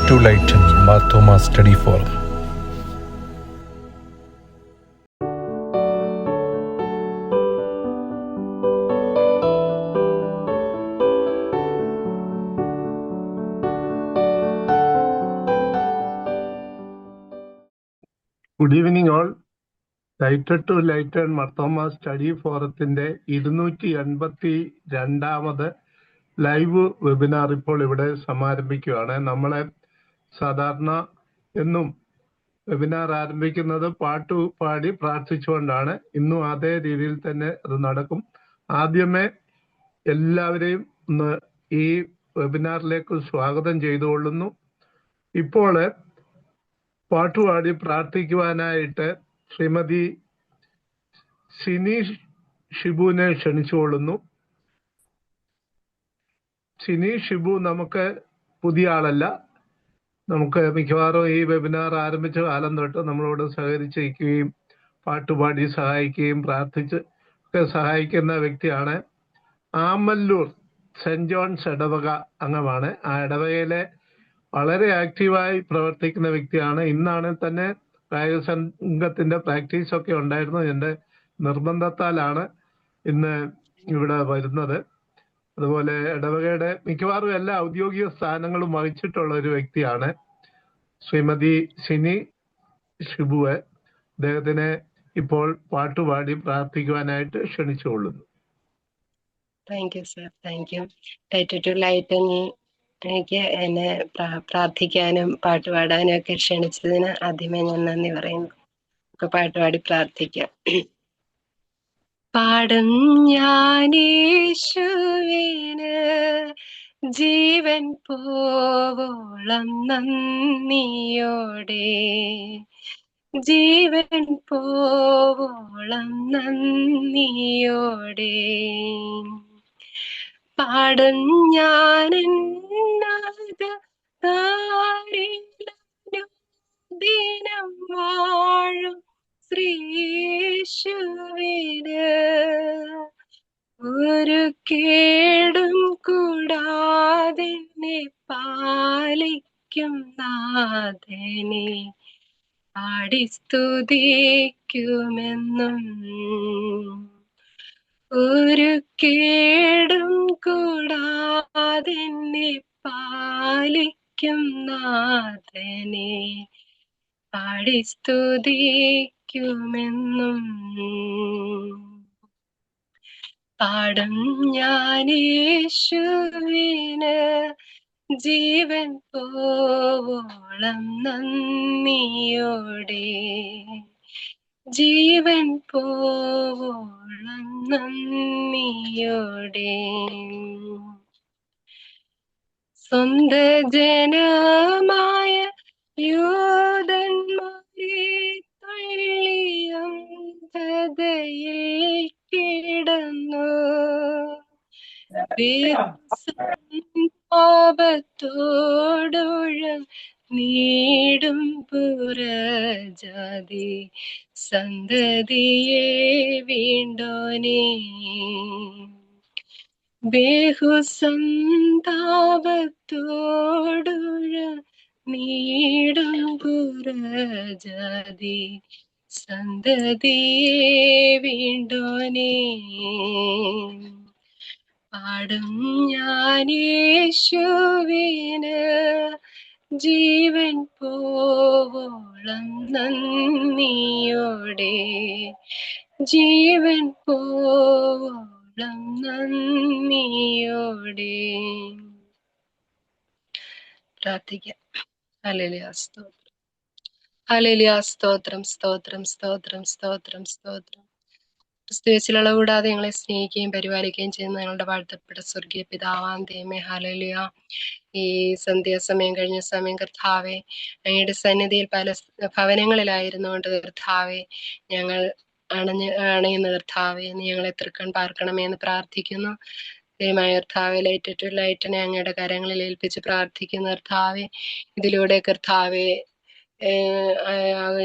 to Lighten Mar Thoma Study Forum. Good evening all. Lighted to lighted Marthoma study ഫോറത്തിന്റെ 282ാമത് live webinar ഇപ്പോൾ ഇവിടെ സമാരംഭിക്കുകയാണ്. നമ്മളെ സാധാരണ എന്നും വെബിനാർ ആരംഭിക്കുന്നത് പാടി പ്രാർത്ഥിച്ചുകൊണ്ടാണ്. ഇന്നും അതേ രീതിയിൽ തന്നെ അത് നടക്കും. ആദ്യമേ എല്ലാവരെയും ഒന്ന് ഈ വെബിനാറിലേക്ക് സ്വാഗതം ചെയ്തുകൊള്ളുന്നു. ഇപ്പോൾ പാട്ടുപാടി പ്രാർത്ഥിക്കുവാനായിട്ട് ശ്രീമതി സിനി ഷിബുവിനെ ക്ഷണിച്ചുകൊള്ളുന്നു. സിനി ഷിബു നമുക്ക് പുതിയ ആളല്ല. നമുക്ക് മിക്കവാറും ഈ വെബിനാർ ആരംഭിച്ച കാലം തൊട്ട് നമ്മളോട് സഹകരിച്ചിരിക്കുകയും പാട്ടുപാടി സഹായിക്കുകയും പ്രാർത്ഥിച്ച് ഒക്കെ സഹായിക്കുന്ന വ്യക്തിയാണ്. ആമല്ലൂർ സെന്റ് ജോൺസ് ഇടവക അംഗമാണ്. ആ ഇടവകയിലെ വളരെ ആക്റ്റീവായി പ്രവർത്തിക്കുന്ന വ്യക്തിയാണ്. ഇന്നാണ് തന്നെ കായിക സംഘത്തിന്റെ പ്രാക്ടീസ് ഒക്കെ ഉണ്ടായിരുന്നു. എൻ്റെ നിർബന്ധത്താലാണ് ഇന്ന് ഇവിടെ വരുന്നത്. അതുപോലെ ഇടവകയുടെ മിക്കവാറും എല്ലാ ഔദ്യോഗിക സ്ഥാനങ്ങളും വഹിച്ചിട്ടുള്ള ഒരു വ്യക്തിയാണ് ശ്രീമതി സിനി ഷിബുവെ. അദ്ദേഹത്തിനെ ഇപ്പോൾ പാട്ടുപാടി പ്രാർത്ഥിക്കുവാനായിട്ട് ക്ഷണിച്ചുകൊള്ളുന്നു. Thank you sir. Thank you. Light to lighten എനിക്ക് എന്നെ പ്രാർത്ഥിക്കാനും പാട്ടുപാടാനും ഒക്കെ ക്ഷണിച്ചതിന് ആദ്യമേ ഞാൻ നന്ദി പറയുന്നു. ഒക്കെ പാട്ടുപാടി പ്രാർത്ഥിക്കാം. പാടും ഞാനേശുവിന് ജീവൻ പോവോളം നന്ദിയോടെ, ജീവൻ പോവോളം നന്ദിയോടെ പാടും ഞാനെന്നത് ദിനം വാഴും ശ്രീയേശുവിന് ഒരു കേടും കൂടാതെ പാലിക്കും നാഥനെ പാടി സ്തുതിക്കുമെന്നും. ഒരു കേടും കൂടാതെ പാലിക്കും നാഥനെ പാടി സ്തുതിക്കുമെന്നും. പാടും ഞാനേശുവിന് ജീവൻ പോവോളം നന്ദിയോടെ, ജീവൻ പോവോളം നന്ദിയോടെ. സ്വന്ത ജനമായ യൂദന്മാരെ തള്ളിയും ഹൃദയിൽ കിടന്നു പാപത്തോടുഴ നീടും പുറജാതി സന്തതിയെ വീണ്ടോനേ, ബഹുസന്താപത്തോടുഴ നീടും പുറജാതി സന്തതിയെ വീണ്ടോനേ. പാടും ഞാനേശുവിന് ജീവൻ പോവോളം നന്ദിയോടെ, ജീവൻ പോവോളം നന്ദിയോടെ. പ്രാർത്ഥിക്കാം. ഹല്ലേലൂയ. സ്തോത്രം, ഹല്ലേലൂയ. സ്തോത്രം, സ്തോത്രം, സ്തോത്രം, സ്തോത്രം, സ്തോത്രം. ക്രിസ്തുയേശുവിലുള്ള കൂടാതെ ഞങ്ങളെ സ്നേഹിക്കുകയും പരിപാലിക്കുകയും ചെയ്യുന്ന ഞങ്ങളുടെ വാഴ്ത്തപ്പെട്ട സ്വർഗീയ പിതാവാം ദൈവമേ, ഹല്ലേലൂയ. ഈ സന്ധ്യാസമയം കഴിഞ്ഞ സമയം കർത്താവേ, അങ്ങയുടെ സന്നിധിയിൽ പല ഭവനങ്ങളിലായിരുന്നുകൊണ്ട് കർത്താവേ, ഞങ്ങൾ അണയുന്ന കർത്താവേ, നീ ഞങ്ങളെ തൃക്കൺ പാർക്കണമേ എന്ന് പ്രാർത്ഥിക്കുന്നു. ദൈവമായ കർത്താവെ, ലൈറ്റ് ടു ലൈറ്റിനെ അങ്ങയുടെ കരങ്ങളിൽ ഏൽപ്പിച്ച് പ്രാർത്ഥിക്കുന്ന കർത്താവെ, ഇതിലൂടെ കർത്താവെ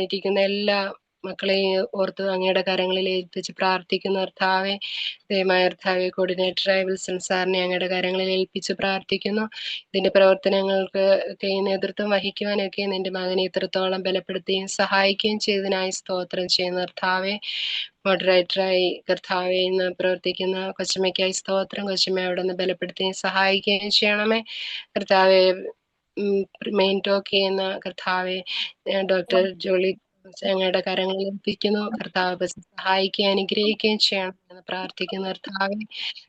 ഇരിക്കുന്ന എല്ലാ മക്കളെ ഓർത്ത് അങ്ങയുടെ കരങ്ങളിൽ ഏൽപ്പിച്ച് പ്രാർത്ഥിക്കുന്ന കർത്താവെ, ദയമായ കർത്താവെ, കോർഡിനേറ്ററായ വിൽസൺ സാറിനെ അങ്ങയുടെ കരങ്ങളിൽ ഏൽപ്പിച്ച് പ്രാർത്ഥിക്കുന്നു. ഇതിന്റെ പ്രവർത്തനങ്ങൾക്ക് നേതൃത്വം വഹിക്കുവാനൊക്കെ നിന്റെ മകനെ ഇത്രത്തോളം ബലപ്പെടുത്തുകയും സഹായിക്കുകയും ചെയ്തതിനായി സ്തോത്രം ചെയ്യുന്ന കർത്താവെ, മോഡറേറ്ററായി കർത്താവെ ഇന്ന് പ്രവർത്തിക്കുന്ന കൊച്ചമ്മയ്ക്കായി സ്തോത്രം. കൊച്ചമ്മ അവിടെ നിന്ന് ബലപ്പെടുത്തുകയും സഹായിക്കുകയും ചെയ്യണമേ കർത്താവെ. മെയിൻ ടോക്ക് ചെയ്യുന്ന കർത്താവെ ഡോക്ടർ ജോളി ഞങ്ങളുടെ കരങ്ങളിൽ ഏൽപ്പിക്കുന്നു. കർത്താവ് സഹായിക്കുകയും അനുഗ്രഹിക്കുകയും ചെയ്യണം എന്ന് പ്രാർത്ഥിക്കുന്ന കർത്താവെ,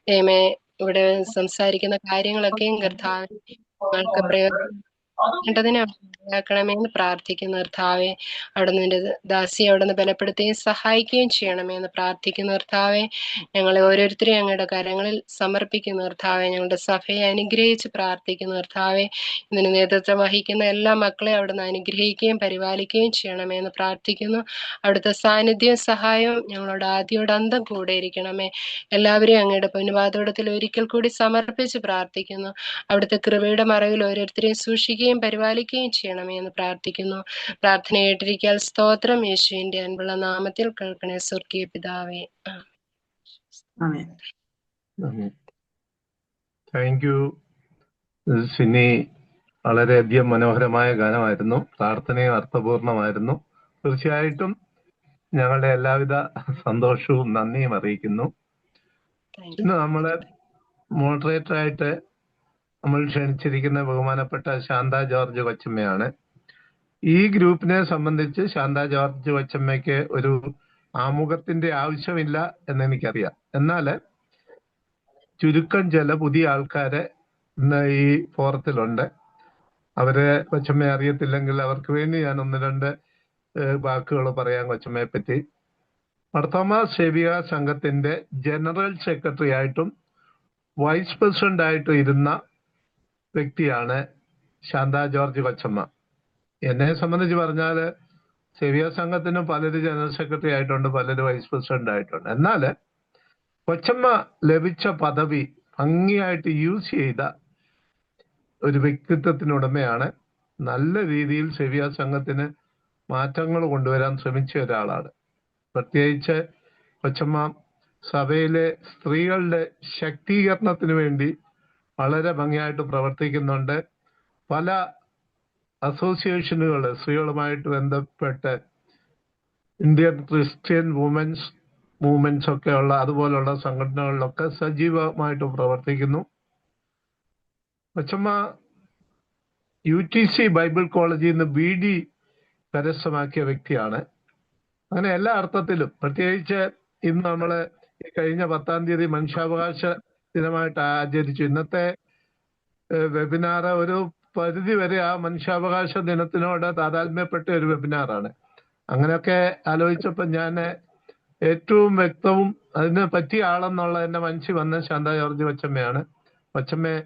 ദൈവമേ ഇവിടെ സംസാരിക്കുന്ന കാര്യങ്ങളൊക്കെയും കർത്താവെ ഞങ്ങൾക്ക് പ്രയോജനമാക്കണമെന്ന് പ്രാർത്ഥിക്കുന്ന കർത്താവെ, അവിടെ നിന്റെ ദാസിയെ അവിടെ നിന്ന് ബലപ്പെടുത്തുകയും സഹായിക്കുകയും ചെയ്യണമെന്ന് പ്രാർത്ഥിക്കുന്ന കർത്താവെ, ഞങ്ങളെ ഓരോരുത്തരെയും ഞങ്ങളുടെ കരങ്ങളിൽ സമർപ്പിക്കുന്ന കർത്താവെ, ഞങ്ങളുടെ സഭയെ അനുഗ്രഹിച്ച് പ്രാർത്ഥിക്കുന്ന കർത്താവെ, ഇതിന് നേതൃത്വം വഹിക്കുന്ന എല്ലാ മക്കളെയും അവിടെ നിന്ന് അനുഗ്രഹിക്കുകയും പരിപാലിക്കുകയും ചെയ്യണമെന്ന് പ്രാർത്ഥിക്കുന്നു. അവിടുത്തെ സാന്നിധ്യവും സഹായവും ഞങ്ങളോട് ആദ്യോട് അന്തം കൂടെ ഇരിക്കണമേ. എല്ലാവരെയും അങ്ങയുടെ പൊന്നുപാദത്തിൽ ഒരിക്കൽ കൂടി സമർപ്പിച്ച് പ്രാർത്ഥിക്കുന്നു. അവിടുത്തെ കൃപയുടെ മറവിൽ ഓരോരുത്തരെയും സൂക്ഷിക്കുകയും പരിപാലിക്കുകയും ചെയ്യണമേ എന്ന് പ്രാർത്ഥിക്കുന്നു. പ്രാർത്ഥന കേട്ടിരിക്കാൻ സ്തോത്രം. യേശുവിന്റെ അൻപുള്ള നാമത്തിൽ കേൾക്കണേ സ്വർഗീയ പിതാവേ. Thank you Sini. വളരെയധികം മനോഹരമായ ഗാനമായിരുന്നു. പ്രാർത്ഥനയും അർത്ഥപൂർണമായിരുന്നു. തീർച്ചയായിട്ടും ഞങ്ങളുടെ എല്ലാവിധ സന്തോഷവും നന്ദിയും അറിയിക്കുന്നു. ഇന്ന് നമ്മള് മോഡറേറ്ററായിട്ട് നമ്മൾ ക്ഷണിച്ചിരിക്കുന്ന ബഹുമാനപ്പെട്ട ശാന്ത ജോർജ് കൊച്ചമ്മയാണ്. ഈ ഗ്രൂപ്പിനെ സംബന്ധിച്ച് ശാന്ത ജോർജ് കൊച്ചമ്മയ്ക്ക് ഒരു ആമുഖത്തിന്റെ ആവശ്യമില്ല എന്നെനിക്കറിയാം. എന്നാല് ചുരുക്കം ചില പുതിയ ആൾക്കാര് ഇന്ന് ഈ ഫോറത്തിലുണ്ട്. അവരെ കൊച്ചമ്മയെ അറിയത്തില്ലെങ്കിൽ അവർക്ക് വേണ്ടി ഞാൻ ഒന്ന് രണ്ട് വാക്കുകൾ പറയാം കൊച്ചമ്മയെ പറ്റി. മാർത്തോമാ സേവിക സംഘത്തിന്റെ ജനറൽ സെക്രട്ടറി ആയിട്ടും വൈസ് പ്രസിഡന്റ് ആയിട്ടും ഇരുന്ന വ്യക്തിയാണ് ശാന്ത ജോർജ് കൊച്ചമ്മ. എന്നെ സംബന്ധിച്ച് പറഞ്ഞാല് സേവിക സംഘത്തിന് പലര് ജനറൽ സെക്രട്ടറി ആയിട്ടുണ്ട്, പലര് വൈസ് പ്രസിഡന്റ് ആയിട്ടുണ്ട്. എന്നാൽ കൊച്ചമ്മ ലഭിച്ച പദവി ഭംഗിയായിട്ട് യൂസ് ചെയ്ത ഒരു വ്യക്തിത്വത്തിനുടമയാണ്. നല്ല രീതിയിൽ സേവിക സംഘത്തിന് മാറ്റങ്ങൾ കൊണ്ടുവരാൻ ശ്രമിച്ച ഒരാളാണ്. പ്രത്യേകിച്ച് കൊച്ചമ്മ സഭയിലെ സ്ത്രീകളുടെ ശാക്തീകരണത്തിന് വേണ്ടി വളരെ ഭംഗിയായിട്ട് പ്രവർത്തിക്കുന്നുണ്ട്. പല അസോസിയേഷനുകൾ സ്ത്രീകളുമായിട്ട് ബന്ധപ്പെട്ട് ഇന്ത്യൻ ക്രിസ്ത്യൻ വുമൻസ് മൂവ്മെന്റ്സ് ഒക്കെ ഉള്ള അതുപോലുള്ള സംഘടനകളിലൊക്കെ സജീവമായിട്ട് പ്രവർത്തിക്കുന്നു. കൊച്ചമ്മ UTC ബൈബിൾ കോളേജിൽ നിന്ന് BD കരസ്ഥമാക്കിയ വ്യക്തിയാണ്. അങ്ങനെ എല്ലാ അർത്ഥത്തിലും, പ്രത്യേകിച്ച് ഇന്ന് നമ്മള് കഴിഞ്ഞ 10-ാം തീയതി മനുഷ്യാവകാശ ദിനമായിട്ട് ആചരിച്ചു. ഇന്നത്തെ വെബിനാർ ഒരു പരിധി വരെ ആ മനുഷ്യാവകാശ ദിനത്തിനോട് താതാത്മ്യപ്പെട്ട ഒരു വെബിനാറാണ്. അങ്ങനെയൊക്കെ ആലോചിച്ചപ്പോൾ ഞാൻ ഏറ്റവും വ്യക്തവും അതിന് പറ്റിയ ആളെന്നുള്ള എന്റെ മനസ്സിൽ വന്ന ശാന്ത ജോർജ് കൊച്ചമ്മയാണ്. കൊച്ചമ്മയെ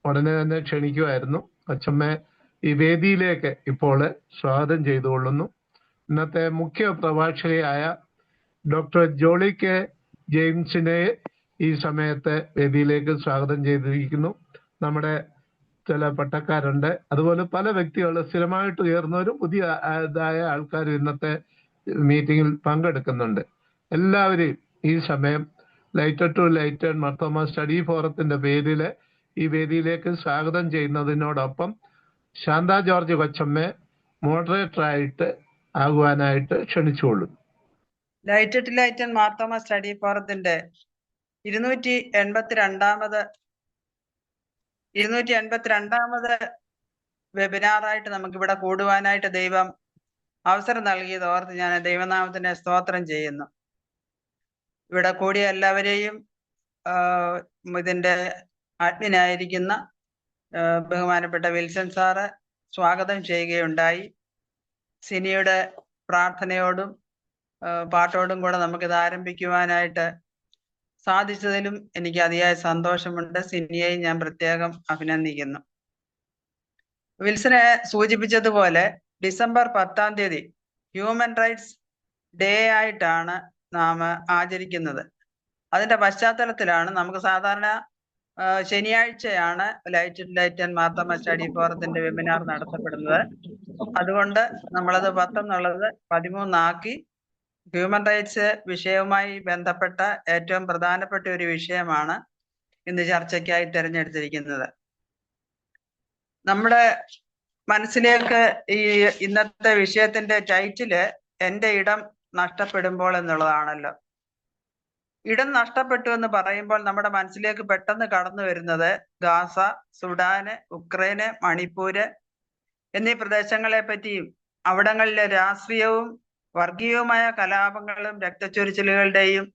ഉടനെ തന്നെ ക്ഷണിക്കുമായിരുന്നു. കൊച്ചമ്മയെ ഈ വേദിയിലേക്ക് ഇപ്പോൾ സ്വാഗതം ചെയ്തുകൊള്ളുന്നു. ഇന്നത്തെ മുഖ്യ പ്രഭാഷകയായ ഡോക്ടർ ജോളി കെ ജെയിംസിനെ ഈ സമയത്ത് വേദിയിലേക്ക് സ്വാഗതം ചെയ്തിരിക്കുന്നു. നമ്മുടെ ചില പട്ടക്കാരുണ്ട്, അതുപോലെ പല വ്യക്തികൾ സ്ഥിരമായിട്ട് ഉയർന്നവരും പുതിയതായ ആൾക്കാരും ഇന്നത്തെ മീറ്റിംഗിൽ പങ്കെടുക്കുന്നുണ്ട്. എല്ലാവരെയും ഈ സമയം light to lighten Marthoma study ഫോറത്തിന്റെ പേരിൽ ഈ വേദിയിലേക്ക് സ്വാഗതം ചെയ്യുന്നതിനോടൊപ്പം ശാന്ത ജോർജ് കൊച്ചമ്മയെ മോഡറേറ്ററായിട്ട് ആകുവാനായിട്ട് ക്ഷണിച്ചുകൊള്ളുന്നു. Light to lighten Marthoma study ഫോറത്തിന്റെ 282ാമത് വെബിനാറായിട്ട് നമുക്കിവിടെ കൂടുവാനായിട്ട് ദൈവം അവസരം നൽകിയത് ഓർത്ത് ഞാൻ ദൈവനാമത്തിനെ സ്തോത്രം ചെയ്യുന്നു. ഇവിടെ കൂടിയ എല്ലാവരെയും ഇതിന്റെ അഡ്മിനായിരിക്കുന്ന ബഹുമാനപ്പെട്ട വിൽസൺ സാറ് സ്വാഗതം ചെയ്യുകയുണ്ടായി. സിനിയുടെ പ്രാർത്ഥനയോടും പാട്ടോടും കൂടെ നമുക്കിത് ആരംഭിക്കുവാനായിട്ട് സാധിച്ചതിലും എനിക്ക് അതിയായ സന്തോഷമുണ്ട്. സിനിയെയും ഞാൻ പ്രത്യേകം അഭിനന്ദിക്കുന്നു. വിൽസനെ സൂചിപ്പിച്ചതുപോലെ ഡിസംബർ 10-ാം തീയതി ഹ്യൂമൻ റൈറ്റ്സ് ഡേ ആയിട്ടാണ് നാം ആചരിക്കുന്നത്. അതിന്റെ പശ്ചാത്തലത്തിലാണ് നമുക്ക് സാധാരണ ശനിയാഴ്ചയാണ് ലൈറ്റ് ആൻഡ് മാർത്തോമ സ്റ്റഡി ഫോറത്തിന്റെ വെബിനാർ നടത്തപ്പെടുന്നത്. അതുകൊണ്ട് നമ്മളത് 10 എന്നുള്ളത് 13 ആക്കി. ഹ്യൂമൻ റൈറ്റ്സ് വിഷയവുമായി ബന്ധപ്പെട്ട ഏറ്റവും പ്രധാനപ്പെട്ട ഒരു വിഷയമാണ് ഇന്ന് ചർച്ചയ്ക്കായി തിരഞ്ഞെടുത്തിരിക്കുന്നത്. നമ്മുടെ മനസ്സിലേക്ക് ഈ ഇന്നത്തെ വിഷയത്തിന്റെ ടൈറ്റില് എന്റെ ഇടം നഷ്ടപ്പെടുമ്പോൾ എന്നുള്ളതാണല്ലോ. ഇടം നഷ്ടപ്പെട്ടു എന്ന് പറയുമ്പോൾ നമ്മുടെ മനസ്സിലേക്ക് പെട്ടെന്ന് കടന്നു വരുന്നത് ഗാസ, സുഡാന്, ഉക്രൈന്, മണിപ്പൂര് എന്നീ പ്രദേശങ്ങളെ പറ്റിയും അവിടങ്ങളിലെ രാഷ്ട്രീയവും വർഗീയവുമായ കലാപങ്ങളും രക്തച്ചൊരിച്ചിലുകളുടെയും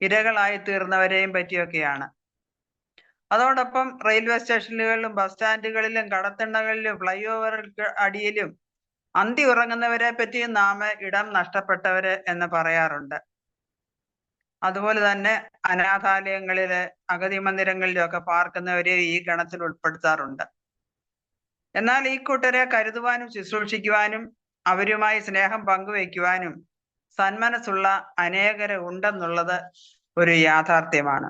ഇരകളായി തീർന്നവരെയും പറ്റിയൊക്കെയാണ്. അതോടൊപ്പം റെയിൽവേ സ്റ്റേഷനുകളിലും ബസ് സ്റ്റാൻഡുകളിലും കടത്തിണ്ണകളിലും ഫ്ലൈ ഓവറുകൾക്ക് അടിയിലും അന്തി ഉറങ്ങുന്നവരെ പറ്റിയും നാം ഇടം നഷ്ടപ്പെട്ടവര് എന്ന് പറയാറുണ്ട്. അതുപോലെ തന്നെ അനാഥാലയങ്ങളില്, അഗതി മന്ദിരങ്ങളിലും ഒക്കെ പാർക്കുന്നവരെ ഈ ഗണത്തിൽ ഉൾപ്പെടുത്താറുണ്ട്. എന്നാൽ ഈ കൂട്ടരെ കരുതുവാനും ശുശ്രൂഷിക്കുവാനും അവരുമായി സ്നേഹം പങ്കുവയ്ക്കുവാനും സന്മനസ്സുള്ള അനേകര് ഉണ്ടെന്നുള്ളത് ഒരു യാഥാർത്ഥ്യമാണ്.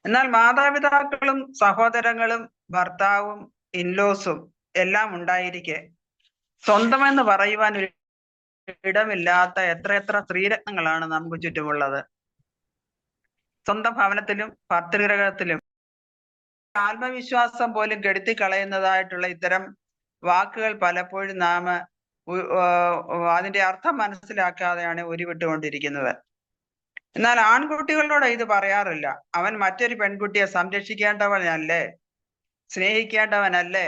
എന്നാൽ മാതാപിതാക്കളും സഹോദരങ്ങളും ഭർത്താവും ഇൻലോസും എല്ലാം ഉണ്ടായിരിക്കെ സ്വന്തമെന്ന് പറയുവാൻ ഒരു ഇടമില്ലാത്ത എത്രയെത്ര സ്ത്രീരത്നങ്ങളാണ് നമുക്ക് ചുറ്റുമുള്ളത്. സ്വന്തം ഭവനത്തിലും ഭർതൃഗ്രഹത്തിലും ആത്മവിശ്വാസം പോലും കെടുത്തിക്കളയുന്നതായിട്ടുള്ള ഇത്തരം വാക്കുകൾ പലപ്പോഴും നാം അതിന്റെ അർത്ഥം മനസ്സിലാക്കാതെയാണ് ഉരുവിട്ടുകൊണ്ടിരിക്കുന്നത്. എന്നാൽ ആൺകുട്ടികളോട് ഇത് പറയാറില്ല. അവൻ മറ്റൊരു പെൺകുട്ടിയെ സംരക്ഷിക്കേണ്ടവനല്ലേ, സ്നേഹിക്കേണ്ടവനല്ലേ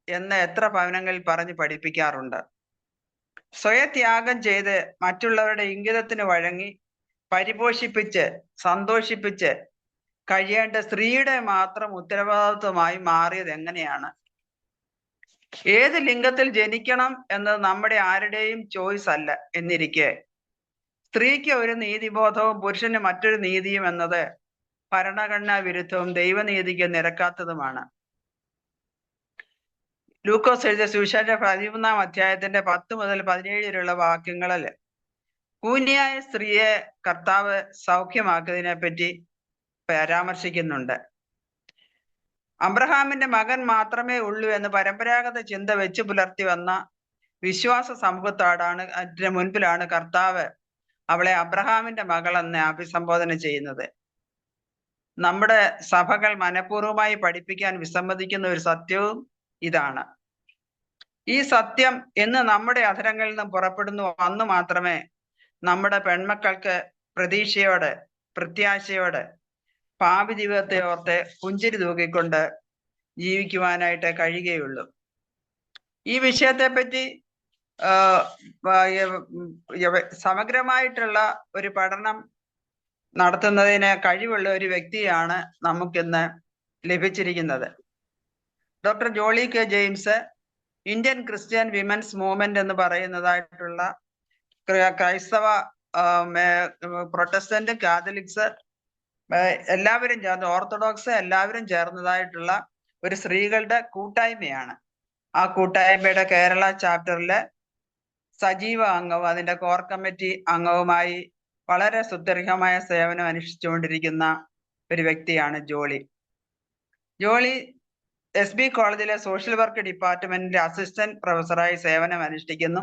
എന്ന് എത്ര ഭവനങ്ങളിൽ പറഞ്ഞ് പഠിപ്പിക്കാറുണ്ട്. സ്വയത്യാഗം ചെയ്ത് മറ്റുള്ളവരുടെ ഇംഗിതത്തിന് വഴങ്ങി പരിപോഷിപ്പിച്ച് സന്തോഷിപ്പിച്ച് കഴിയേണ്ട സ്ത്രീയുടെ മാത്രം ഉത്തരവാദിത്വമായി മാറിയത് എങ്ങനെയാണ്? ഏത് ലിംഗത്തിൽ ജനിക്കണം എന്നത് നമ്മുടെ ആരുടെയും ചോയ്സ് അല്ല എന്നിരിക്കെ സ്ത്രീക്ക് ഒരു നീതിബോധവും പുരുഷന് മറ്റൊരു നീതിയും എന്നത് ഭരണഘടനാ വിരുദ്ധവും ദൈവനീതിക്ക് നിരക്കാത്തതുമാണ്. ലൂക്കോസ് എഴുതിയ സുവിശേഷം 13-ാം അധ്യായത്തിന്റെ 10 മുതൽ 17 വരെയുള്ള വാക്യങ്ങളിൽ കൂനിയായ സ്ത്രീയെ കർത്താവ് സൗഖ്യമാക്കിയതിനെ പറ്റി പരാമർശിക്കുന്നുണ്ട്. അബ്രഹാമിന്റെ മകൻ മാത്രമേ ഉള്ളൂ എന്ന് പരമ്പരാഗത ചിന്ത വെച്ച് പുലർത്തി വന്ന വിശ്വാസ സമൂഹത്തോടാണ് അതിന് മുൻപിലാണ് കർത്താവ് അവളെ അബ്രഹാമിന്റെ മകൾ എന്ന് അഭിസംബോധന ചെയ്യുന്നത്. നമ്മുടെ സഭകൾ മനഃപൂർവ്വമായി പഠിപ്പിക്കാൻ വിസമ്മതിക്കുന്ന ഒരു സത്യവും ഇതാണ്. ഈ സത്യം എന്ന് നമ്മുടെ അധരങ്ങളിൽ നിന്നും പുറപ്പെടുന്നു അന്ന് മാത്രമേ നമ്മുടെ പെൺമക്കൾക്ക് പ്രതീക്ഷയോടെ, പ്രത്യാശയോടെ, ഭാവി ജീവിതത്തെ ഓർത്ത് പുഞ്ചിരി തൂക്കിക്കൊണ്ട് ജീവിക്കുവാനായിട്ട് കഴിയുകയുള്ളൂ. ഈ വിഷയത്തെപ്പറ്റി സമഗ്രമായിട്ടുള്ള ഒരു പഠനം നടത്തുന്നതിന് കഴിവുള്ള ഒരു വ്യക്തിയാണ് നമുക്കിന്ന് ലഭിച്ചിരിക്കുന്നത്. Doctor Jolly K James Indian Christian women's movement എന്ന് പറയുന്നതായിട്ടുള്ള ക്രൈസ്തവ, പ്രൊട്ടസ്റ്റന്റ്, കാത്തലിക്സ് എല്ലാവരും ചേർന്ന്, ഓർത്തഡോക്സ് എല്ലാവരും ചേർന്നതായിട്ടുള്ള ഒരു സ്ത്രീകളുടെ കൂട്ടായ്മയാണ്. ആ കൂട്ടായ്മയുടെ കേരള ചാപ്റ്ററിലെ സജീവ അംഗവും അതിന്റെ കോർ കമ്മിറ്റി അംഗവുമായി വളരെ സുദീർഘമായ സേവനം അനുഷ്ഠിച്ചുകൊണ്ടിരിക്കുന്ന ഒരു വ്യക്തിയാണ് ജോളി. ജോളി SB കോളേജിലെ സോഷ്യൽ വർക്ക് ഡിപ്പാർട്ട്മെന്റിന്റെ അസിസ്റ്റന്റ് പ്രൊഫസറായി സേവനം അനുഷ്ഠിക്കുന്നു.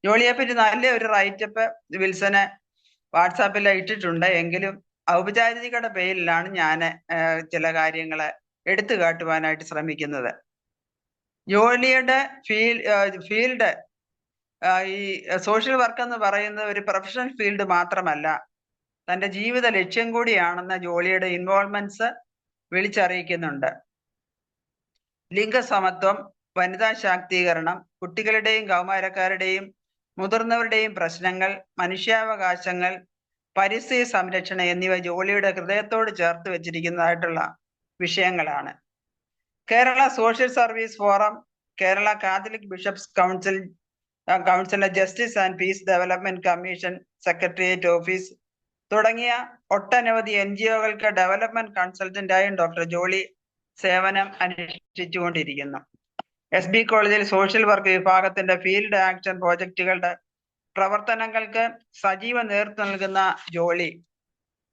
ജോളിയെ പറ്റി നല്ല ഒരു റൈറ്റപ്പ് വിൽസന് വാട്സാപ്പിൽ ഇട്ടിട്ടുണ്ട്. എങ്കിലും ഔപചാരികയുടെ പേരിലാണ് ഞാൻ ചില കാര്യങ്ങളെ എടുത്തു കാട്ടുവാനായിട്ട് ശ്രമിക്കുന്നത്. ജോലിയുടെ ഫീൽഡ് ഈ സോഷ്യൽ വർക്ക് എന്ന് പറയുന്നത് ഒരു പ്രൊഫഷണൽ ഫീൽഡ് മാത്രമല്ല, തൻ്റെ ജീവിത ലക്ഷ്യം കൂടിയാണെന്ന് ജോലിയുടെ ഇൻവോൾവ്മെന്റ്സ് വിളിച്ചറിയിക്കുന്നുണ്ട്. ലിംഗസമത്വം, വനിതാ ശാക്തീകരണം, കുട്ടികളുടെയും കൗമാരക്കാരുടെയും മുതിർന്നവരുടെയും പ്രശ്നങ്ങൾ, മനുഷ്യാവകാശങ്ങൾ, പരിസ്ഥിതി സംരക്ഷണം എന്നിവ ജോലിയുടെ ഹൃദയത്തോട് ചേർത്ത് വെച്ചിരിക്കുന്നതായിട്ടുള്ള വിഷയങ്ങളാണ്. Kerala social service forum, Kerala Catholic bishops കൗൺസിലിന്റെ justice and peace development commission secretariat office തുടങ്ങിയ ഒട്ടനവധി NGOകൾക്ക് ഡെവലപ്മെന്റ് കൺസൾട്ടന്റായും ഡോക്ടർ ജോളി സേവനം അനുഷ്ഠിച്ചുകൊണ്ടിരിക്കുന്നു. SB കോളേജിൽ സോഷ്യൽ വർക്ക് വിഭാഗത്തിന്റെ ഫീൽഡ് ആക്ഷൻ പ്രോജക്റ്റുകളുടെ പ്രവർത്തനങ്ങൾക്ക് സജീവ നേതൃത്വം നൽകുന്ന ജോളി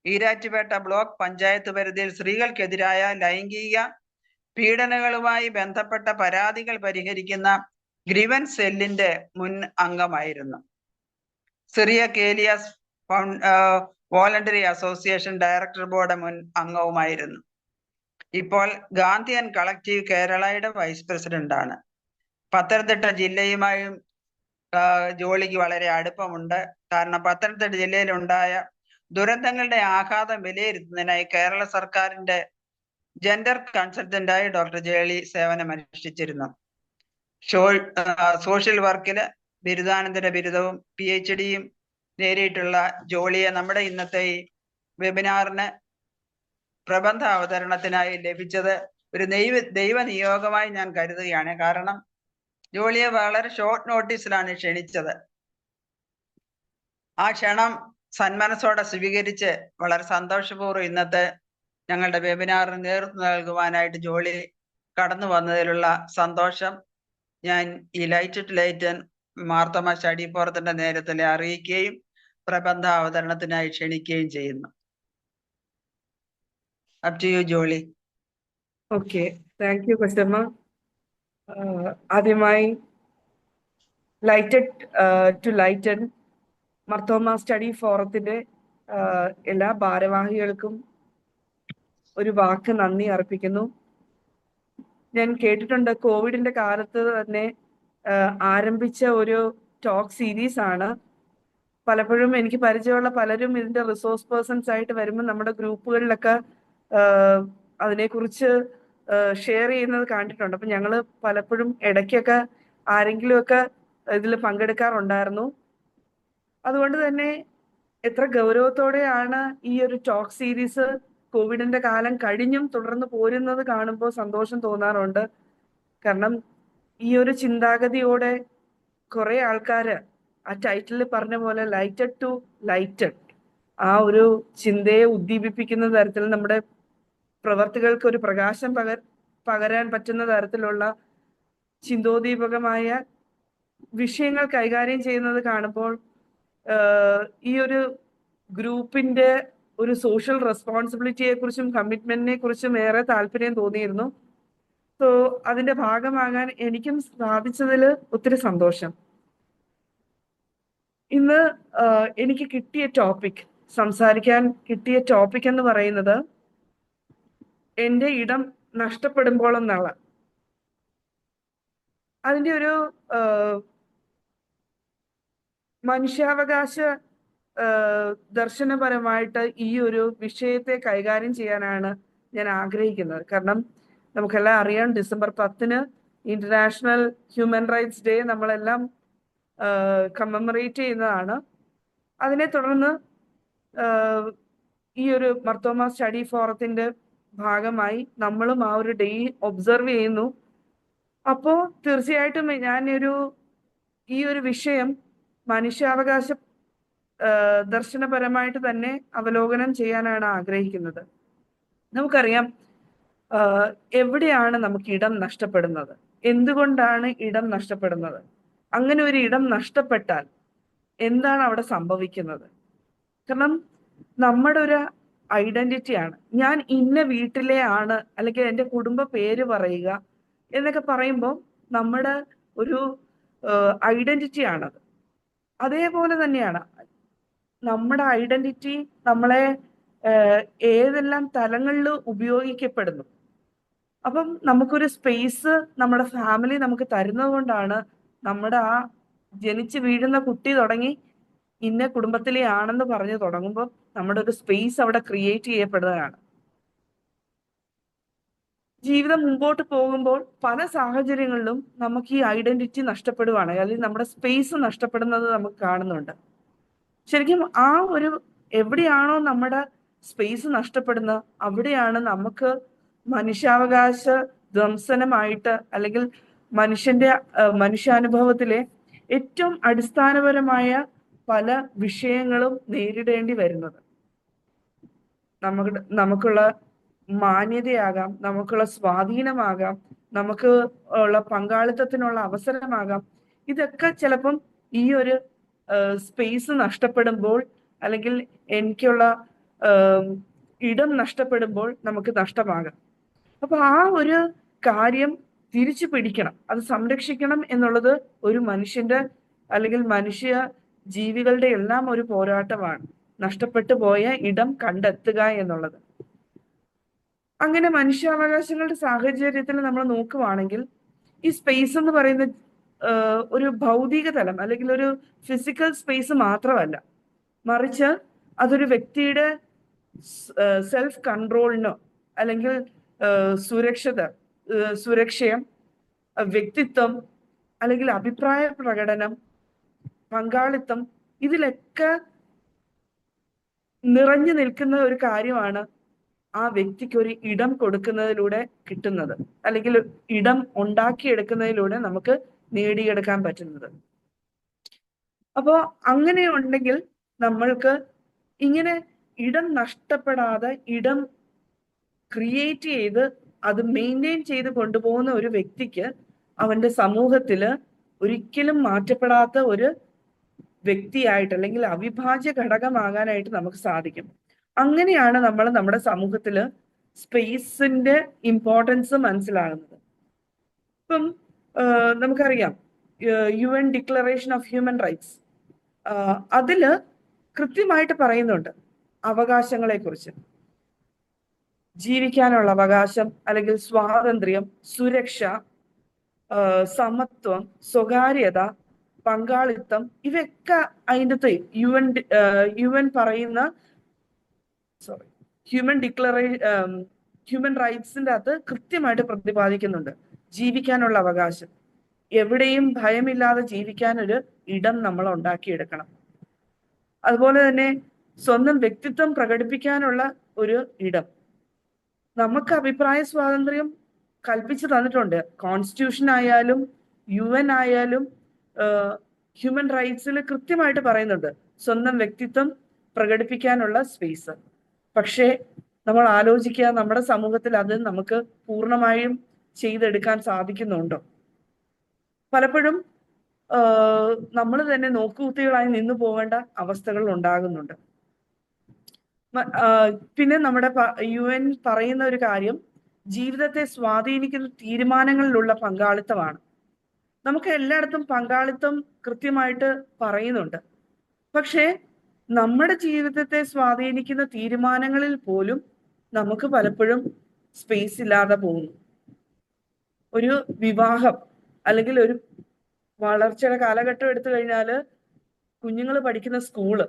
ഈരാറ്റുപേട്ട ബ്ലോക്ക് പഞ്ചായത്ത് പരിധിയിൽ സ്ത്രീകൾക്കെതിരായ ലൈംഗിക പീഡനങ്ങളുമായി ബന്ധപ്പെട്ട പരാതികൾ പരിഹരിക്കുന്ന ഗ്രീവൻസ് സെല്ലിന്റെ മുൻ അംഗമായിരുന്നു. Cyriac Elias voluntary association director board മുൻ അംഗവുമായിരുന്നു. ഇപ്പോൾ ഗാന്ധിയൻ കളക്റ്റീവ് കേരളയുടെ വൈസ് പ്രസിഡന്റാണ്. പത്തനംതിട്ട ജില്ലയുമായും ജോളിക്ക് വളരെ അടുപ്പമുണ്ട്. കാരണം പത്തനംതിട്ട ജില്ലയിലുണ്ടായ ദുരന്തങ്ങളുടെ ആഘാതം വിലയിരുത്തുന്നതിനായി കേരള സർക്കാരിന്റെ ജെൻഡർ കൺസൾട്ടന്റായി ഡോക്ടർ ജേളി സേവനമനുഷ്ഠിച്ചിരുന്നു. സോഷ്യൽ വർക്കില് ബിരുദാനന്തര ബിരുദവും PhDയും നേടിയിട്ടുള്ള ജോളിയെ നമ്മുടെ ഇന്നത്തെ ഈ വെബിനാറിന് പ്രബന്ധ അവതരണത്തിനായി ലഭിച്ചത് ഒരു ദൈവ നിയോഗമായി ഞാൻ കരുതുകയാണ്. കാരണം ജോളിയെ വളരെ ഷോർട്ട് നോട്ടീസിലാണ് ക്ഷണിച്ചത്. ആ ക്ഷണം സന്മനസ്സോടെ സ്വീകരിച്ച് വളരെ സന്തോഷപൂർവ്വം ഇന്നത്തെ ഞങ്ങളുടെ വെബിനാറിന് നേതൃത്വം നൽകുവാനായിട്ട് ജോളി കടന്നു വന്നതിലുള്ള സന്തോഷം ഞാൻ ഈ light to lighten Marthoma study ഫോറത്തിന്റെ നേതൃത്വത്തിൽ അറിയിക്കുകയും പ്രബന്ധ അവതരണത്തിനായി ക്ഷണിക്കുകയും ചെയ്യുന്നു. Up to you Jolly. Okay, thank you കൊച്ചമ്മ. ആദ്യമായി lighted to lighten Marthoma study ഫോറത്തിന്റെ എല്ലാ ഭാരവാഹികൾക്കും ഒരു വാക്ക് നന്ദി അർപ്പിക്കുന്നു. ഞാൻ കേട്ടിട്ടുണ്ട് കോവിഡിന്റെ കാലത്ത് തന്നെ ആരംഭിച്ച ഒരു ടോക്ക് സീരീസ് ആണ്. പലപ്പോഴും എനിക്ക് പരിചയമുള്ള പലരും ഇതിന്റെ റിസോഴ്സ് പേഴ്സൺസ് ആയിട്ട് വരുമ്പോൾ നമ്മുടെ ഗ്രൂപ്പുകളിലൊക്കെ അതിനെക്കുറിച്ച് ഷെയർ ചെയ്യുന്നത് കണ്ടിട്ടുണ്ട്. അപ്പൊ ഞങ്ങള് പലപ്പോഴും ഇടയ്ക്കൊക്കെ ആരെങ്കിലുമൊക്കെ ഇതിൽ പങ്കെടുക്കാറുണ്ടായിരുന്നു. അതുകൊണ്ട് തന്നെ എത്ര ഗൗരവത്തോടെയാണ് ഈ ഒരു ടോക്ക് സീരീസ് കോവിഡിന്റെ കാലം കഴിഞ്ഞും തുടർന്ന് പോരുന്നത് കാണുമ്പോൾ സന്തോഷം തോന്നാറുണ്ട്. കാരണം ഈ ഒരു ചിന്താഗതിയോടെ കുറെ ആൾക്കാര് ആ ടൈറ്റിൽ പറഞ്ഞ പോലെ ലൈറ്റഡ് ടു ലൈറ്റഡ് ആ ഒരു ചിന്തയെ ഉദ്ദീപിപ്പിക്കുന്ന തരത്തിൽ നമ്മുടെ പ്രവർത്തികൾക്ക് ഒരു പ്രകാശം പകരാൻ പറ്റുന്ന തരത്തിലുള്ള ചിന്തോദ്ദീപകമായ വിഷയങ്ങൾ കൈകാര്യം ചെയ്യുന്നത് കാണുമ്പോൾ ഈ ഒരു ഗ്രൂപ്പിന്റെ ഒരു സോഷ്യൽ റെസ്പോൺസിബിലിറ്റിയെ കുറിച്ചും കമ്മിറ്റ്മെന്റിനെ കുറിച്ചും ഏറെ താല്പര്യം തോന്നിയിരുന്നു. സോ അതിന്റെ ഭാഗമാകാൻ എനിക്കും സാധിച്ചതിൽ ഒത്തിരി സന്തോഷം. ഇന്ന് എനിക്ക് കിട്ടിയ ടോപ്പിക്, സംസാരിക്കാൻ കിട്ടിയ ടോപ്പിക് എന്ന് പറയുന്നത് എൻ്റെ ഇടം നഷ്ടപ്പെടുമ്പോൾ എന്നുള്ള അതിൻ്റെ ഒരു മനുഷ്യാവകാശ ദർശനപരമായിട്ട് ഈ ഒരു വിഷയത്തെ കൈകാര്യം ചെയ്യാനാണ് ഞാൻ ആഗ്രഹിക്കുന്നത്. കാരണം നമുക്കെല്ലാം അറിയാം, December 10 international human rights day നമ്മളെല്ലാം കമ്മമറേറ്റ് ചെയ്യുന്നതാണ്. അതിനെ തുടർന്ന് ഈ ഒരു മാർത്തോമ സ്റ്റഡി ഫോറത്തിന്റെ ഭാഗമായി നമ്മളും ആ ഒരു ഡേ ഒബ്സർവ് ചെയ്യുന്നു. അപ്പോൾ തീർച്ചയായിട്ടും ഈ ഒരു വിഷയം മനുഷ്യാവകാശ ദർശനപരമായിട്ട് തന്നെ അവലോകനം ചെയ്യാനാണ് ആഗ്രഹിക്കുന്നത്. നമുക്കറിയാം എവിടെയാണ് നമുക്ക് ഇടം നഷ്ടപ്പെടുന്നത്, എന്തുകൊണ്ടാണ് ഇടം നഷ്ടപ്പെടുന്നത്, അങ്ങനെ ഒരു ഇടം നഷ്ടപ്പെട്ടാൽ എന്താണ് അവിടെ സംഭവിക്കുന്നത്. കാരണം നമ്മുടെ ഒരു ഐഡന്റിറ്റിയാണ്. ഞാൻ ഇന്ന വീട്ടിലെ ആണ്, അല്ലെങ്കിൽ എൻ്റെ കുടുംബ പേര് പറയുക എന്നൊക്കെ പറയുമ്പോൾ നമ്മുടെ ഒരു ഐഡന്റിറ്റി ആണത്. അതേപോലെ തന്നെയാണ് നമ്മുടെ ഐഡന്റിറ്റി നമ്മളെ ഏതെല്ലാം തലങ്ങളിൽ ഉപയോഗിക്കപ്പെടുന്നു. അപ്പം നമുക്കൊരു സ്പേസ് നമ്മുടെ ഫാമിലി നമുക്ക് തരുന്നത് കൊണ്ടാണ് നമ്മുടെ ആ ജനിച്ച് വീഴുന്ന കുട്ടി തുടങ്ങി ഇന്ന കുടുംബത്തിലെ ആണെന്ന് പറഞ്ഞു തുടങ്ങുമ്പോൾ നമ്മുടെ ഒരു സ്പേസ് അവിടെ ക്രിയേറ്റ് ചെയ്യപ്പെടുന്നതാണ്. ജീവിതം മുമ്പോട്ട് പോകുമ്പോൾ പല സാഹചര്യങ്ങളിലും നമുക്ക് ഈ ഐഡന്റിറ്റി നഷ്ടപ്പെടുവാണ്, അല്ലെങ്കിൽ നമ്മുടെ സ്പേസ് നഷ്ടപ്പെടുന്നത് നമുക്ക് കാണുന്നുണ്ട്. ശരിക്കും ആ ഒരു എവിടെയാണോ നമ്മുടെ സ്പേസ് നഷ്ടപ്പെടുന്നത് അവിടെയാണ് നമുക്ക് മനുഷ്യാവകാശ ധ്വംസനമായിട്ട്, അല്ലെങ്കിൽ മനുഷ്യാനുഭവത്തിലെ ഏറ്റവും അടിസ്ഥാനപരമായ പല വിഷയങ്ങളും നേരിടേണ്ടി വരുന്നത്. നമുക്കുള്ള മാന്യതയാകാം, നമുക്കുള്ള സ്വാധീനമാകാം, നമുക്ക് ഉള്ള പങ്കാളിത്തത്തിനുള്ള അവസരമാകാം. ഇതൊക്കെ ചിലപ്പം ഈ ഒരു സ്പേസ് നഷ്ടപ്പെടുമ്പോൾ, അല്ലെങ്കിൽ എനിക്കുള്ള ഇടം നഷ്ടപ്പെടുമ്പോൾ നമുക്ക് നഷ്ടമാകാം. അപ്പൊ ആ ഒരു കാര്യം തിരിച്ചു പിടിക്കണം, അത് സംരക്ഷിക്കണം എന്നുള്ളത് ഒരു മനുഷ്യന്റെ അല്ലെങ്കിൽ മനുഷ്യ ജീവികളുടെ എല്ലാം ഒരു പോരാട്ടമാണ്, നഷ്ടപ്പെട്ടു പോയ ഇടം കണ്ടെത്തുക എന്നുള്ളത്. അങ്ങനെ മനുഷ്യാവകാശങ്ങളുടെ സാഹചര്യത്തിൽ നമ്മൾ നോക്കുവാണെങ്കിൽ ഈ സ്പേസ് എന്ന് പറയുന്ന ഒരു ഭൗതിക തലം അല്ലെങ്കിൽ ഒരു ഫിസിക്കൽ സ്പേസ് മാത്രമല്ല, മറിച്ച് അതൊരു വ്യക്തിയുടെ സെൽഫ് കൺട്രോളിനോ അല്ലെങ്കിൽ സുരക്ഷയം, വ്യക്തിത്വം അല്ലെങ്കിൽ അഭിപ്രായ പ്രകടനം, പങ്കാളിത്തം, ഇതിലൊക്കെ നിറഞ്ഞു നിൽക്കുന്ന ഒരു കാര്യമാണ് ആ വ്യക്തിക്ക് ഒരു ഇടം കൊടുക്കുന്നതിലൂടെ കിട്ടുന്നത്, അല്ലെങ്കിൽ ഇടം ഉണ്ടാക്കിയെടുക്കുന്നതിലൂടെ നമുക്ക് നേടിയെടുക്കാൻ പറ്റുന്നത്. അപ്പോ അങ്ങനെ ഉണ്ടെങ്കിൽ നമ്മൾക്ക് ഇങ്ങനെ ഇടം നഷ്ടപ്പെടാതെ ഇടം ക്രിയേറ്റ് ചെയ്ത് അത് മെയിൻറ്റെയിൻ ചെയ്ത് കൊണ്ടുപോകുന്ന ഒരു വ്യക്തിക്ക് അവന്റെ സമൂഹത്തില് ഒരിക്കലും മാറ്റപ്പെടാത്ത ഒരു വ്യക്തിയായിട്ട് അല്ലെങ്കിൽ അവിഭാജ്യ ഘടകമാകാനായിട്ട് നമുക്ക് സാധിക്കും. അങ്ങനെയാണ് നമ്മൾ നമ്മുടെ സമൂഹത്തില് സ്പേസിന്റെ ഇമ്പോർട്ടൻസ് മനസ്സിലാകുന്നത്. ഇപ്പം നമുക്കറിയാം UN declaration of human rights, അതില് കൃത്യമായിട്ട് പറയുന്നുണ്ട് അവകാശങ്ങളെ കുറിച്ച്. ജീവിക്കാനുള്ള അവകാശം അല്ലെങ്കിൽ സ്വാതന്ത്ര്യം, സുരക്ഷ, സമത്വം, സ്വകാര്യത, പങ്കാളിത്തം, ഇവയൊക്കെ അതിൻ്റെ UN പറയുന്ന ഹ്യൂമൻ റൈറ്റ്സിന്റെ അകത്ത് കൃത്യമായിട്ട് പ്രതിപാദിക്കുന്നുണ്ട്. ജീവിക്കാനുള്ള അവകാശം, എവിടെയും ഭയമില്ലാതെ ജീവിക്കാൻ ഒരു ഇടം നമ്മൾ ഉണ്ടാക്കിയെടുക്കണം. അതുപോലെ തന്നെ സ്വന്തം വ്യക്തിത്വം പ്രകടിപ്പിക്കാനുള്ള ഒരു ഇടം. നമുക്ക് അഭിപ്രായ സ്വാതന്ത്ര്യം കൽപ്പിച്ചു തന്നിട്ടുണ്ട്. കോൺസ്റ്റിറ്റ്യൂഷൻ ആയാലും UN ആയാലും ഹ്യൂമൻ റൈറ്റ്സിൽ കൃത്യമായിട്ട് പറയുന്നുണ്ട് സ്വന്തം വ്യക്തിത്വം പ്രകടിപ്പിക്കാനുള്ള സ്പേസ്. പക്ഷേ നമ്മൾ ആലോചിക്കുക, നമ്മുടെ സമൂഹത്തിൽ അത് നമുക്ക് പൂർണ്ണമായും ചെയ്തെടുക്കാൻ സാധിക്കുന്നുണ്ടോ? പലപ്പോഴും നമ്മൾ തന്നെ നോക്കുകുത്തികളായി നിന്നു പോകേണ്ട അവസ്ഥകൾ ഉണ്ടാകുന്നുണ്ട്. പിന്നെ നമ്മുടെ UN പറയുന്ന ഒരു കാര്യം ജീവിതത്തെ സ്വാധീനിക്കുന്ന തീരുമാനങ്ങളിലുള്ള പങ്കാളിത്തമാണ്. നമുക്ക് എല്ലായിടത്തും പങ്കാളിത്തം കൃത്യമായിട്ട് പറയുന്നുണ്ട്. പക്ഷേ നമ്മുടെ ജീവിതത്തെ സ്വാധീനിക്കുന്ന തീരുമാനങ്ങളിൽ പോലും നമുക്ക് പലപ്പോഴും സ്പേസ് ഇല്ലാതെ പോകുന്നു. ഒരു വിവാഹം അല്ലെങ്കിൽ ഒരു വളർച്ചയുടെ കാലഘട്ടം എടുത്തു കഴിഞ്ഞാൽ കുഞ്ഞുങ്ങൾ പഠിക്കുന്ന സ്കൂള്,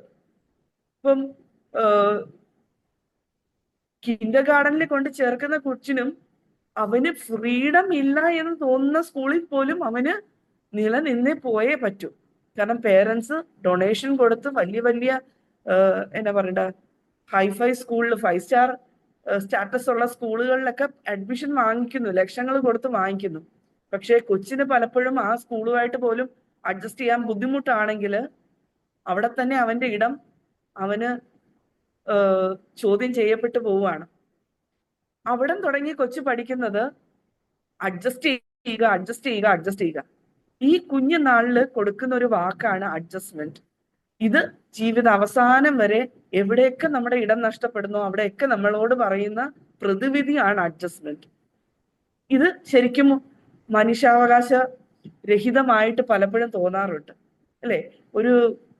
ഇപ്പം കിൻഡർ ഗാർഡനിൽ കൊണ്ട് ചേർക്കുന്ന കൊച്ചിനും അവന് ഫ്രീഡം ഇല്ല എന്ന് തോന്നുന്ന സ്കൂളിൽ പോലും അവന് നിലനിന്നേ പോയേ പറ്റൂ. കാരണം പേരൻസ് ഡൊണേഷൻ കൊടുത്ത് വലിയ വലിയ എന്താ പറയണ്ട ഹൈഫൈ സ്കൂളിൽ 5 സ്റ്റാർ സ്റ്റാറ്റസ് ഉള്ള സ്കൂളുകളിലൊക്കെ അഡ്മിഷൻ വാങ്ങിക്കുന്നു, ലക്ഷങ്ങൾ കൊടുത്ത് വാങ്ങിക്കുന്നു. പക്ഷേ കൊച്ചിന് പലപ്പോഴും ആ സ്കൂളുമായിട്ട് പോലും അഡ്ജസ്റ്റ് ചെയ്യാൻ ബുദ്ധിമുട്ടാണെങ്കിൽ അവിടെ തന്നെ അവന്റെ ഇടം അവന് ചോദ്യം ചെയ്യപ്പെട്ടു പോവുകയാണ്. അവിടം തുടങ്ങി കൊച്ചു പഠിക്കുന്നത് അഡ്ജസ്റ്റ് ചെയ്യുക. ഈ കുഞ്ഞു നാളില് കൊടുക്കുന്ന ഒരു വാക്കാണ് അഡ്ജസ്റ്റ്മെന്റ്. ഇത് ജീവിത അവസാനം വരെ എവിടെയൊക്കെ നമ്മുടെ ഇടം നഷ്ടപ്പെടുന്നോ അവിടെയൊക്കെ നമ്മളോട് പറയുന്ന പ്രതിവിധിയാണ് അഡ്ജസ്റ്റ്മെന്റ്. ഇത് ശരിക്കും മനുഷ്യാവകാശ രഹിതമായിട്ട് പലപ്പോഴും തോന്നാറുണ്ട്, അല്ലെ? ഒരു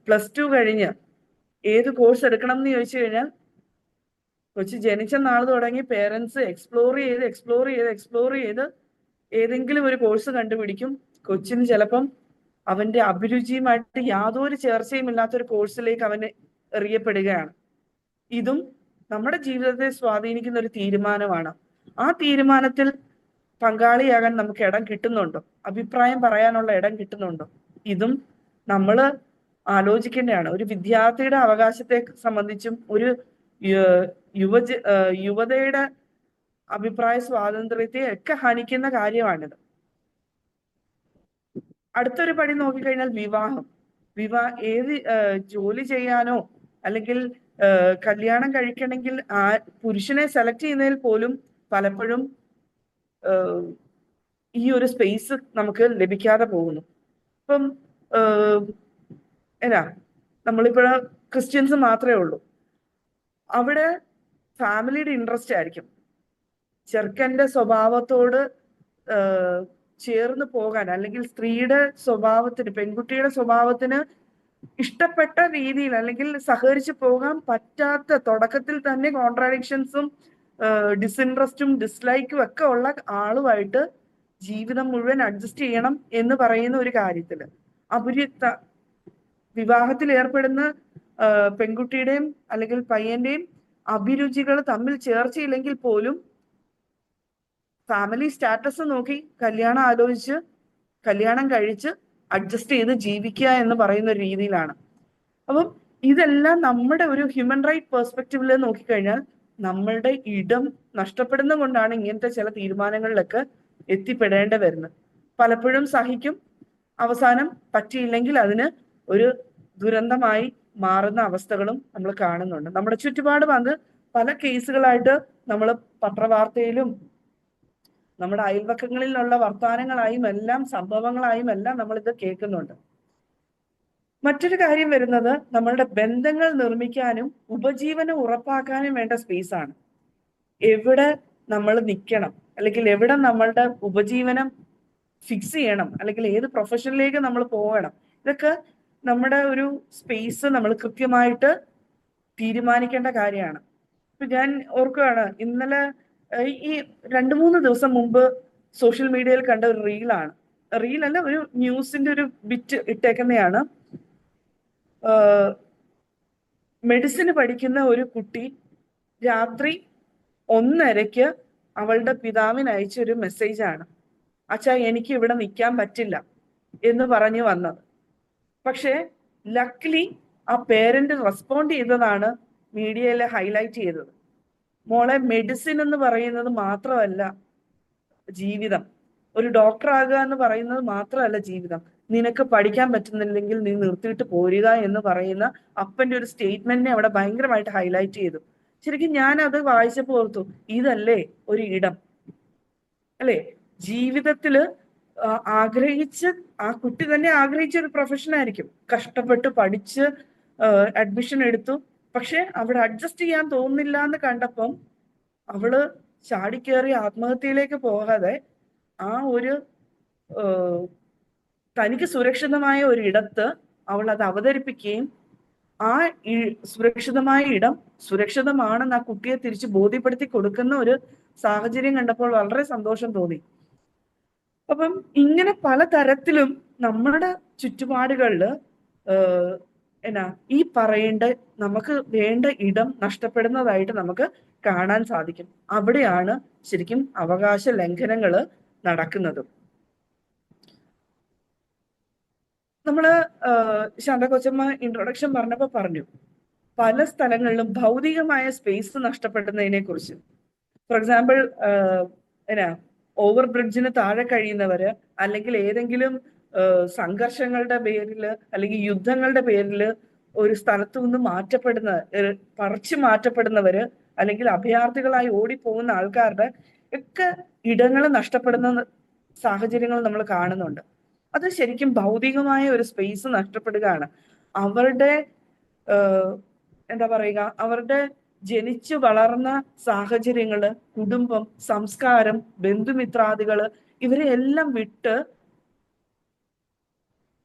+2 കഴിഞ്ഞ് ഏത് കോഴ്സ് എടുക്കണം എന്ന് ചോദിച്ചു കഴിഞ്ഞാൽ കൊച്ചു ജനിച്ച നാൾ തുടങ്ങി പേരൻസ് എക്സ്പ്ലോർ ചെയ്ത് ഏതെങ്കിലും ഒരു കോഴ്സ് കണ്ടുപിടിക്കും. കൊച്ചിന് ചിലപ്പം അവന്റെ അഭിരുചിയുമായിട്ട് യാതൊരു ചേർച്ചയും ഇല്ലാത്തൊരു കോഴ്സിലേക്ക് അവന് എറിയപ്പെടുകയാണ്. ഇതും നമ്മുടെ ജീവിതത്തെ സ്വാധീനിക്കുന്ന ഒരു തീരുമാനമാണ്. ആ തീരുമാനത്തിൽ പങ്കാളിയാകാൻ നമുക്ക് ഇടം കിട്ടുന്നുണ്ടോ? അഭിപ്രായം പറയാനുള്ള ഇടം കിട്ടുന്നുണ്ടോ? ഇതും നമ്മൾ ആലോചിക്കേണ്ടതാണ്. ഒരു വിദ്യാർത്ഥിയുടെ അവകാശത്തെ സംബന്ധിച്ചും ഒരു യുവതയുടെ അഭിപ്രായ സ്വാതന്ത്ര്യത്തെ ഒക്കെ ഹനിക്കുന്ന കാര്യമാണിത്. അടുത്തൊരു പടി നോക്കിക്കഴിഞ്ഞാൽ ഏത് ജോലി ചെയ്യാനോ അല്ലെങ്കിൽ കല്യാണം കഴിക്കണമെങ്കിൽ പുരുഷനെ സെലക്ട് ചെയ്യുന്നതിൽ പോലും പലപ്പോഴും ഈ ഒരു സ്പേസ് നമുക്ക് ലഭിക്കാതെ പോകുന്നു. ഇപ്പം നമ്മളിപ്പോഴ ക്രിസ്ത്യൻസ് മാത്രമേ ഉള്ളൂ. അവിടെ ഫാമിലിയുടെ ഇൻട്രസ്റ്റ് ആയിരിക്കും. ചെറുക്കന്റെ സ്വഭാവത്തോട് ചേർന്ന് പോകാൻ, അല്ലെങ്കിൽ സ്ത്രീയുടെ സ്വഭാവത്തിന്, പെൺകുട്ടിയുടെ സ്വഭാവത്തിന് ഇഷ്ടപ്പെട്ട രീതിയിൽ അല്ലെങ്കിൽ സഹകരിച്ച് പോകാൻ പറ്റാത്ത, തുടക്കത്തിൽ തന്നെ കോൺട്രാഡിക്ഷൻസും ഡിസിൻട്രസ്റ്റും ഡിസ്ലൈക്കും ഒക്കെ ഉള്ള ആളുമായിട്ട് ജീവിതം മുഴുവൻ അഡ്ജസ്റ്റ് ചെയ്യണം എന്ന് പറയുന്ന ഒരു കാര്യത്തില് വിവാഹത്തിൽ ഏർപ്പെടുന്ന പെൺകുട്ടിയുടെയും അല്ലെങ്കിൽ പയ്യന്റെയും അഭിരുചികൾ തമ്മിൽ ചേർച്ചയില്ലെങ്കിൽ പോലും ഫാമിലി സ്റ്റാറ്റസ് നോക്കി കല്യാണം ആലോചിച്ച് കല്യാണം കഴിച്ച് അഡ്ജസ്റ്റ് ചെയ്ത് ജീവിക്കുക എന്ന് പറയുന്ന ഒരു രീതിയിലാണ്. അപ്പം ഇതെല്ലാം നമ്മുടെ ഒരു ഹ്യൂമൻ റൈറ്റ് പെർസ്പെക്റ്റീവിൽ നോക്കിക്കഴിഞ്ഞാൽ നമ്മളുടെ ഇടം നഷ്ടപ്പെടുന്ന കൊണ്ടാണ് ഇങ്ങനത്തെ ചില തീരുമാനങ്ങളിലൊക്കെ എത്തിപ്പെടേണ്ടി വരുന്നത്. പലപ്പോഴും സഹിക്കും, അവസാനം പറ്റിയില്ലെങ്കിൽ അതിന് ഒരു ദുരന്തമായി മാറുന്ന അവസ്ഥകളും നമ്മൾ കാണുന്നുണ്ട്. നമ്മുടെ ചുറ്റുപാടും അത് പല കേസുകളായിട്ട് നമ്മൾ പത്രവാർത്തയിലും നമ്മുടെ അയൽവക്കങ്ങളിലുള്ള വർത്തമാനങ്ങളായും എല്ലാം സംഭവങ്ങളായും എല്ലാം നമ്മളിത് കേൾക്കുന്നുണ്ട്. മറ്റൊരു കാര്യം വരുന്നത് നമ്മളുടെ ബന്ധങ്ങൾ നിർമ്മിക്കാനും ഉപജീവനം ഉറപ്പാക്കാനും വേണ്ട സ്പേസ് ആണ്. എവിടെ നമ്മൾ നിൽക്കണം, അല്ലെങ്കിൽ എവിടെ നമ്മളുടെ ഉപജീവനം ഫിക്സ് ചെയ്യണം, അല്ലെങ്കിൽ ഏത് പ്രൊഫഷനിലേക്ക് നമ്മൾ പോകണം, ഇതൊക്കെ നമ്മുടെ ഒരു സ്പേസ് നമ്മൾ കൃത്യമായിട്ട് തീരുമാനിക്കേണ്ട കാര്യമാണ്. ഇപ്പൊ ഞാൻ ഓർക്കുകയാണ്, ഇന്നലെ ഈ 2-3 ദിവസം മുമ്പ് സോഷ്യൽ മീഡിയയിൽ കണ്ട ഒരു റീലല്ല, ഒരു ന്യൂസിന്റെ ഒരു ബിറ്റ് ഇട്ടേക്കുന്നതാണ്. മെഡിസിന് പഠിക്കുന്ന ഒരു കുട്ടി രാത്രി 1:30 അവളുടെ പിതാവിന് അയച്ച ഒരു മെസ്സേജാണ്, അച്ഛാ എനിക്ക് ഇവിടെ നിൽക്കാൻ പറ്റില്ല എന്ന് പറഞ്ഞു വന്നത്. പക്ഷെ ലക്ലി ആ പേരന്റ് റെസ്പോണ്ട് ചെയ്തതാണ് മീഡിയയിൽ ഹൈലൈറ്റ് ചെയ്തത്. മോളെ, മെഡിസിൻ എന്ന് പറയുന്നത് മാത്രമല്ല ജീവിതം, ഒരു ഡോക്ടർ ആകുക എന്ന് പറയുന്നത് മാത്രമല്ല ജീവിതം, നിനക്ക് പഠിക്കാൻ പറ്റുന്നില്ലെങ്കിൽ നീ നിർത്തിയിട്ട് പോരുക എന്ന് പറയുന്ന അപ്പന്റെ ഒരു സ്റ്റേറ്റ്മെന്റിനെ അവിടെ ഭയങ്കരമായിട്ട് ഹൈലൈറ്റ് ചെയ്തു. ശരിക്കും ഞാൻ അത് വായിച്ചപ്പോൾ ഓർത്തു, ഇതല്ലേ ഒരു ഇടം അല്ലേ? ജീവിതത്തില് ആഗ്രഹിച്ച്, ആ കുട്ടി തന്നെ ആഗ്രഹിച്ച ഒരു പ്രൊഫഷൻ ആയിരിക്കും, കഷ്ടപ്പെട്ട് പഠിച്ച് അഡ്മിഷൻ എടുത്തു, പക്ഷെ അവിടെ അഡ്ജസ്റ്റ് ചെയ്യാൻ തോന്നുന്നില്ല എന്ന് കണ്ടപ്പം അവള് ചാടിക്കേറി ആത്മഹത്യയിലേക്ക് പോകാതെ ആ ഒരു തനിക്ക് സുരക്ഷിതമായ ഒരു ഇടത്ത് അവൾ അത് അവതരിപ്പിക്കുകയും ആ സുരക്ഷിതമായ ഇടം സുരക്ഷിതമാണെന്ന് ആ കുട്ടിയെ തിരിച്ച് ബോധ്യപ്പെടുത്തി കൊടുക്കുന്ന ഒരു സാഹചര്യം കണ്ടപ്പോൾ വളരെ സന്തോഷം തോന്നി. അപ്പം ഇങ്ങനെ പലതരത്തിലും നമ്മുടെ ചുറ്റുപാടുകളില് ഈ പറയേണ്ട, നമുക്ക് വേണ്ട ഇടം നഷ്ടപ്പെടുന്നതായിട്ട് നമുക്ക് കാണാൻ സാധിക്കും. അവിടെയാണ് ശരിക്കും അവകാശ ലംഘനങ്ങൾ നടക്കുന്നതും. നമ്മള് ശാന്ത കൊച്ചമ്മ ഇൻട്രൊഡക്ഷൻ പറഞ്ഞപ്പോ പറഞ്ഞു, പല സ്ഥലങ്ങളിലും ഭൗതികമായ സ്പേസ് നഷ്ടപ്പെടുന്നതിനെ കുറിച്ച്. ഫോർ എക്സാമ്പിൾ, ഓവർ ബ്രിഡ്ജിന് താഴെ കഴിയുന്നവര്, അല്ലെങ്കിൽ ഏതെങ്കിലും സംഘർഷങ്ങളുടെ പേരില് അല്ലെങ്കിൽ യുദ്ധങ്ങളുടെ പേരില് ഒരു സ്ഥലത്തു നിന്ന് പറിച്ചു മാറ്റപ്പെടുന്നവര്, അല്ലെങ്കിൽ അഭയാർത്ഥികളായി ഓടിപ്പോകുന്ന ആൾക്കാരുടെ ഒക്കെ ഇടങ്ങൾ നഷ്ടപ്പെടുന്ന സാഹചര്യങ്ങൾ നമ്മൾ കാണുന്നുണ്ട്. അത് ശരിക്കും ഭൗതികമായ ഒരു സ്പേസ് നഷ്ടപ്പെടുകയാണ്. അവരുടെ എന്താ പറയുക, അവരുടെ ജനിച്ചു വളർന്ന സാഹചര്യങ്ങള്, കുടുംബം, സംസ്കാരം, ബന്ധുമിത്രാദികള്, ഇവരെ എല്ലാം വിട്ട്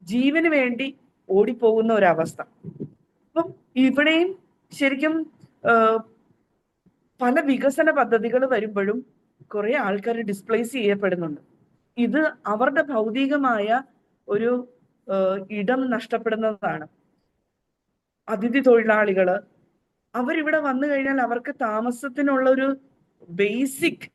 ജീവന് വേണ്ടി ഓടിപ്പോകുന്ന ഒരവസ്ഥ. അപ്പം ഇവിടെയും ശരിക്കും പല വികസന പദ്ധതികൾ വരുമ്പോഴും കുറെ ആൾക്കാർ ഡിസ്പ്ലേസ് ചെയ്യപ്പെടുന്നുണ്ട്. ഇത് അവരുടെ ഭൗതികമായ ഒരു ഇടം നഷ്ടപ്പെടുന്നതാണ്. അതിഥി തൊഴിലാളികള്, അവരിവിടെ വന്നു കഴിഞ്ഞാൽ അവർക്ക് താമസത്തിനുള്ള ഒരു ബേസിക്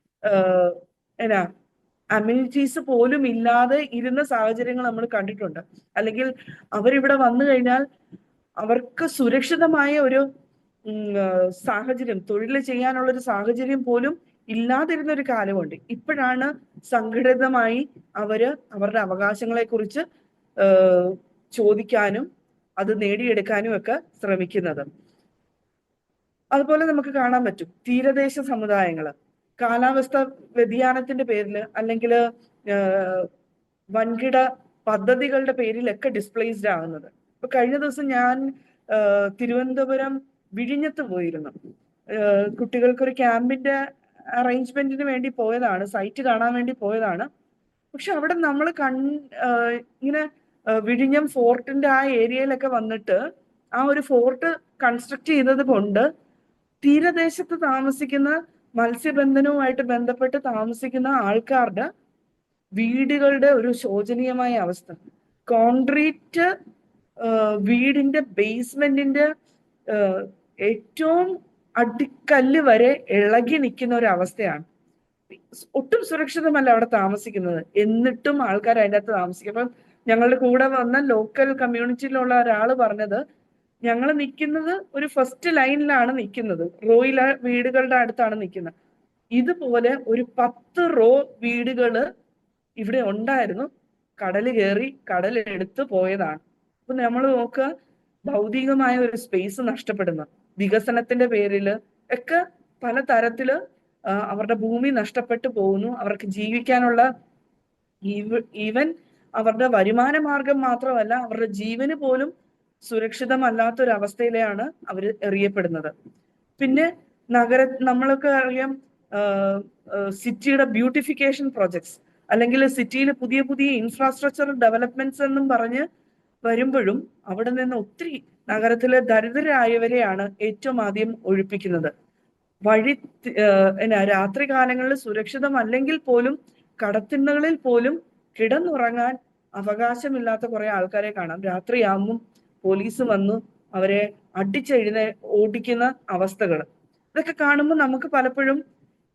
അമ്യൂണിറ്റീസ് പോലും ഇല്ലാതെ ഇരുന്ന സാഹചര്യങ്ങൾ നമ്മൾ കണ്ടിട്ടുണ്ട്. അല്ലെങ്കിൽ അവരിവിടെ വന്നു കഴിഞ്ഞാൽ അവർക്ക് സുരക്ഷിതമായ ഒരു സാഹചര്യം, തൊഴിൽ ചെയ്യാനുള്ള ഒരു സാഹചര്യം പോലും ഇല്ലാതിരുന്ന ഒരു കാലമുണ്ട്. ഇപ്പോഴാണ് സംഘടിതമായി അവരുടെ അവകാശങ്ങളെ കുറിച്ച് ചോദിക്കാനും അത് നേടിയെടുക്കാനും ഒക്കെ ശ്രമിക്കുന്നത്. അതുപോലെ നമുക്ക് കാണാൻ പറ്റും തീരദേശ സമുദായങ്ങള് കാലാവസ്ഥ വ്യതിയാനത്തിന്റെ പേരിൽ, അല്ലെങ്കിൽ വൻകിട പദ്ധതികളുടെ പേരിലൊക്കെ ഡിസ്പ്ലേസ്ഡ് ആകുന്നത്. ഇപ്പൊ കഴിഞ്ഞ ദിവസം ഞാൻ തിരുവനന്തപുരം വിഴിഞ്ഞത്ത് പോയിരുന്നു. കുട്ടികൾക്കൊരു ക്യാമ്പിന്റെ അറേഞ്ച്മെന്റിന് വേണ്ടി പോയതാണ്, സൈറ്റ് കാണാൻ വേണ്ടി പോയതാണ്. പക്ഷെ അവിടെ നമ്മൾ ഇങ്ങനെ വിഴിഞ്ഞം ഫോർട്ടിന്റെ ആ ഏരിയയിലൊക്കെ വന്നിട്ട് ആ ഒരു ഫോർട്ട് കൺസ്ട്രക്ട് ചെയ്തത് കൊണ്ട് തീരദേശത്ത് താമസിക്കുന്ന മത്സ്യബന്ധനവുമായിട്ട് ബന്ധപ്പെട്ട് താമസിക്കുന്ന ആൾക്കാരുടെ വീടുകളുടെ ഒരു ശോചനീയമായ അവസ്ഥ. കോൺക്രീറ്റ് വീടിന്റെ ബേസ്മെന്റിന്റെ ഏറ്റവും അടിക്കല്ല് വരെ ഇളകി നിൽക്കുന്ന ഒരു അവസ്ഥയാണ്. ഒട്ടും സുരക്ഷിതമല്ല അവിടെ താമസിക്കുന്നത്. എന്നിട്ടും ആൾക്കാർ അതിൻ്റെ അകത്ത് താമസിക്കും. അപ്പം ഞങ്ങളുടെ കൂടെ വന്ന ലോക്കൽ കമ്മ്യൂണിറ്റിയിലുള്ള ഒരാൾ പറഞ്ഞത്, ഞങ്ങൾ നിൽക്കുന്നത് ഒരു ഫസ്റ്റ് ലൈനിലാണ് നിൽക്കുന്നത്, റോയിലെ വീടുകളുടെ അടുത്താണ് നിൽക്കുന്നത്. ഇതുപോലെ ഒരു 10 റോ വീടുകള് ഇവിടെ ഉണ്ടായിരുന്നു, കടല് കയറി കടലെടുത്ത് പോയതാണ്. അപ്പൊ നമ്മൾ നോക്കുക, ഭൗതികമായ ഒരു സ്പേസ് നഷ്ടപ്പെടുന്നു. വികസനത്തിന്റെ പേരിൽ ഒക്കെ പലതരത്തില് അവരുടെ ഭൂമി നഷ്ടപ്പെട്ടു പോകുന്നു. അവർക്ക് ജീവിക്കാനുള്ള ഈവൻ അവരുടെ വരുമാന മാർഗം മാത്രമല്ല, അവരുടെ ജീവന് പോലും സുരക്ഷിതമല്ലാത്തൊരവസ്ഥയിലാണ് അവർ എറിയപ്പെടുന്നത്. പിന്നെ നമ്മളൊക്കെ അറിയാം, സിറ്റിയുടെ ബ്യൂട്ടിഫിക്കേഷൻ പ്രോജക്ട്സ് അല്ലെങ്കിൽ സിറ്റിയിൽ പുതിയ പുതിയ ഇൻഫ്രാസ്ട്രക്ചർ ഡെവലപ്മെന്റ്സ് എന്നും പറഞ്ഞ് വരുമ്പോഴും അവിടെ നിന്ന് ഒത്തിരി നഗരത്തിലെ ദരിദ്രരായവരെയാണ് ഏറ്റവും ആദ്യം ഒഴിപ്പിക്കുന്നത്. രാത്രി കാലങ്ങളിൽ സുരക്ഷിതമല്ലെങ്കിൽ പോലും കടത്തിണ്ണകളിൽ പോലും കിടന്നുറങ്ങാൻ അവകാശമില്ലാത്ത കുറെ ആൾക്കാരെ കാണാം. രാത്രിയാകുമ്പം പോലീസ് വന്നു അവരെ ഓടിക്കുന്ന അവസ്ഥകൾ. ഇതൊക്കെ കാണുമ്പോൾ നമുക്ക് പലപ്പോഴും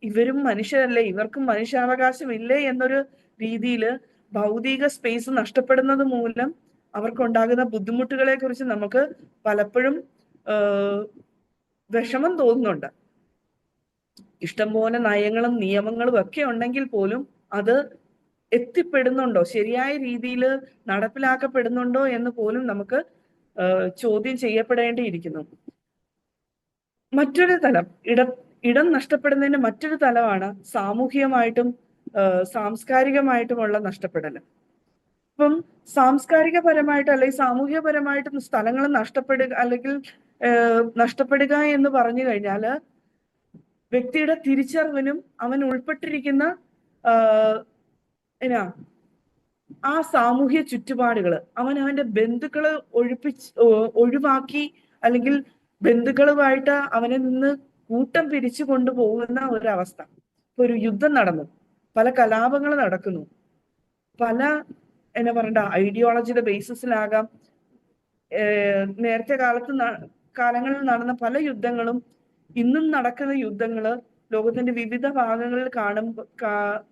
ഇവരും മനുഷ്യരല്ലേ, ഇവർക്കും മനുഷ്യാവകാശം ഇല്ലേ എന്നൊരു രീതിയിൽ ഭൗതിക സ്പേസ് നഷ്ടപ്പെടുന്നത് മൂലം അവർക്കുണ്ടാകുന്ന ബുദ്ധിമുട്ടുകളെ കുറിച്ച് നമുക്ക് പലപ്പോഴും വിഷമം തോന്നുന്നുണ്ട്. ഇഷ്ടംപോലെ നയങ്ങളും നിയമങ്ങളും ഒക്കെ ഉണ്ടെങ്കിൽ പോലും അത് എത്തിപ്പെടുന്നുണ്ടോ, ശരിയായ രീതിയിൽ നടപ്പിലാക്കപ്പെടുന്നുണ്ടോ എന്ന് പോലും നമുക്ക് ചോദ്യം ചെയ്യപ്പെടേണ്ടിയിരിക്കുന്നു. മറ്റൊരു തലം, ഇടം നഷ്ടപ്പെടുന്നതിന്റെ മറ്റൊരു തലമാണ് സാമൂഹികമായിട്ടും സാംസ്കാരികമായിട്ടുമുള്ള നഷ്ടപ്പെടൽ. ഇപ്പം സാംസ്കാരികപരമായിട്ട് അല്ലെങ്കിൽ സാമൂഹികപരമായിട്ടും സ്ഥലങ്ങൾ നഷ്ടപ്പെടുക എന്ന് പറഞ്ഞു കഴിഞ്ഞാൽ വ്യക്തിയുടെ തിരിച്ചറിവിനും അവൻ ഉൾപ്പെട്ടിരിക്കുന്ന ആ സാമൂഹ്യ ചുറ്റുപാടുകൾ അവന്റെ ബന്ധുക്കള് ഒഴിവാക്കി അല്ലെങ്കിൽ ബന്ധുക്കളുമായിട്ട് അവനെ നിന്ന് കൂട്ടം പിരിച്ചു കൊണ്ടുപോകുന്ന ഒരവസ്ഥ. ഇപ്പൊ ഒരു യുദ്ധം നടന്നു, പല കലാപങ്ങൾ നടക്കുന്നു, പല ഐഡിയോളജിയുടെ ബേസിസിലാകാം. നേരത്തെ കാലങ്ങളിൽ നടന്ന പല യുദ്ധങ്ങളും ഇന്നും നടക്കുന്ന യുദ്ധങ്ങള്, ലോകത്തിന്റെ വിവിധ ഭാഗങ്ങളിൽ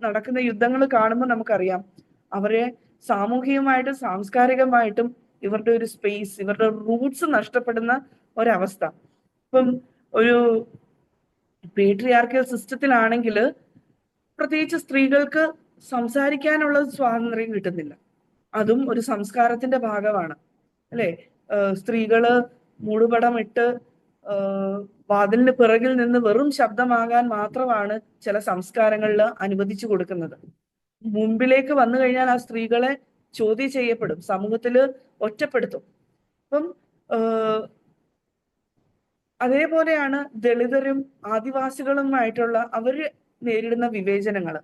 നടക്കുന്ന യുദ്ധങ്ങൾ കാണുമ്പോൾ നമുക്കറിയാം അവരെ സാമൂഹികമായിട്ടും സാംസ്കാരികമായിട്ടും ഇവരുടെ ഒരു സ്പേസ്, ഇവരുടെ റൂട്ട്സ് നഷ്ടപ്പെടുന്ന ഒരവസ്ഥ. ഇപ്പം ഒരു പേട്രിയാർക്കൽ സിസ്റ്റത്തിലാണെങ്കിൽ പ്രത്യേകിച്ച് സ്ത്രീകൾക്ക് സംസാരിക്കാനുള്ള സ്വാതന്ത്ര്യം കിട്ടുന്നില്ല. അതും ഒരു സംസ്കാരത്തിന്റെ ഭാഗമാണ് അല്ലെ. സ്ത്രീകള് മൂടുപടമിട്ട് വാതിലിന് പിറകിൽ നിന്ന് വെറും ശബ്ദമാകാൻ മാത്രമാണ് ചില സംസ്കാരങ്ങളിൽ അനുവദിച്ചു കൊടുക്കുന്നത്. മുമ്പിലേക്ക് വന്നു കഴിഞ്ഞാൽ ആ സ്ത്രീകളെ ചോദ്യം ചെയ്യപ്പെടും, സമൂഹത്തില് ഒറ്റപ്പെടുത്തും. അപ്പം അതേപോലെയാണ് ദളിതരും ആദിവാസികളുമായിട്ടുള്ള അവര് നേരിടുന്ന വിവേചനങ്ങൾ.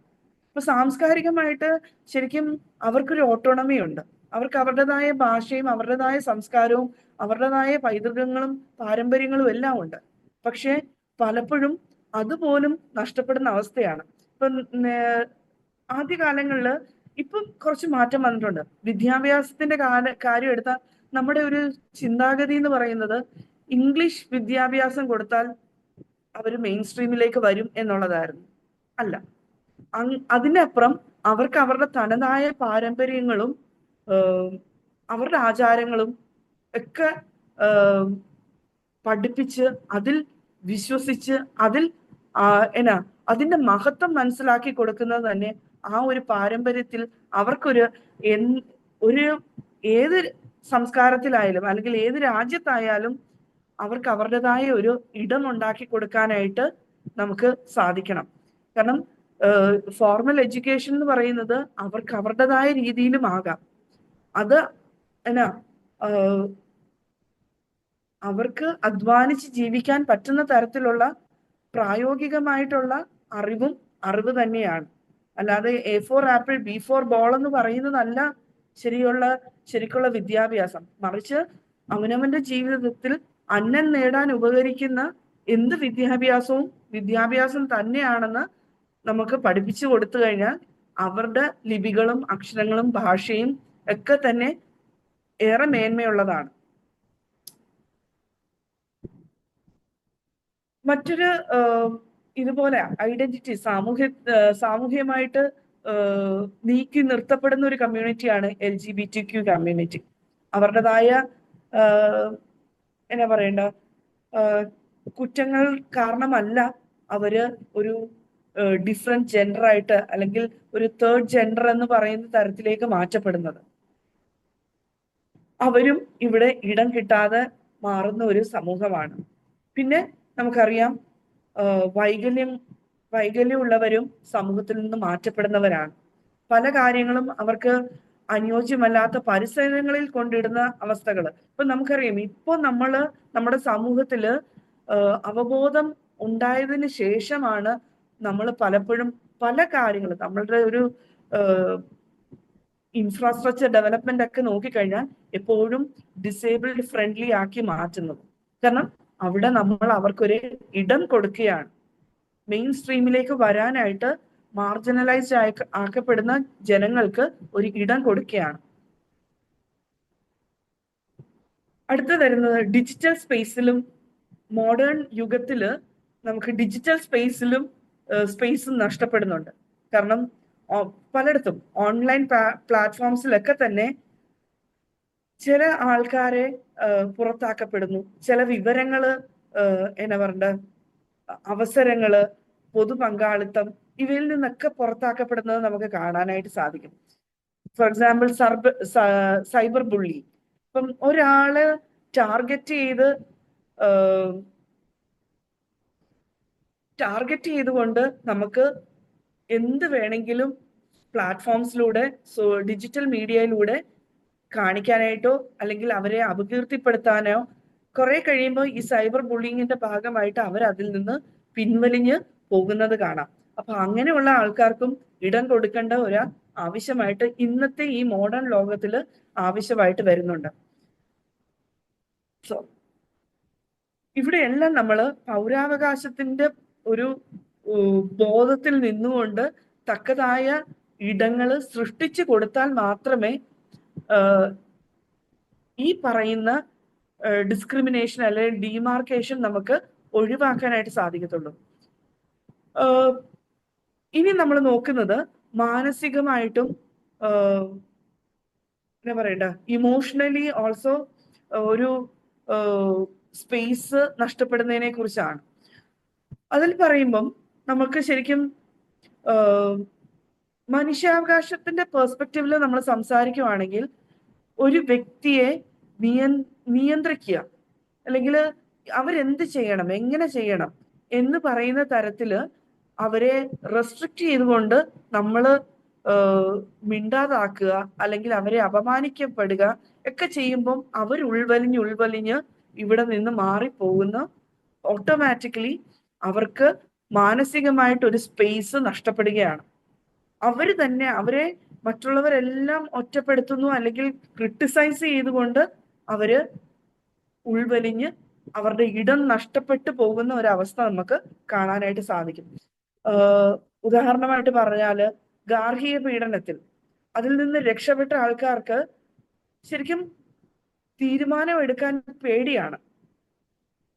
ഇപ്പൊ സാംസ്കാരികമായിട്ട് ശരിക്കും അവർക്കൊരു ഓട്ടോണമി ഉണ്ട്. അവർക്ക് അവരുടേതായ ഭാഷയും അവരുടേതായ സംസ്കാരവും അവരുടേതായ പൈതൃകങ്ങളും പാരമ്പര്യങ്ങളും എല്ലാം ഉണ്ട്. പക്ഷെ പലപ്പോഴും അതുപോലും നഷ്ടപ്പെടുന്ന അവസ്ഥയാണ്. ഇപ്പൊ ആദ്യകാലങ്ങളിൽ ഇപ്പം കുറച്ച് മാറ്റം വന്നിട്ടുണ്ട്. വിദ്യാഭ്യാസത്തിന്റെ കാര്യം എടുത്താൽ നമ്മുടെ ഒരു ചിന്താഗതി എന്ന് പറയുന്നത് ഇംഗ്ലീഷ് വിദ്യാഭ്യാസം കൊടുത്താൽ അവർ മെയിൻ സ്ട്രീമിലേക്ക് വരും എന്നുള്ളതായിരുന്നു. അല്ല, അതിനപ്പുറം അവർക്ക് അവരുടെ തനതായ പാരമ്പര്യങ്ങളും അവരുടെ ആചാരങ്ങളും ഒക്കെ പഠിപ്പിച്ച് അതിൽ വിശ്വസിച്ച് അതിന്റെ മഹത്വം മനസ്സിലാക്കി കൊടുക്കുന്നത് തന്നെ ആ ഒരു പാരമ്പര്യത്തിൽ അവർക്കൊരു ഏത് സംസ്കാരത്തിലായാലും അല്ലെങ്കിൽ ഏത് രാജ്യത്തായാലും അവർക്ക് അവരുടേതായ ഒരു ഇടം ഉണ്ടാക്കി കൊടുക്കാനായിട്ട് നമുക്ക് സാധിക്കണം. കാരണം ഫോർമൽ എഡ്യൂക്കേഷൻ എന്ന് പറയുന്നത് അവർക്ക് അവരുടേതായ രീതിയിലും ആകാം. അത് അവർക്ക് അധ്വാനിച്ച് ജീവിക്കാൻ പറ്റുന്ന തരത്തിലുള്ള പ്രായോഗികമായിട്ടുള്ള അറിവ് തന്നെയാണ്. അല്ലാതെ A4 ആപ്പിൾ B4 ബോൾ എന്ന് പറയുന്നതല്ല ശരിക്കുള്ള വിദ്യാഭ്യാസം. മറിച്ച് അവനവന്റെ ജീവിതത്തിൽ അന്നം നേടാൻ ഉപകരിക്കുന്ന എന്ത് വിദ്യാഭ്യാസം തന്നെയാണെന്ന് നമുക്ക് പഠിപ്പിച്ചു കൊടുത്തു കഴിഞ്ഞാൽ അവരുടെ ലിപികളും അക്ഷരങ്ങളും ഭാഷയും ഒക്കെ തന്നെ ഏറെ മേന്മയുള്ളതാണ്. മറ്റൊരു ഇതുപോലെ ഐഡന്റിറ്റി സാമൂഹ്യമായിട്ട് നീക്കി നിർത്തപ്പെടുന്ന ഒരു കമ്മ്യൂണിറ്റിയാണ് LGBTQ കമ്മ്യൂണിറ്റി. അവരുടേതായ എന്നാ പറയണ്ട കുറ്റങ്ങൾ കാരണമല്ല അവര് ഒരു ഡിഫറെന്റ് ജെൻഡർ ആയിട്ട് അല്ലെങ്കിൽ ഒരു തേർഡ് ജെൻഡർ എന്ന് പറയുന്ന തരത്തിലേക്ക് മാറ്റപ്പെടുന്നത്. അവരും ഇവിടെ ഇടം കിട്ടാതെ മാറുന്ന ഒരു സമൂഹമാണ്. പിന്നെ നമുക്കറിയാം വൈകല്യമുള്ളവരും സമൂഹത്തിൽ നിന്ന് മാറ്റപ്പെടുന്നവരാണ്. പല കാര്യങ്ങളും അവർക്ക് അനുയോജ്യമല്ലാത്ത പരിസരങ്ങളിൽ കൊണ്ടിടുന്ന അവസ്ഥകൾ. ഇപ്പൊ നമുക്കറിയാം, ഇപ്പൊ നമ്മുടെ സമൂഹത്തില് അവബോധം ഉണ്ടായതിന് ശേഷമാണ് നമ്മൾ പലപ്പോഴും പല കാര്യങ്ങളും നമ്മളുടെ ഒരു ഇൻഫ്രാസ്ട്രക്ചർ ഡെവലപ്മെന്റ് ഒക്കെ നോക്കിക്കഴിഞ്ഞാൽ എപ്പോഴും ഡിസേബിൾഡ് ഫ്രണ്ട്ലി ആക്കി മാറ്റുന്നത്. കാരണം അവിടെ നമ്മൾ അവർക്കൊരു ഇടം കൊടുക്കുകയാണ്. മെയിൻ സ്ട്രീമിലേക്ക് വരാനായിട്ട് മാർജിനലൈസ്ഡ് ആക്കപ്പെടുന്ന ജനങ്ങൾക്ക് ഒരു ഇടം കൊടുക്കുകയാണ്. അടുത്ത വരുന്നത് ഡിജിറ്റൽ സ്പേസിലും മോഡേൺ യുഗത്തില് നമുക്ക് ഡിജിറ്റൽ സ്പേസ് നഷ്ടപ്പെടുന്നുണ്ട്. കാരണം പലയിടത്തും ഓൺലൈൻ പ്ലാറ്റ്ഫോംസിലൊക്കെ തന്നെ ചില ആൾക്കാരെ പുറത്താക്കപ്പെടുന്നു. ചില വിവരങ്ങള് എന്നാ പറയണ്ട അവസരങ്ങള്, പൊതു പങ്കാളിത്തം ഇവയിൽ നിന്നൊക്കെ പുറത്താക്കപ്പെടുന്നത് നമുക്ക് കാണാനായിട്ട് സാധിക്കും. For example cyber bully. ഇപ്പം ഒരാള് ടാർഗറ്റ് ചെയ്തുകൊണ്ട് നമുക്ക് എന്ത് വേണമെങ്കിലും പ്ലാറ്റ്ഫോംസിലൂടെ ഡിജിറ്റൽ മീഡിയയിലൂടെ കാണിക്കാനായിട്ടോ അല്ലെങ്കിൽ അവരെ അപകീർത്തിപ്പെടുത്താനോ കുറെ കഴിയുമ്പോൾ ഈ സൈബർ ബുള്ളിങ്ങിന്റെ ഭാഗമായിട്ട് അവർ അതിൽ നിന്ന് പിൻവലിഞ്ഞ് പോകുന്നത് കാണാം. അപ്പൊ അങ്ങനെയുള്ള ആൾക്കാർക്കും ഇടം കൊടുക്കേണ്ട ഒരു ആവശ്യമായിട്ട് ഇന്നത്തെ ഈ മോഡേൺ ലോകത്തില് ആവശ്യമായിട്ട് വരുന്നുണ്ട്. സോ ഇവിടെയെല്ലാം നമ്മൾ പൗരാവകാശത്തിന്റെ ഒരു ബോധത്തിൽ നിന്നുകൊണ്ട് തക്കതായ ഇടങ്ങൾ സൃഷ്ടിച്ചു കൊടുത്താൽ മാത്രമേ ഈ പറയുന്ന ഡിസ്ക്രിമിനേഷൻ അല്ലെങ്കിൽ ഡിമാർക്കേഷൻ നമുക്ക് ഒഴിവാക്കാനായിട്ട് സാധിക്കത്തുള്ളൂ. ഇനി നമ്മൾ നോക്കുന്നത് മാനസികമായിട്ടും എന്താ പറയണ്ട ഇമോഷണലി ഓൾസോ ഒരു സ്പേസ് നഷ്ടപ്പെടുന്നതിനെ കുറിച്ചാണ്. അതിൽ പറയുമ്പം നമുക്ക് ശരിക്കും മനുഷ്യാവകാശത്തിന്റെ പെർസ്പെക്റ്റീവിൽ നമ്മൾ സംസാരിക്കുവാണെങ്കിൽ ഒരു വ്യക്തിയെ നിയന്ത്രിക്കുക അല്ലെങ്കിൽ അവരെന്ത് ചെയ്യണം, എങ്ങനെ ചെയ്യണം എന്ന് പറയുന്ന തരത്തില് അവരെ റെസ്ട്രിക്റ്റ് ചെയ്തുകൊണ്ട് നമ്മൾ മിണ്ടാതാക്കുക അല്ലെങ്കിൽ അവരെ അപമാനിക്കപ്പെടുക ഒക്കെ ചെയ്യുമ്പം അവർ ഉൾവലിഞ്ഞ് ഇവിടെ നിന്ന് മാറിപ്പോകുന്ന ഓട്ടോമാറ്റിക്കലി അവർക്ക് മാനസികമായിട്ടൊരു സ്പേസ് നഷ്ടപ്പെടുകയാണ്. അവരെ മറ്റുള്ളവരെല്ലാം ഒറ്റപ്പെടുത്തുന്നു അല്ലെങ്കിൽ ക്രിട്ടിസൈസ് ചെയ്തുകൊണ്ട് അവര് ഉൾവലിഞ്ഞ് അവരുടെ ഇടം നഷ്ടപ്പെട്ടു പോകുന്ന ഒരവസ്ഥ നമുക്ക് കാണാനായിട്ട് സാധിക്കും. ഉദാഹരണമായിട്ട് പറഞ്ഞാല് ഗാർഹിക പീഡനത്തിൽ അതിൽ നിന്ന് രക്ഷപ്പെട്ട ആൾക്കാർക്ക് ശരിക്കും തീരുമാനമെടുക്കാൻ പേടിയാണ്.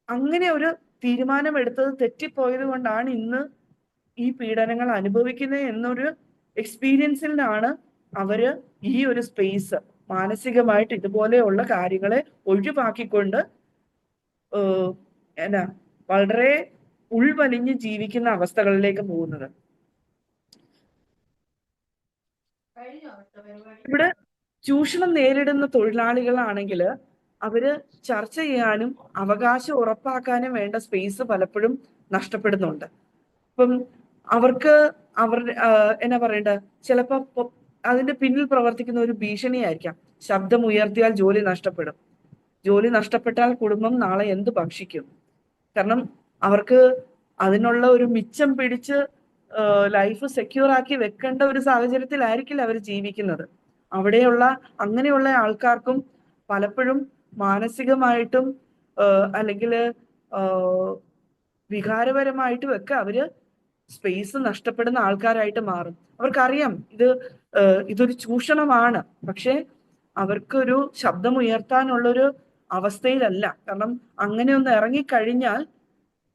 അങ്ങനെ ഒരു തീരുമാനമെടുത്തത് തെറ്റിപ്പോയത് കൊണ്ടാണ് ഇന്ന് ഈ പീഡനങ്ങൾ അനുഭവിക്കുന്നത് എന്നൊരു എക്സ്പീരിയൻസിലാണ് അവര് ഈ ഒരു സ്പേസ് മാനസികമായിട്ട് ഇതുപോലെയുള്ള കാര്യങ്ങളെ ഒഴിവാക്കിക്കൊണ്ട് വളരെ ഉൾവലിഞ്ഞ് ജീവിക്കുന്ന അവസ്ഥകളിലേക്ക് പോകുന്നത്. ഇവിടെ ചൂഷണം നേരിടുന്ന തൊഴിലാളികളാണെങ്കിൽ അവര് ചർച്ച ചെയ്യാനും അവകാശം ഉറപ്പാക്കാനും വേണ്ട സ്പേസ് പലപ്പോഴും നഷ്ടപ്പെടുന്നുണ്ട്. ഇപ്പം അവർക്ക് എന്നാ പറയണ്ട ചിലപ്പോ അതിന്റെ പിന്നിൽ പ്രവർത്തിക്കുന്ന ഒരു ഭീഷണിയായിരിക്കാം. ശബ്ദം ഉയർത്തിയാൽ ജോലി നഷ്ടപ്പെടും. ജോലി നഷ്ടപ്പെട്ടാൽ കുടുംബം നാളെ എന്ത് ഭക്ഷിക്കും? കാരണം അവർക്ക് അതിനുള്ള ഒരു മിച്ചം പിടിച്ച് ലൈഫ് സെക്യൂർ ആക്കി വെക്കേണ്ട ഒരു സാഹചര്യത്തിലായിരിക്കില്ല അവർ ജീവിക്കുന്നത്. അങ്ങനെയുള്ള ആൾക്കാർക്കും പലപ്പോഴും മാനസികമായിട്ടും അല്ലെങ്കിൽ വികാരപരമായിട്ടും ഒക്കെ അവര് സ്പേസ് നഷ്ടപ്പെടുന്ന ആൾക്കാരായിട്ട് മാറും. അവർക്കറിയാം ഇതൊരു ചൂഷണമാണ്, പക്ഷെ അവർക്കൊരു ശബ്ദം ഉയർത്താനുള്ളൊരു അവസ്ഥയിലല്ല. കാരണം അങ്ങനെ ഒന്ന് ഇറങ്ങിക്കഴിഞ്ഞാൽ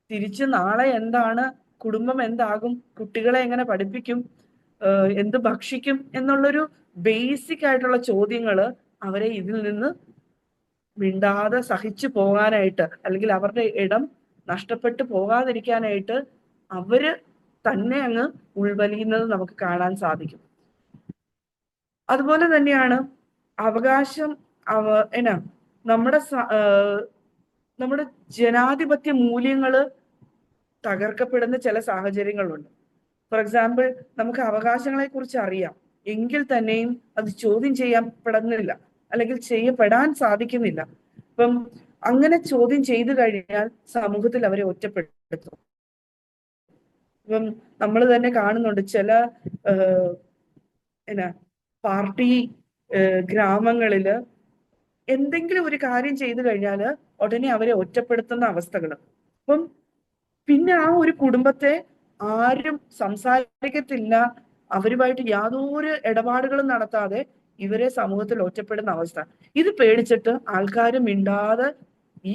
തിരിച്ച് നാളെ എന്താണ്, കുടുംബം എന്താകും, കുട്ടികളെ എങ്ങനെ പഠിപ്പിക്കും, എന്ത് ഭക്ഷിക്കും എന്നുള്ളൊരു ബേസിക് ആയിട്ടുള്ള ചോദ്യങ്ങള് അവരെ ഇതിൽ നിന്ന് മിണ്ടാതെ സഹിച്ചു പോകാനായിട്ട്, അല്ലെങ്കിൽ അവരുടെ ഇടം നഷ്ടപ്പെട്ടു പോകാതിരിക്കാനായിട്ട് അവര് തന്നെ അങ്ങ് ഉൾവലിയുന്നത് നമുക്ക് കാണാൻ സാധിക്കും. അതുപോലെ തന്നെയാണ് അവകാശം നമ്മുടെ ജനാധിപത്യ മൂല്യങ്ങള് തകർക്കപ്പെടുന്ന ചില സാഹചര്യങ്ങളുണ്ട്. ഫോർ എക്സാമ്പിൾ, നമുക്ക് അവകാശങ്ങളെ കുറിച്ച് അറിയാം, എങ്കിൽ തന്നെയും അത് ചോദ്യം ചെയ്യപ്പെടുന്നില്ല, അല്ലെങ്കിൽ ചെയ്യപ്പെടാൻ സാധിക്കുന്നില്ല. ഇപ്പം അങ്ങനെ ചോദ്യം ചെയ്തു കഴിഞ്ഞാൽ സമൂഹത്തിൽ അവരെ ഒറ്റപ്പെടുത്തും. ഇപ്പം നമ്മൾ തന്നെ കാണുന്നുണ്ട് ചില പാർട്ടി ഗ്രാമങ്ങളില് എന്തെങ്കിലും ഒരു കാര്യം ചെയ്തു കഴിഞ്ഞാല് ഉടനെ അവരെ ഒറ്റപ്പെടുത്തുന്ന അവസ്ഥകൾ. അപ്പം പിന്നെ ആ ഒരു കുടുംബത്തെ ആരും സംസാരിക്കത്തില്ല, അവരുമായിട്ട് യാതൊരു ഇടപാടുകളും നടത്താതെ ഇവരെ സമൂഹത്തിൽ ഒറ്റപ്പെടുന്ന അവസ്ഥ. ഇത് പേടിച്ചിട്ട് ആൾക്കാർ മിണ്ടാതെ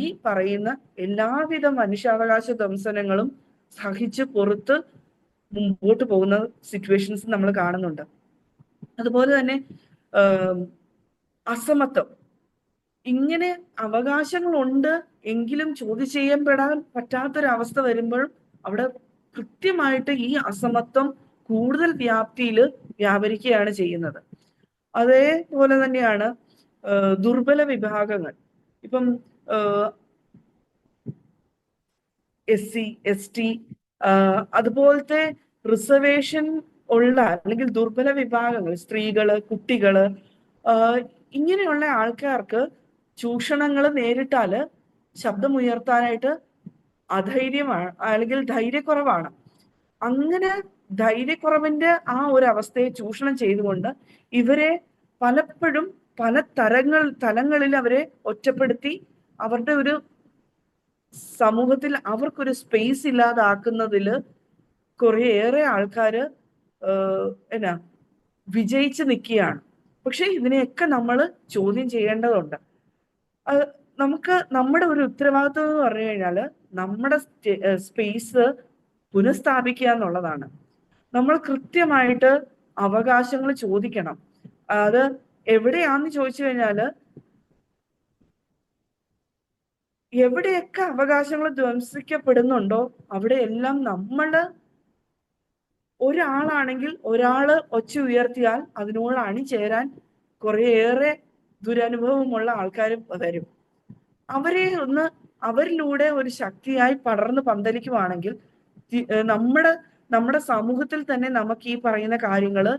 ഈ പറയുന്ന എല്ലാവിധ മനുഷ്യാവകാശ ദംശനങ്ങളും സഹിച്ച് പുറത്ത് മുമ്പോട്ട് പോകുന്ന സിറ്റുവേഷൻസ് നമ്മൾ കാണുന്നുണ്ട്. അതുപോലെ തന്നെ അസമത്വം, ഇങ്ങനെ അവകാശങ്ങളുണ്ട് എങ്കിലും ചോദ്യം ചെയ്യപ്പെടാൻ പറ്റാത്തൊരവസ്ഥ വരുമ്പോഴും അവിടെ കൃത്യമായിട്ട് ഈ അസമത്വം കൂടുതൽ വ്യാപ്തിയിൽ വ്യാപരിക്കുകയാണ് ചെയ്യുന്നത്. അതേപോലെ തന്നെയാണ് ദുർബല വിഭാഗങ്ങൾ. ഇപ്പം SC ST അതുപോലത്തെ റിസർവേഷൻ ഉള്ള അല്ലെങ്കിൽ ദുർബല വിഭാഗങ്ങൾ, സ്ത്രീകള്, കുട്ടികള്, ഇങ്ങനെയുള്ള ആൾക്കാർക്ക് ചൂഷണങ്ങൾ നേരിട്ടാല് ശബ്ദമുയർത്താനായിട്ട് അധൈര്യമാണ്, അല്ലെങ്കിൽ ധൈര്യക്കുറവാണ്. അങ്ങനെ ധൈര്യക്കുറവിന്റെ ആ ഒരു അവസ്ഥയെ ചൂഷണം ചെയ്തുകൊണ്ട് ഇവരെ പലപ്പോഴും പല തലങ്ങളിൽ അവരെ ഒറ്റപ്പെടുത്തി അവരുടെ ഒരു സമൂഹത്തിൽ അവർക്കൊരു സ്പേസ് ഇല്ലാതാക്കുന്നതില് കുറേയേറെ ആൾക്കാര് വിജയിച്ച് നിൽക്കുകയാണ്. പക്ഷെ ഇതിനെയൊക്കെ നമ്മൾ ചോദ്യം ചെയ്യേണ്ടതുണ്ട്. നമുക്ക് നമ്മുടെ ഒരു ഉത്തരവാദിത്വം എന്ന് പറഞ്ഞു കഴിഞ്ഞാല് നമ്മുടെ സ്പേസ് പുനഃസ്ഥാപിക്കുക എന്നുള്ളതാണ്. നമ്മൾ കൃത്യമായിട്ട് അവകാശങ്ങൾ ചോദിക്കണം. അത് എവിടെയാന്ന് ചോദിച്ചു കഴിഞ്ഞാല് എവിടെയൊക്കെ അവകാശങ്ങൾ ധ്വംസിക്കപ്പെടുന്നുണ്ടോ അവിടെയെല്ലാം നമ്മള് ഒരാളാണെങ്കിൽ ഒരാള് ഒച്ച ഉയർത്തിയാൽ അതിനോട് അണിചേരാൻ കുറേയേറെ ദുരനുഭവമുള്ള ആൾക്കാർ വരും. അവരിലൂടെ ഒരു ശക്തിയായി പടർന്ന് പന്തലിക്കുവാണെങ്കിൽ നമ്മുടെ സമൂഹത്തിൽ തന്നെ നമുക്ക് ഈ പറയുന്ന കാര്യങ്ങള്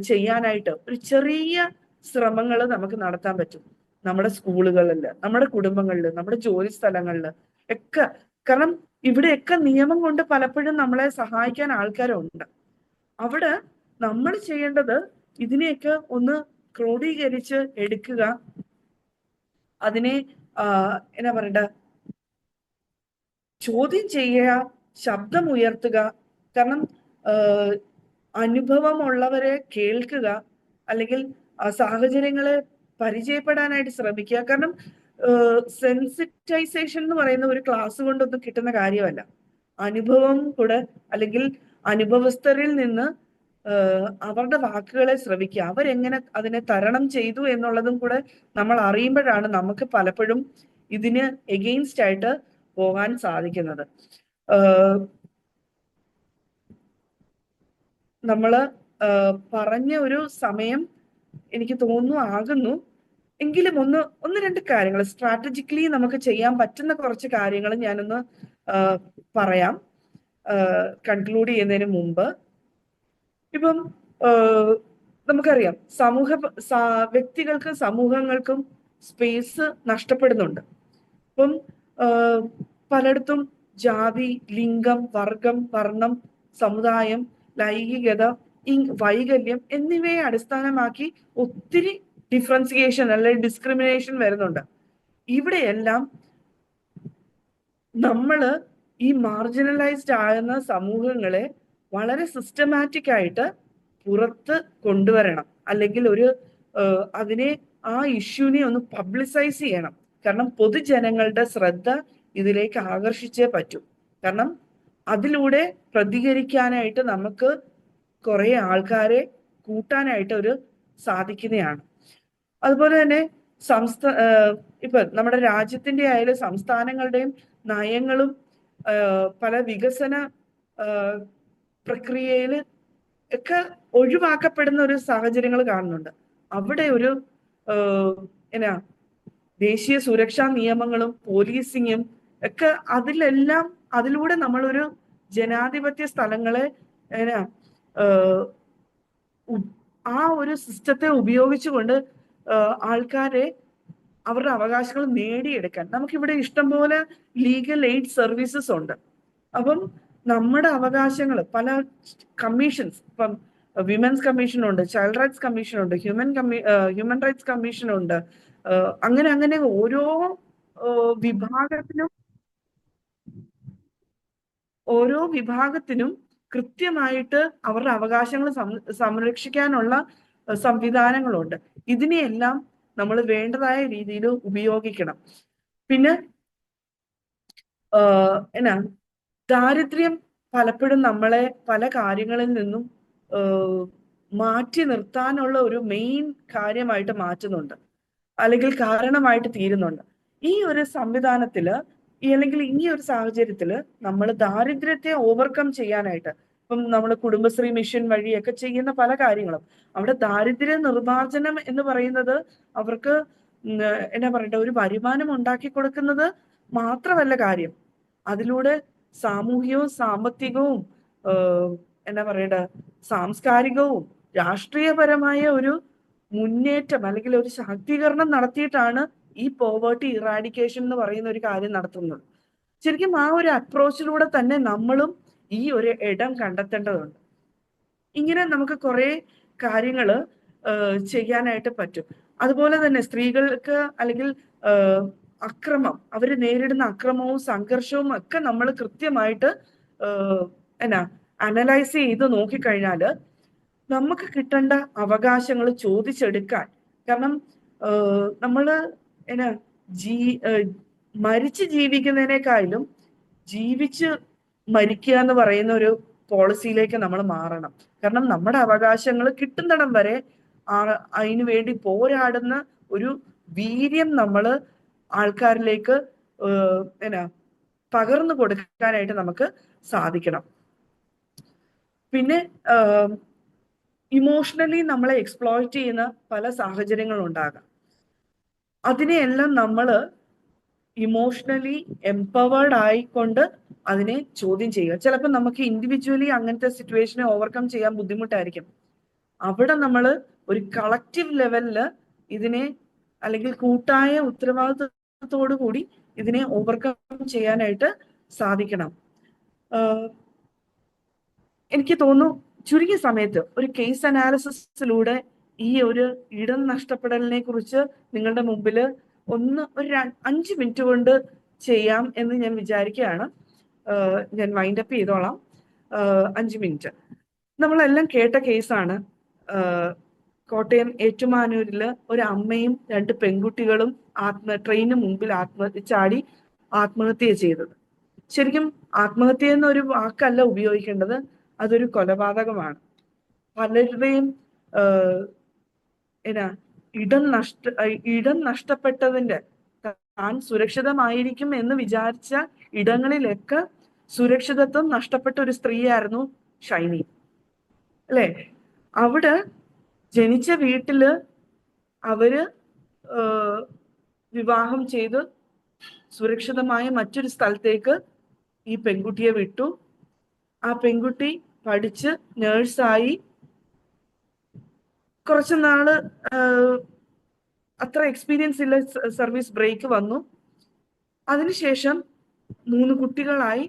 ചെയ്യാനായിട്ട് ഒരു ചെറിയ ശ്രമങ്ങൾ നമുക്ക് നടത്താൻ പറ്റും. നമ്മുടെ സ്കൂളുകളിൽ, നമ്മുടെ കുടുംബങ്ങളിൽ, നമ്മുടെ ജോലി സ്ഥലങ്ങളിൽ ഒക്കെ. കാരണം ഇവിടെയൊക്കെ നിയമം കൊണ്ട് പലപ്പോഴും നമ്മളെ സഹായിക്കാൻ ആൾക്കാരുണ്ട്. അവിടെ നമ്മൾ ചെയ്യേണ്ടത് ഇതിനെയൊക്കെ ഒന്ന് ക്രോഡീകരിച്ച് എടുക്കുക, അതിനെ എന്നാ പറയണ്ട, ചോദ്യം ചെയ്യുക, ശബ്ദം ഉയർത്തുക. കാരണം അനുഭവമുള്ളവരെ കേൾക്കുക, അല്ലെങ്കിൽ സാഹചര്യങ്ങളെ പരിചയപ്പെടാനായിട്ട് ശ്രമിക്കുക. കാരണം സെൻസിറ്റൈസേഷൻ എന്ന് പറയുന്ന ഒരു ക്ലാസ് കൊണ്ടൊന്നും കിട്ടുന്ന കാര്യമല്ല. അനുഭവം കൂടെ, അല്ലെങ്കിൽ അനുഭവസ്ഥരിൽ നിന്ന് അവരുടെ വാക്കുകളെ ശ്രവിക്കുക, അവരെങ്ങനെ അതിനെ തരണം ചെയ്തു എന്നുള്ളതും കൂടെ നമ്മൾ അറിയുമ്പോഴാണ് നമുക്ക് പലപ്പോഴും ഇതിന് എഗെയിൻസ്റ്റ് ആയിട്ട് പോകാൻ സാധിക്കുന്നത്. നമ്മള് പറഞ്ഞ ഒരു സമയം എനിക്ക് തോന്നുന്നു ആകുന്നു. എങ്കിലും ഒന്ന് രണ്ട് കാര്യങ്ങൾ സ്ട്രാറ്റജിക്കലി നമുക്ക് ചെയ്യാൻ പറ്റുന്ന കുറച്ച് കാര്യങ്ങൾ ഞാനൊന്ന് പറയാം കൺക്ലൂഡ് ചെയ്യുന്നതിന് മുമ്പ്. ഇപ്പം നമുക്കറിയാം വ്യക്തികൾക്കും സമൂഹങ്ങൾക്കും സ്പേസ് നഷ്ടപ്പെടുന്നുണ്ട്. അപ്പം പലയിടത്തും ജാതി, ലിംഗം, വർഗം, വർണ്ണം, സമുദായം, ലൈംഗികത, വൈകല്യം എന്നിവയെ അടിസ്ഥാനമാക്കി ഒത്തിരി ഡിഫറൻസിയേഷൻ അല്ലെങ്കിൽ ഡിസ്ക്രിമിനേഷൻ വരുന്നുണ്ട്. ഇവിടെയെല്ലാം നമ്മള് ഈ മാർജിനലൈസ്ഡ് ആകുന്ന സമൂഹങ്ങളെ വളരെ സിസ്റ്റമാറ്റിക് ആയിട്ട് പുറത്ത് കൊണ്ടുവരണം, അല്ലെങ്കിൽ അതിനെ ആ ഇഷ്യൂനെ ഒന്ന് പബ്ലിസൈസ് ചെയ്യണം. കാരണം പൊതുജനങ്ങളുടെ ശ്രദ്ധ ഇതിലേക്ക് ആകർഷിച്ചേ പറ്റൂ. കാരണം അതിലൂടെ പ്രതികരിക്കാനായിട്ട് നമുക്ക് കുറെ ആൾക്കാരെ കൂട്ടാനായിട്ട് സാധിക്കുന്നതാണ്. അതുപോലെ തന്നെ ഇപ്പൊ നമ്മുടെ രാജ്യത്തിന്റെ ആയാലും സംസ്ഥാനങ്ങളുടെയും നയങ്ങളും പല വികസന പ്രക്രിയയിൽ ഒക്കെ ഒഴിവാക്കപ്പെടുന്ന ഒരു സാഹചര്യങ്ങൾ കാണുന്നുണ്ട്. അവിടെ ദേശീയ സുരക്ഷാ നിയമങ്ങളും പോലീസിങ്ങും ഒക്കെ അതിലൂടെ നമ്മളൊരു ജനാധിപത്യ സ്ഥലങ്ങളെ ആ ഒരു സിസ്റ്റത്തെ ഉപയോഗിച്ചുകൊണ്ട് ആൾക്കാരെ അവരുടെ അവകാശങ്ങൾ നേടിയെടുക്കാൻ നമുക്കിവിടെ ഇഷ്ടംപോലെ ലീഗൽ എയ്ഡ് സർവീസസ് ഉണ്ട്. അപ്പം നമ്മുടെ അവകാശങ്ങൾ പല കമ്മീഷൻസ്, ഇപ്പം വിമൻസ് കമ്മീഷൻ ഉണ്ട്, ചൈൽഡ് റൈറ്റ്സ് കമ്മീഷൻ ഉണ്ട്, ഹ്യൂമൻ റൈറ്റ്സ് കമ്മീഷൻ ഉണ്ട്. അങ്ങനെ ഓരോ വിഭാഗത്തിനും കൃത്യമായിട്ട് അവരുടെ അവകാശങ്ങൾ സംരക്ഷിക്കാനുള്ള സംവിധാനങ്ങളുണ്ട്. ഇതിനെയെല്ലാം നമ്മൾ വേണ്ടതായ രീതിയിൽ ഉപയോഗിക്കണം. പിന്നെ ദാരിദ്ര്യം പലപ്പോഴും നമ്മളെ പല കാര്യങ്ങളിൽ നിന്നും മാറ്റി നിർത്താനുള്ള ഒരു മെയിൻ കാര്യമായിട്ട് മാറ്റുന്നുണ്ട്, അല്ലെങ്കിൽ കാരണമായിട്ട് തീരുന്നുണ്ട്. ഈ ഒരു സംവിധാനത്തില് അല്ലെങ്കിൽ ഈ ഒരു സാഹചര്യത്തില് നമ്മൾ ദാരിദ്ര്യത്തെ ഓവർകം ചെയ്യാനായിട്ട് ഇപ്പം നമ്മൾ കുടുംബശ്രീ മിഷൻ വഴിയൊക്കെ ചെയ്യുന്ന പല കാര്യങ്ങളും, അവിടെ ദാരിദ്ര്യ നിർമ്മാർജ്ജനം എന്ന് പറയുന്നത് അവർക്ക് ഒരു വരുമാനം ഉണ്ടാക്കി കൊടുക്കുന്നത് മാത്രമല്ല കാര്യം. അതിലൂടെ സാമൂഹികവും സാമ്പത്തികവും സാംസ്കാരികവും രാഷ്ട്രീയപരമായ ഒരു മുന്നേറ്റം അല്ലെങ്കിൽ ഒരു ശാക്തീകരണം നടത്തിയിട്ടാണ് ഈ പോവേർട്ടി ഇറാഡിക്കേഷൻ എന്ന് പറയുന്ന ഒരു കാര്യം നടത്തുന്നത്. ശരിക്കും ആ ഒരു അപ്രോച്ചിലൂടെ തന്നെ നമ്മളും ഈ ഒരു ഇടം കണ്ടെത്തേണ്ടതുണ്ട്. ഇങ്ങനെ നമുക്ക് കുറെ കാര്യങ്ങൾ ചെയ്യാനായിട്ട് പറ്റും. അതുപോലെ തന്നെ സ്ത്രീകൾക്ക് അല്ലെങ്കിൽ അക്രമം, അവർ നേരിടുന്ന അക്രമവും സംഘർഷവും ഒക്കെ നമ്മൾ കൃത്യമായിട്ട് അനലൈസ് ചെയ്ത് നോക്കിക്കഴിഞ്ഞാല് നമുക്ക് കിട്ടേണ്ട അവകാശങ്ങൾ ചോദിച്ചെടുക്കാൻ, കാരണം നമ്മള് മരിച്ച് ജീവിക്കുന്നതിനേക്കാളും ജീവിച്ച് മരിക്കുക എന്ന് പറയുന്ന ഒരു പോളിസിയിലേക്ക് നമ്മൾ മാറണം. കാരണം നമ്മുടെ അവകാശങ്ങൾ കിട്ടുന്നിടം വരെ അതിനു വേണ്ടി പോരാടുന്ന ഒരു വീര്യം നമ്മൾ ആൾക്കാരിലേക്ക് പകർന്നു കൊടുക്കാനായിട്ട് നമുക്ക് സാധിക്കണം. പിന്നെ ഇമോഷണലി നമ്മളെ എക്സ്പ്ലോയിറ്റ് ചെയ്യുന്ന പല സാഹചര്യങ്ങളും ഉണ്ടാകാം. അതിനെയെല്ലാം നമ്മൾ ഇമോഷണലി എംപവേർഡ് ആയിക്കൊണ്ട് അതിനെ ചോദ്യം ചെയ്യുക. ചിലപ്പോൾ നമുക്ക് ഇൻഡിവിജ്വലി അങ്ങനത്തെ സിറ്റുവേഷനെ ഓവർകം ചെയ്യാൻ ബുദ്ധിമുട്ടായിരിക്കും. അവിടെ നമ്മൾ ഒരു കളക്റ്റീവ് ലെവലില് ഇതിനെ, അല്ലെങ്കിൽ കൂട്ടായ ഉത്തരവാദിത്വത്തോടു കൂടി ഇതിനെ ഓവർകം ചെയ്യാനായിട്ട് സാധിക്കണം. എനിക്ക് തോന്നുന്നു ചുരുങ്ങിയ സമയത്ത് ഒരു കേസ് അനാലിസിസിലൂടെ ഈ ഒരു ഇടം നഷ്ടപ്പെടലിനെ കുറിച്ച് നിങ്ങളുടെ മുമ്പിൽ ഒരു 5 മിനിറ്റ് കൊണ്ട് ചെയ്യാം എന്ന് ഞാൻ വിചാരിക്കുകയാണ്. ഞാൻ വൈൻഡപ്പ് ചെയ്തോളാം. 5 മിനിറ്റ്. നമ്മളെല്ലാം കേട്ട കേസാണ്. കോട്ടയം ഏറ്റുമാനൂരില് ഒരു അമ്മയും 2 പെൺകുട്ടികളും ട്രെയിനിന് മുമ്പിൽ ചാടി ആത്മഹത്യ ചെയ്തത്. ശരിക്കും ആത്മഹത്യ എന്നൊരു വാക്കല്ല ഉപയോഗിക്കേണ്ടത്, അതൊരു കൊലപാതകമാണ്. പലരുടെയും ഇടം നഷ്ടപ്പെട്ടതിന്റെ, താൻ സുരക്ഷിതമായിരിക്കും എന്ന് വിചാരിച്ച ഇടങ്ങളിലൊക്കെ സുരക്ഷിതത്വം നഷ്ടപ്പെട്ട ഒരു സ്ത്രീയായിരുന്നു ഷൈനി, അല്ലെ? അവിടെ ജനിച്ച വീട്ടില് അവര് വിവാഹം ചെയ്ത് സുരക്ഷിതമായ മറ്റൊരു സ്ഥലത്തേക്ക് ഈ പെൺകുട്ടിയെ വിട്ടു. ആ പെൺകുട്ടി പഠിച്ച് നേഴ്സായി കുറച്ചു നാള് അത്ര എക്സ്പീരിയൻസ് ഇല്ല. സർവീസ് ബ്രേക്ക് വന്നു. അതിനുശേഷം മൂന്ന് കുട്ടികളായി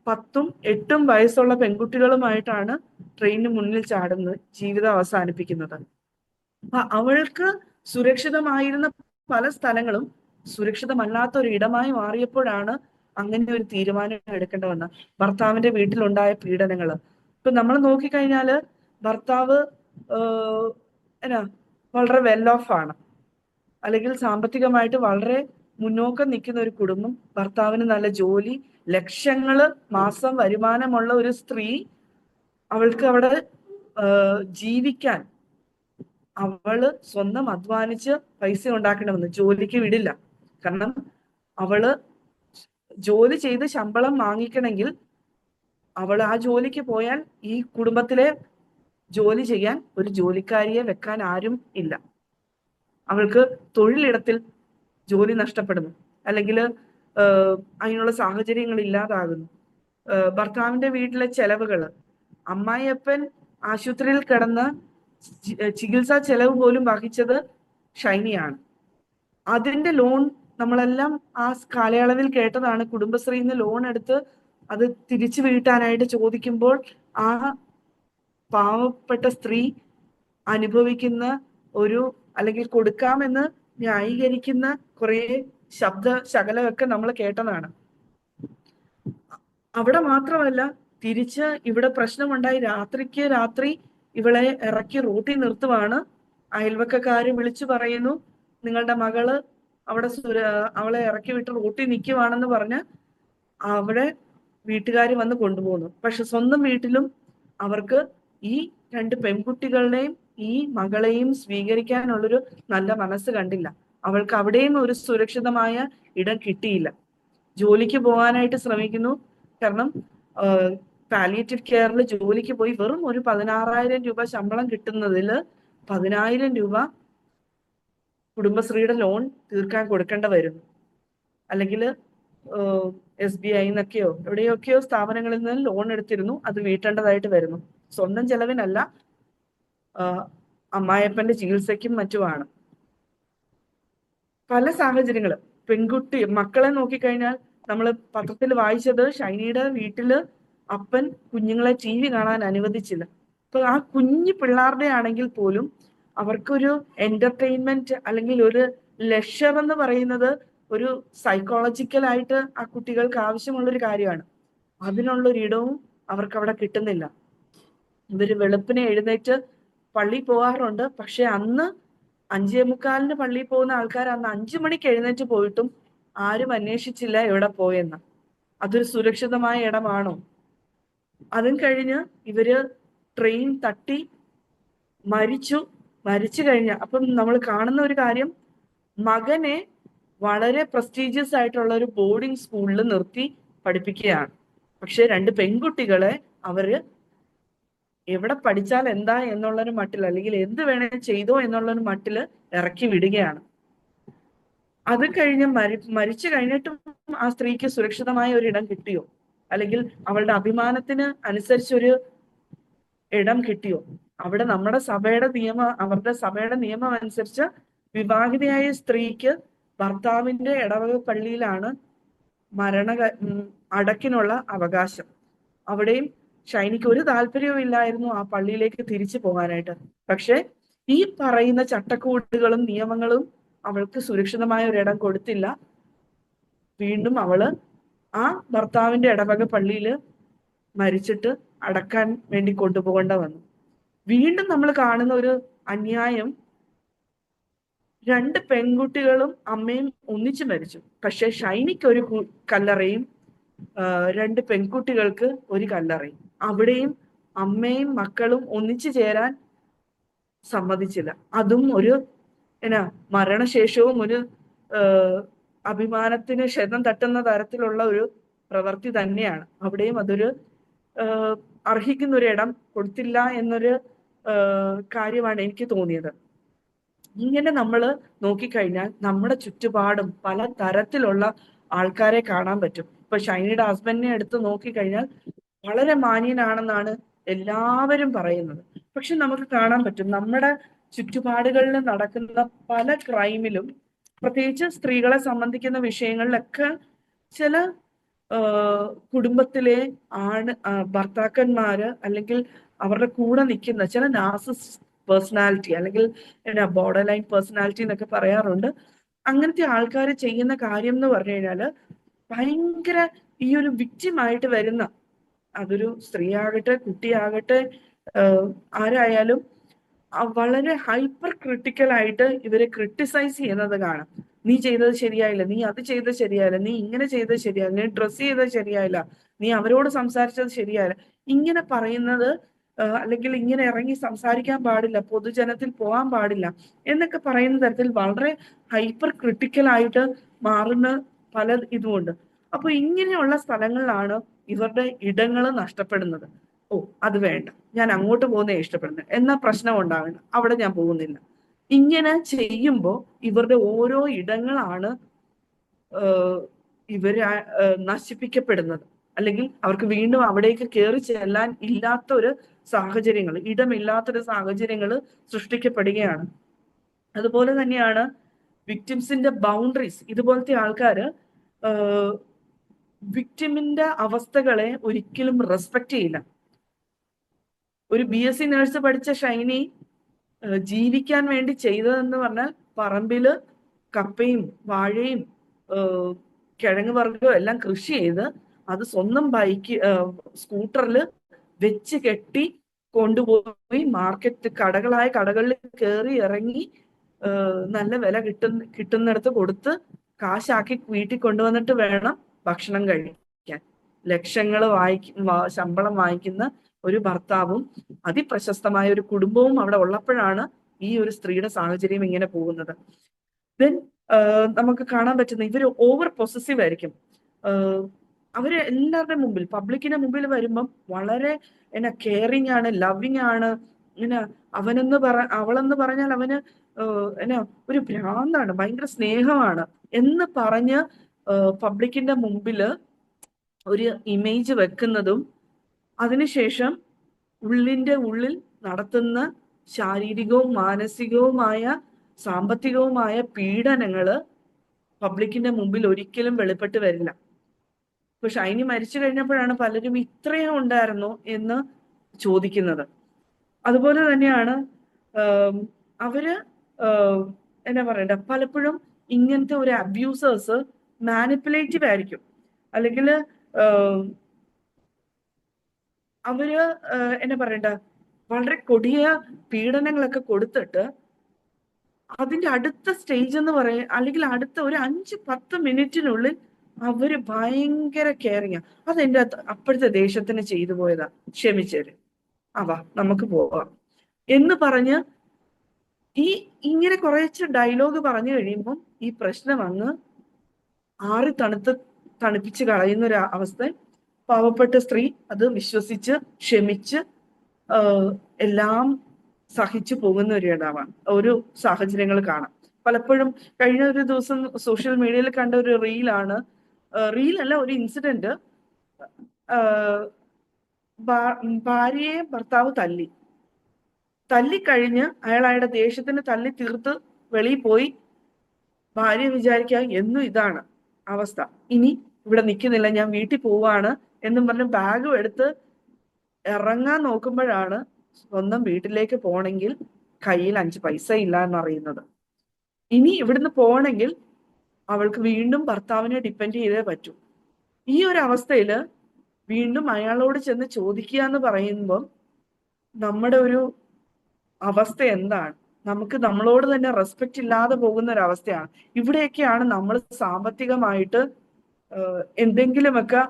10ഉം 8ഉം വയസ്സുള്ള പെൺകുട്ടികളുമായിട്ടാണ് ട്രെയിനിന് മുന്നിൽ ചാടുന്നത്, ജീവിതം അവസാനിപ്പിക്കുന്നത്. അവൾക്ക് സുരക്ഷിതമായിരുന്ന പല സ്ഥലങ്ങളും സുരക്ഷിതമല്ലാത്ത ഒരു ഇടമായി മാറിയപ്പോഴാണ് അങ്ങനെ ഒരു തീരുമാനം എടുക്കേണ്ടി വന്നത്. ഭർത്താവിന്റെ വീട്ടിലുണ്ടായ പീഡനങ്ങൾ ഇപ്പൊ നമ്മൾ നോക്കിക്കഴിഞ്ഞാല് ഭർത്താവ് വളരെ വെൽ ഓഫ് ആണ്, അല്ലെങ്കിൽ സാമ്പത്തികമായിട്ട് വളരെ മുന്നോക്കം നിൽക്കുന്ന ഒരു കുടുംബം, ഭർത്താവിന് നല്ല ജോലി, ലക്ഷങ്ങള് മാസം വരുമാനമുള്ള ഒരു സ്ത്രീ, അവൾക്ക് അവിടെ ജീവിക്കാൻ അവള് സ്വന്തം അധ്വാനിച്ച് പൈസ ഉണ്ടാക്കണമെന്ന്, ജോലിക്ക് വിടില്ല. കാരണം അവള് ജോലി ചെയ്ത് ശമ്പളം വാങ്ങിക്കണമെങ്കിൽ അവൾ ആ ജോലിക്ക് പോയാൽ ഈ കുടുംബത്തിലെ ജോലി ചെയ്യാൻ ഒരു ജോലിക്കാരിയെ വെക്കാൻ ആരും ഇല്ല. അവൾക്ക് തൊഴിലിടത്തിൽ ജോലി നഷ്ടപ്പെടുന്നു, അല്ലെങ്കിൽ അതിനുള്ള സാഹചര്യങ്ങൾ ഇല്ലാതാകുന്നു. ഭർത്താവിന്റെ വീട്ടിലെ ചെലവുകൾ, അമ്മായിയപ്പൻ ആശുപത്രിയിൽ കിടന്ന് ചികിത്സാ ചെലവ് പോലും വഹിച്ചത് ഷൈനിയാണ്. അതിന്റെ ലോൺ നമ്മളെല്ലാം ആ കാലയളവിൽ കേട്ടതാണ്. കുടുംബശ്രീന്ന് ലോൺ എടുത്ത് അത് തിരിച്ചു വീട്ടാനായിട്ട് ചോദിക്കുമ്പോൾ ആ പാവപ്പെട്ട സ്ത്രീ അനുഭവിക്കുന്ന അല്ലെങ്കിൽ കൊടുക്കാമെന്ന് ന്യായീകരിക്കുന്ന കുറെ ശകലമൊക്കെ നമ്മൾ കേട്ടതാണ്. അവിടെ മാത്രമല്ല, തിരിച്ച് ഇവിടെ പ്രശ്നമുണ്ടായി. രാത്രിക്ക് രാത്രി ഇവളെ ഇറക്കി റൂട്ടിൽ നിർത്തുവാണ്. അയൽവക്കക്കാര് വിളിച്ചു പറയുന്നു, നിങ്ങളുടെ മകള് അവിടെ അവളെ ഇറക്കി വിട്ട് റൂട്ടിൽ നിൽക്കുവാണെന്ന് പറഞ്ഞ് അവിടെ വീട്ടുകാർ വന്ന് കൊണ്ടുപോകുന്നു. പക്ഷെ സ്വന്തം വീട്ടിലും അവർക്ക് ഈ 2 പെൺകുട്ടികളുടെയും ഈ മകളെയും സ്വീകരിക്കാനുള്ളൊരു നല്ല മനസ്സ് കണ്ടില്ല. അവൾക്ക് അവിടെയും ഒരു സുരക്ഷിതമായ ഇടം കിട്ടിയില്ല. ജോലിക്ക് പോകാനായിട്ട് ശ്രമിക്കുന്നു. കാരണം പാലിയേറ്റീവ് കെയറിൽ ജോലിക്ക് പോയി വെറും ഒരു 16,000 രൂപ ശമ്പളം കിട്ടുന്നതിൽ 10,000 രൂപ കുടുംബശ്രീയുടെ ലോൺ തീർക്കാൻ കൊടുക്കേണ്ട വരുന്നു. അല്ലെങ്കിൽ SBI എന്നൊക്കെയോ എവിടെയൊക്കെയോ സ്ഥാപനങ്ങളിൽ നിന്ന് ലോൺ എടുത്തിരുന്നു, അത് വീട്ടേണ്ടതായിട്ട് വരുന്നു. സ്വന്തം ചെലവിനല്ല, അമ്മായപ്പന്റെ ചികിത്സയ്ക്കും മറ്റുമാണ്. പല സാഹചര്യങ്ങൾ. മക്കളെ നോക്കിക്കഴിഞ്ഞാൽ നമ്മൾ പത്രത്തിൽ വായിച്ചത്, ഷൈനിയുടെ വീട്ടില് അപ്പൻ കുഞ്ഞുങ്ങളെ TV കാണാൻ അനുവദിച്ചില്ല. അപ്പൊ ആ കുഞ്ഞു പിള്ളേരുടെ ആണെങ്കിൽ പോലും അവർക്കൊരു എന്റർടൈൻമെന്റ് അല്ലെങ്കിൽ ഒരു ലെഷർ എന്ന് പറയുന്നത് ഒരു സൈക്കോളജിക്കലായിട്ട് ആ കുട്ടികൾക്ക് ആവശ്യമുള്ളൊരു കാര്യമാണ്. അതിനുള്ളൊരിടവും അവർക്ക് അവിടെ കിട്ടുന്നില്ല. ഇവര് വെളുപ്പിനെ എഴുന്നേറ്റ് പള്ളി പോകാറുണ്ട്. പക്ഷെ അന്ന് 5:45 പള്ളിയിൽ പോകുന്ന ആൾക്കാർ അന്ന് 5 മണിക്ക് എഴുന്നേറ്റ് പോയിട്ടും ആരും അന്വേഷിച്ചില്ല എവിടെ പോയെന്ന്. അതൊരു സുരക്ഷിതമായ ഇടമാണോ? അതും കഴിഞ്ഞ് ഇവര് ട്രെയിൻ തട്ടി മരിച്ചു കഴിഞ്ഞ അപ്പം നമ്മൾ കാണുന്ന ഒരു കാര്യം, മകനെ വളരെ പ്രസ്റ്റീജിയസ് ആയിട്ടുള്ള ഒരു ബോർഡിംഗ് സ്കൂളിൽ നിർത്തി പഠിപ്പിക്കുകയാണ്. പക്ഷെ 2 പെൺകുട്ടികളെ അവര് എവിടെ പഠിച്ചാൽ എന്താ എന്നുള്ളൊരു മട്ടിൽ, അല്ലെങ്കിൽ എന്ത് വേണേ ചെയ്തോ എന്നുള്ളൊരു മട്ടില് ഇറക്കി വിടുകയാണ്. അത് കഴിഞ്ഞ് മരിച്ചു കഴിഞ്ഞിട്ടും ആ സ്ത്രീക്ക് സുരക്ഷിതമായ ഒരു ഇടം കിട്ടിയോ? അല്ലെങ്കിൽ അവളുടെ അഭിമാനത്തിന് അനുസരിച്ചൊരു ഇടം കിട്ടിയോ? അവിടെ അവരുടെ സഭയുടെ നിയമം അനുസരിച്ച് വിവാഹിതയായ സ്ത്രീക്ക് ഭർത്താവിന്റെ ഇടവക പള്ളിയിലാണ് അടക്കിനുള്ള അവകാശം. അവിടെയും ഷൈനിക്ക് ഒരു താല്പര്യവും ഇല്ലായിരുന്നു ആ പള്ളിയിലേക്ക് തിരിച്ചു പോകാനായിട്ട്. പക്ഷെ ഈ പറയുന്ന ചട്ടക്കൂടുകളും നിയമങ്ങളും അവൾക്ക് സുരക്ഷിതമായ ഒരിടം കൊടുത്തില്ല. വീണ്ടും അവള് ആ ഭർത്താവിന്റെ ഇടവക പള്ളിയില് മരിച്ചിട്ട് അടക്കാൻ വേണ്ടി കൊണ്ടുപോകേണ്ട വന്നു. വീണ്ടും നമ്മൾ കാണുന്ന ഒരു അന്യായം, 2 പെൺകുട്ടികളും അമ്മയും ഒന്നിച്ചു മരിച്ചു. പക്ഷെ ഷൈനിക്ക് ഒരു കല്ലറയും 2 പെൺകുട്ടികൾക്ക് ഒരു കല്ലറയും. അവിടെയും അമ്മയും മക്കളും ഒന്നിച്ചു ചേരാൻ സമ്മതിച്ചില്ല. അതും ഒരു മരണശേഷവും ഒരു അഭിമാനത്തിന് ക്ഷതം തട്ടുന്ന തരത്തിലുള്ള ഒരു പ്രവൃത്തി തന്നെയാണ്. അവിടെയും അതൊരു അർഹിക്കുന്ന ഒരു ഇടം കൊടുത്തില്ല എന്നൊരു കാര്യമാണ് എനിക്ക് തോന്നിയത്. ഇങ്ങനെ നമ്മൾ നോക്കിക്കഴിഞ്ഞാൽ നമ്മുടെ ചുറ്റുപാടും പല തരത്തിലുള്ള ആൾക്കാരെ കാണാൻ പറ്റും. ഇപ്പൊ ഷൈനിയുടെ ഹസ്ബൻഡിനെ എടുത്ത് നോക്കിക്കഴിഞ്ഞാൽ വളരെ മാന്യനാണെന്നാണ് എല്ലാവരും പറയുന്നത്. പക്ഷെ നമുക്ക് കാണാൻ പറ്റും നമ്മുടെ ചുറ്റുപാടുകളിൽ നടക്കുന്ന പല ക്രൈമിലും, പ്രത്യേകിച്ച് സ്ത്രീകളെ സംബന്ധിക്കുന്ന വിഷയങ്ങളിലൊക്കെ ചില കുടുംബത്തിലെ ഭർത്താക്കന്മാര് അല്ലെങ്കിൽ അവരുടെ കൂടെ നിൽക്കുന്ന ചില നാർസിസിസ്റ്റ് പേഴ്സണാലിറ്റി അല്ലെങ്കിൽ ബോർഡർ ലൈൻ പേഴ്സണാലിറ്റി എന്നൊക്കെ പറയാറുണ്ട്. അങ്ങനത്തെ ആൾക്കാർ ചെയ്യുന്ന കാര്യം എന്ന് പറഞ്ഞു കഴിഞ്ഞാല് ഭയങ്കര ഈ ഒരു വിക്റ്റിമായിട്ട് വരുന്ന, അതൊരു സ്ത്രീ ആകട്ടെ കുട്ടിയാകട്ടെ ആരായാലും വളരെ ഹൈപ്പർ ക്രിട്ടിക്കൽ ആയിട്ട് ഇവരെ ക്രിട്ടിസൈസ് ചെയ്യുന്നത് കാണാം. നീ ചെയ്തത് ശരിയായില്ല, നീ അത് ചെയ്തത് ശരിയായില്ല, നീ ഇങ്ങനെ ചെയ്തത് ശരിയായില്ല, നീ ഡ്രസ് ചെയ്തത് ശരിയായില്ല, നീ അവരോട് സംസാരിച്ചത് ശരിയായില്ല, ഇങ്ങനെ പറയുന്നത്, അല്ലെങ്കിൽ ഇങ്ങനെ ഇറങ്ങി സംസാരിക്കാൻ പാടില്ല, പൊതുജനത്തിൽ പോകാൻ പാടില്ല എന്നൊക്കെ പറയുന്ന തരത്തിൽ വളരെ ഹൈപ്പർ ക്രിട്ടിക്കൽ ആയിട്ട് മാറുന്ന പല ഇതുമുണ്ട്. അപ്പൊ ഇങ്ങനെയുള്ള സ്ഥലങ്ങളിലാണ് ഇവരുടെ ഇടങ്ങൾ നഷ്ടപ്പെടുന്നത്. ഓ അത് വേണ്ട, ഞാൻ അങ്ങോട്ട് പോകുന്നേ ഇഷ്ടപ്പെടുന്നത്, എന്നാ പ്രശ്നം ഉണ്ടാവേണ്ട, അവിടെ ഞാൻ പോകുന്നില്ല. ഇങ്ങനെ ചെയ്യുമ്പോൾ ഇവരുടെ ഓരോ ഇടങ്ങളാണ് ഇവര് നശിപ്പിക്കപ്പെടുന്നത്. അല്ലെങ്കിൽ അവർക്ക് വീണ്ടും അവിടേക്ക് കയറി ചെല്ലാൻ ഇല്ലാത്തൊരു സാഹചര്യങ്ങൾ, ഇടമില്ലാത്തൊരു സാഹചര്യങ്ങൾ സൃഷ്ടിക്കപ്പെടുകയാണ്. അതുപോലെ തന്നെയാണ് വിക്ടിംസിന്റെ ബൗണ്ടറീസ്. ഇതുപോലത്തെ ആൾക്കാര് വിക്ടിമിന്റെ അവസ്ഥകളെ ഒരിക്കലും റെസ്പെക്ട് ചെയ്യില്ല. ഒരു BSc നഴ്സ് പഠിച്ച ഷൈനി ജീവിക്കാൻ വേണ്ടി ചെയ്തതെന്ന് പറഞ്ഞാൽ പറമ്പില് കപ്പയും വാഴയും കിഴങ്ങ് വർഗവും എല്ലാം കൃഷി ചെയ്ത് അത് സ്വന്തം സ്കൂട്ടറിൽ വെച്ച് കെട്ടി കൊണ്ടുപോയി കടകളായ കടകളിൽ കയറി ഇറങ്ങി നല്ല വില കിട്ടുന്നിടത്ത് കൊടുത്ത് കാശാക്കി വീട്ടിൽ കൊണ്ടുവന്നിട്ട് വേണം ഭക്ഷണം കഴിക്കാൻ. ലക്ഷങ്ങൾ ശമ്പളം വാങ്ങിക്കുന്ന ഒരു ഭർത്താവും അതിപ്രശസ്തമായ ഒരു കുടുംബവും അവിടെ ഉള്ളപ്പോഴാണ് ഈ ഒരു സ്ത്രീയുടെ സാഹചര്യം ഇങ്ങനെ പോകുന്നത്. ദെൻ നമുക്ക് കാണാൻ പറ്റുന്ന ഇവര് ഓവർ പൊസസീവ് ആയിരിക്കും. അവര് എല്ലാവരുടെ മുമ്പിൽ, പബ്ലിക്കിന്റെ മുമ്പിൽ വരുമ്പം വളരെ കെയറിങ് ആണ്, ലവിങ് ആണ്. അവളെന്ന് പറഞ്ഞാൽ അവന് ഒരു ഭ്രാന്താണ്, ഭയങ്കര സ്നേഹമാണ് എന്ന് പറഞ്ഞ് പബ്ലിക്കിന്റെ മുമ്പില് ഒരു ഇമേജ് വെക്കുന്നതും അതിനുശേഷം ഉള്ളിന്റെ ഉള്ളിൽ നടത്തുന്ന ശാരീരികവും മാനസികവുമായ സാമ്പത്തികവുമായ പീഡനങ്ങള് പബ്ലിക്കിന്റെ മുമ്പിൽ ഒരിക്കലും വെളിപ്പെട്ട് വരില്ല. ഇപ്പൊ ഷൈനി മരിച്ചു കഴിഞ്ഞപ്പോഴാണ് പലരും ഇത്രയും ഉണ്ടായിരുന്നോ എന്ന് ചോദിക്കുന്നത്. അതുപോലെ തന്നെയാണ് അവര് എന്നാ പറയണ്ട, പലപ്പോഴും ഇങ്ങനത്തെ ഒരു അബ്യൂസേഴ്സ് മാനിപ്പുലേറ്റീവ് ആയിരിക്കും. അല്ലെങ്കിൽ അവര് എന്നാ പറയണ്ട, വളരെ കൊടിയ പീഡനങ്ങളൊക്കെ കൊടുത്തിട്ട് അതിന്റെ അടുത്ത സ്റ്റേജ് എന്ന് പറയാൻ, അല്ലെങ്കിൽ അടുത്ത ഒരു 5-10 മിനിറ്റിനുള്ളിൽ അവര് ഭയങ്കര കെയറിങ്. അതെന്റെ അപ്പോഴത്തെ ദേഷ്യത്തിന് ചെയ്തു പോയതാ, ക്ഷമിച്ചേര്, നമുക്ക് പോവാം എന്ന് പറഞ്ഞ് ഇങ്ങനെ കുറച്ച് ഡയലോഗ് പറഞ്ഞു കഴിയുമ്പം ഈ പ്രശ്നം അങ്ങ് തണുപ്പിച്ച് കളയുന്ന ഒരു അവസ്ഥ. പാവപ്പെട്ട സ്ത്രീ അത് വിശ്വസിച്ച് ക്ഷമിച്ച് എല്ലാം സഹിച്ചു പോകുന്ന ഒരു സാഹചര്യങ്ങൾ കാണാം. പലപ്പോഴും കഴിഞ്ഞ ഒരു ദിവസം സോഷ്യൽ മീഡിയയിൽ കണ്ട ഒരു റീലല്ല, ഒരു ഇൻസിഡന്റ്. ഭാര്യയെ ഭർത്താവ് തല്ലിക്കഴിഞ്ഞ് അയാളുടെ ദേഷ്യത്തിന് തല്ലി തീർത്ത് വെളിയിൽ പോയി. ഭാര്യ വിചാരിക്കുക എന്നും ഇതാണ് അവസ്ഥ, ഇനി ഇവിടെ നിൽക്കുന്നില്ല, ഞാൻ വീട്ടിൽ പോവാണ് എന്നും പറഞ്ഞ് ബാഗും എടുത്ത് ഇറങ്ങാൻ നോക്കുമ്പോഴാണ് സ്വന്തം വീട്ടിലേക്ക് പോണെങ്കിൽ കയ്യിൽ 5 പൈസ ഇല്ല എന്നറിയുന്നത്. ഇനി ഇവിടുന്ന് പോകണമെങ്കിൽ അവൾക്ക് വീണ്ടും ഭർത്താവിനെ ഡിപ്പെൻഡ് ചെയ്തേ പറ്റൂ. ഈ ഒരു അവസ്ഥയിൽ വീണ്ടും അയാളോട് ചെന്ന് ചോദിക്കുക എന്ന് പറയുമ്പോൾ നമ്മുടെ ഒരു അവസ്ഥ എന്താണ്? നമുക്ക് നമ്മളോട് തന്നെ റെസ്പെക്റ്റ് ഇല്ലാതെ പോകുന്ന ഒരു അവസ്ഥയാണ്. ഇവിടെയൊക്കെയാണ് നമ്മൾ സാമ്പത്തികമായിട്ട് എന്തെങ്കിലുമൊക്കെ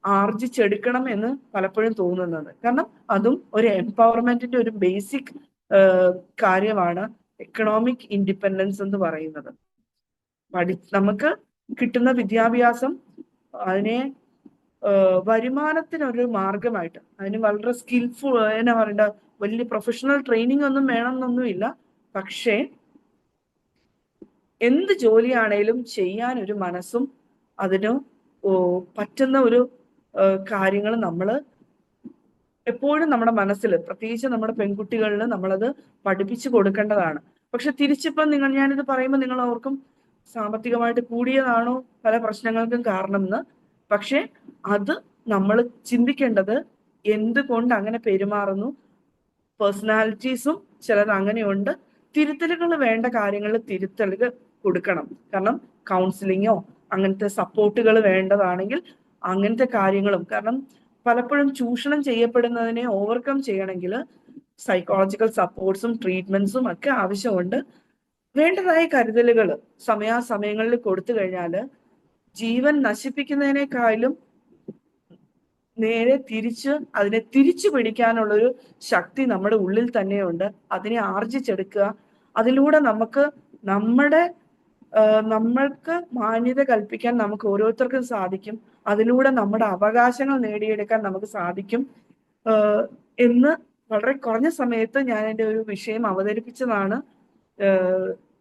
ആർജിച്ചെടുക്കണം എന്ന് പലപ്പോഴും തോന്നുന്നത്. കാരണം അതും ഒരു എംപവർമെന്റിന്റെ ഒരു ബേസിക് കാര്യമാണ് എക്കണോമിക് ഇൻഡിപെൻഡൻസ് എന്ന് പറയുന്നത്. നമുക്ക് കിട്ടുന്ന വിദ്യാഭ്യാസം അതിനെ വരുമാനത്തിനൊരു മാർഗമായിട്ട്, അതിന് വളരെ സ്കിൽഫുൾ എന്നാ പറയണ്ട, വലിയ പ്രൊഫഷണൽ ട്രെയിനിങ് ഒന്നും വേണമെന്നൊന്നുമില്ല. പക്ഷേ എന്ത് ജോലിയാണേലും ചെയ്യാൻ ഒരു മനസ്സും അതിന് പറ്റുന്ന ഒരു കാര്യങ്ങൾ നമ്മൾ എപ്പോഴും നമ്മുടെ മനസ്സിൽ, പ്രത്യേകിച്ച് നമ്മുടെ പെൺകുട്ടികളിൽ നമ്മളത് പഠിപ്പിച്ചു കൊടുക്കേണ്ടതാണ്. പക്ഷെ തിരിച്ചിപ്പം ഞാനിത് പറയുമ്പോൾ നിങ്ങൾ ഓർക്കും സാമ്പത്തികമായിട്ട് കൂടിയതാണോ പല പ്രശ്നങ്ങൾക്കും കാരണം എന്ന്. പക്ഷെ അത് നമ്മൾ ചിന്തിക്കേണ്ടത് എന്തുകൊണ്ട് അങ്ങനെ പെരുമാറുന്നു. പേഴ്സണാലിറ്റീസും ചിലത് അങ്ങനെയുണ്ട്. തിരുത്തലുകൾ വേണ്ട കാര്യങ്ങളിൽ തിരുത്തലുകൾ കൊടുക്കണം. കാരണം കൗൺസിലിങ്ങോ അങ്ങനത്തെ സപ്പോർട്ടുകൾ വേണ്ടതാണെങ്കിൽ അങ്ങനത്തെ കാര്യങ്ങളും, കാരണം പലപ്പോഴും ചൂഷണം ചെയ്യപ്പെടുന്നതിനെ ഓവർകം ചെയ്യണമെങ്കിൽ സൈക്കോളജിക്കൽ സപ്പോർട്ട്സും ട്രീറ്റ്മെന്റ്സും ഒക്കെ ആവശ്യമുണ്ട്. വേണ്ടതായ കരുതലുകൾ സമയാസമയങ്ങളിൽ കൊടുത്തു കഴിഞ്ഞാൽ ജീവൻ നശിപ്പിക്കുന്നതിനേക്കാളും നേരെ അതിനെ തിരിച്ചു പിടിക്കാനുള്ളൊരു ശക്തി നമ്മുടെ ഉള്ളിൽ തന്നെയുണ്ട്. അതിനെ ആർജിച്ചെടുക്കുക. അതിലൂടെ നമ്മൾക്ക് മാന്യത കൽപ്പിക്കാൻ നമുക്ക് ഓരോരുത്തർക്കും സാധിക്കും. അതിലൂടെ നമ്മുടെ അവകാശങ്ങൾ നേടിയെടുക്കാൻ നമുക്ക് സാധിക്കും എന്ന് വളരെ കുറഞ്ഞ സമയത്ത് ഞാൻ എൻ്റെ ഒരു വിഷയം അവതരിപ്പിച്ചതാണ്.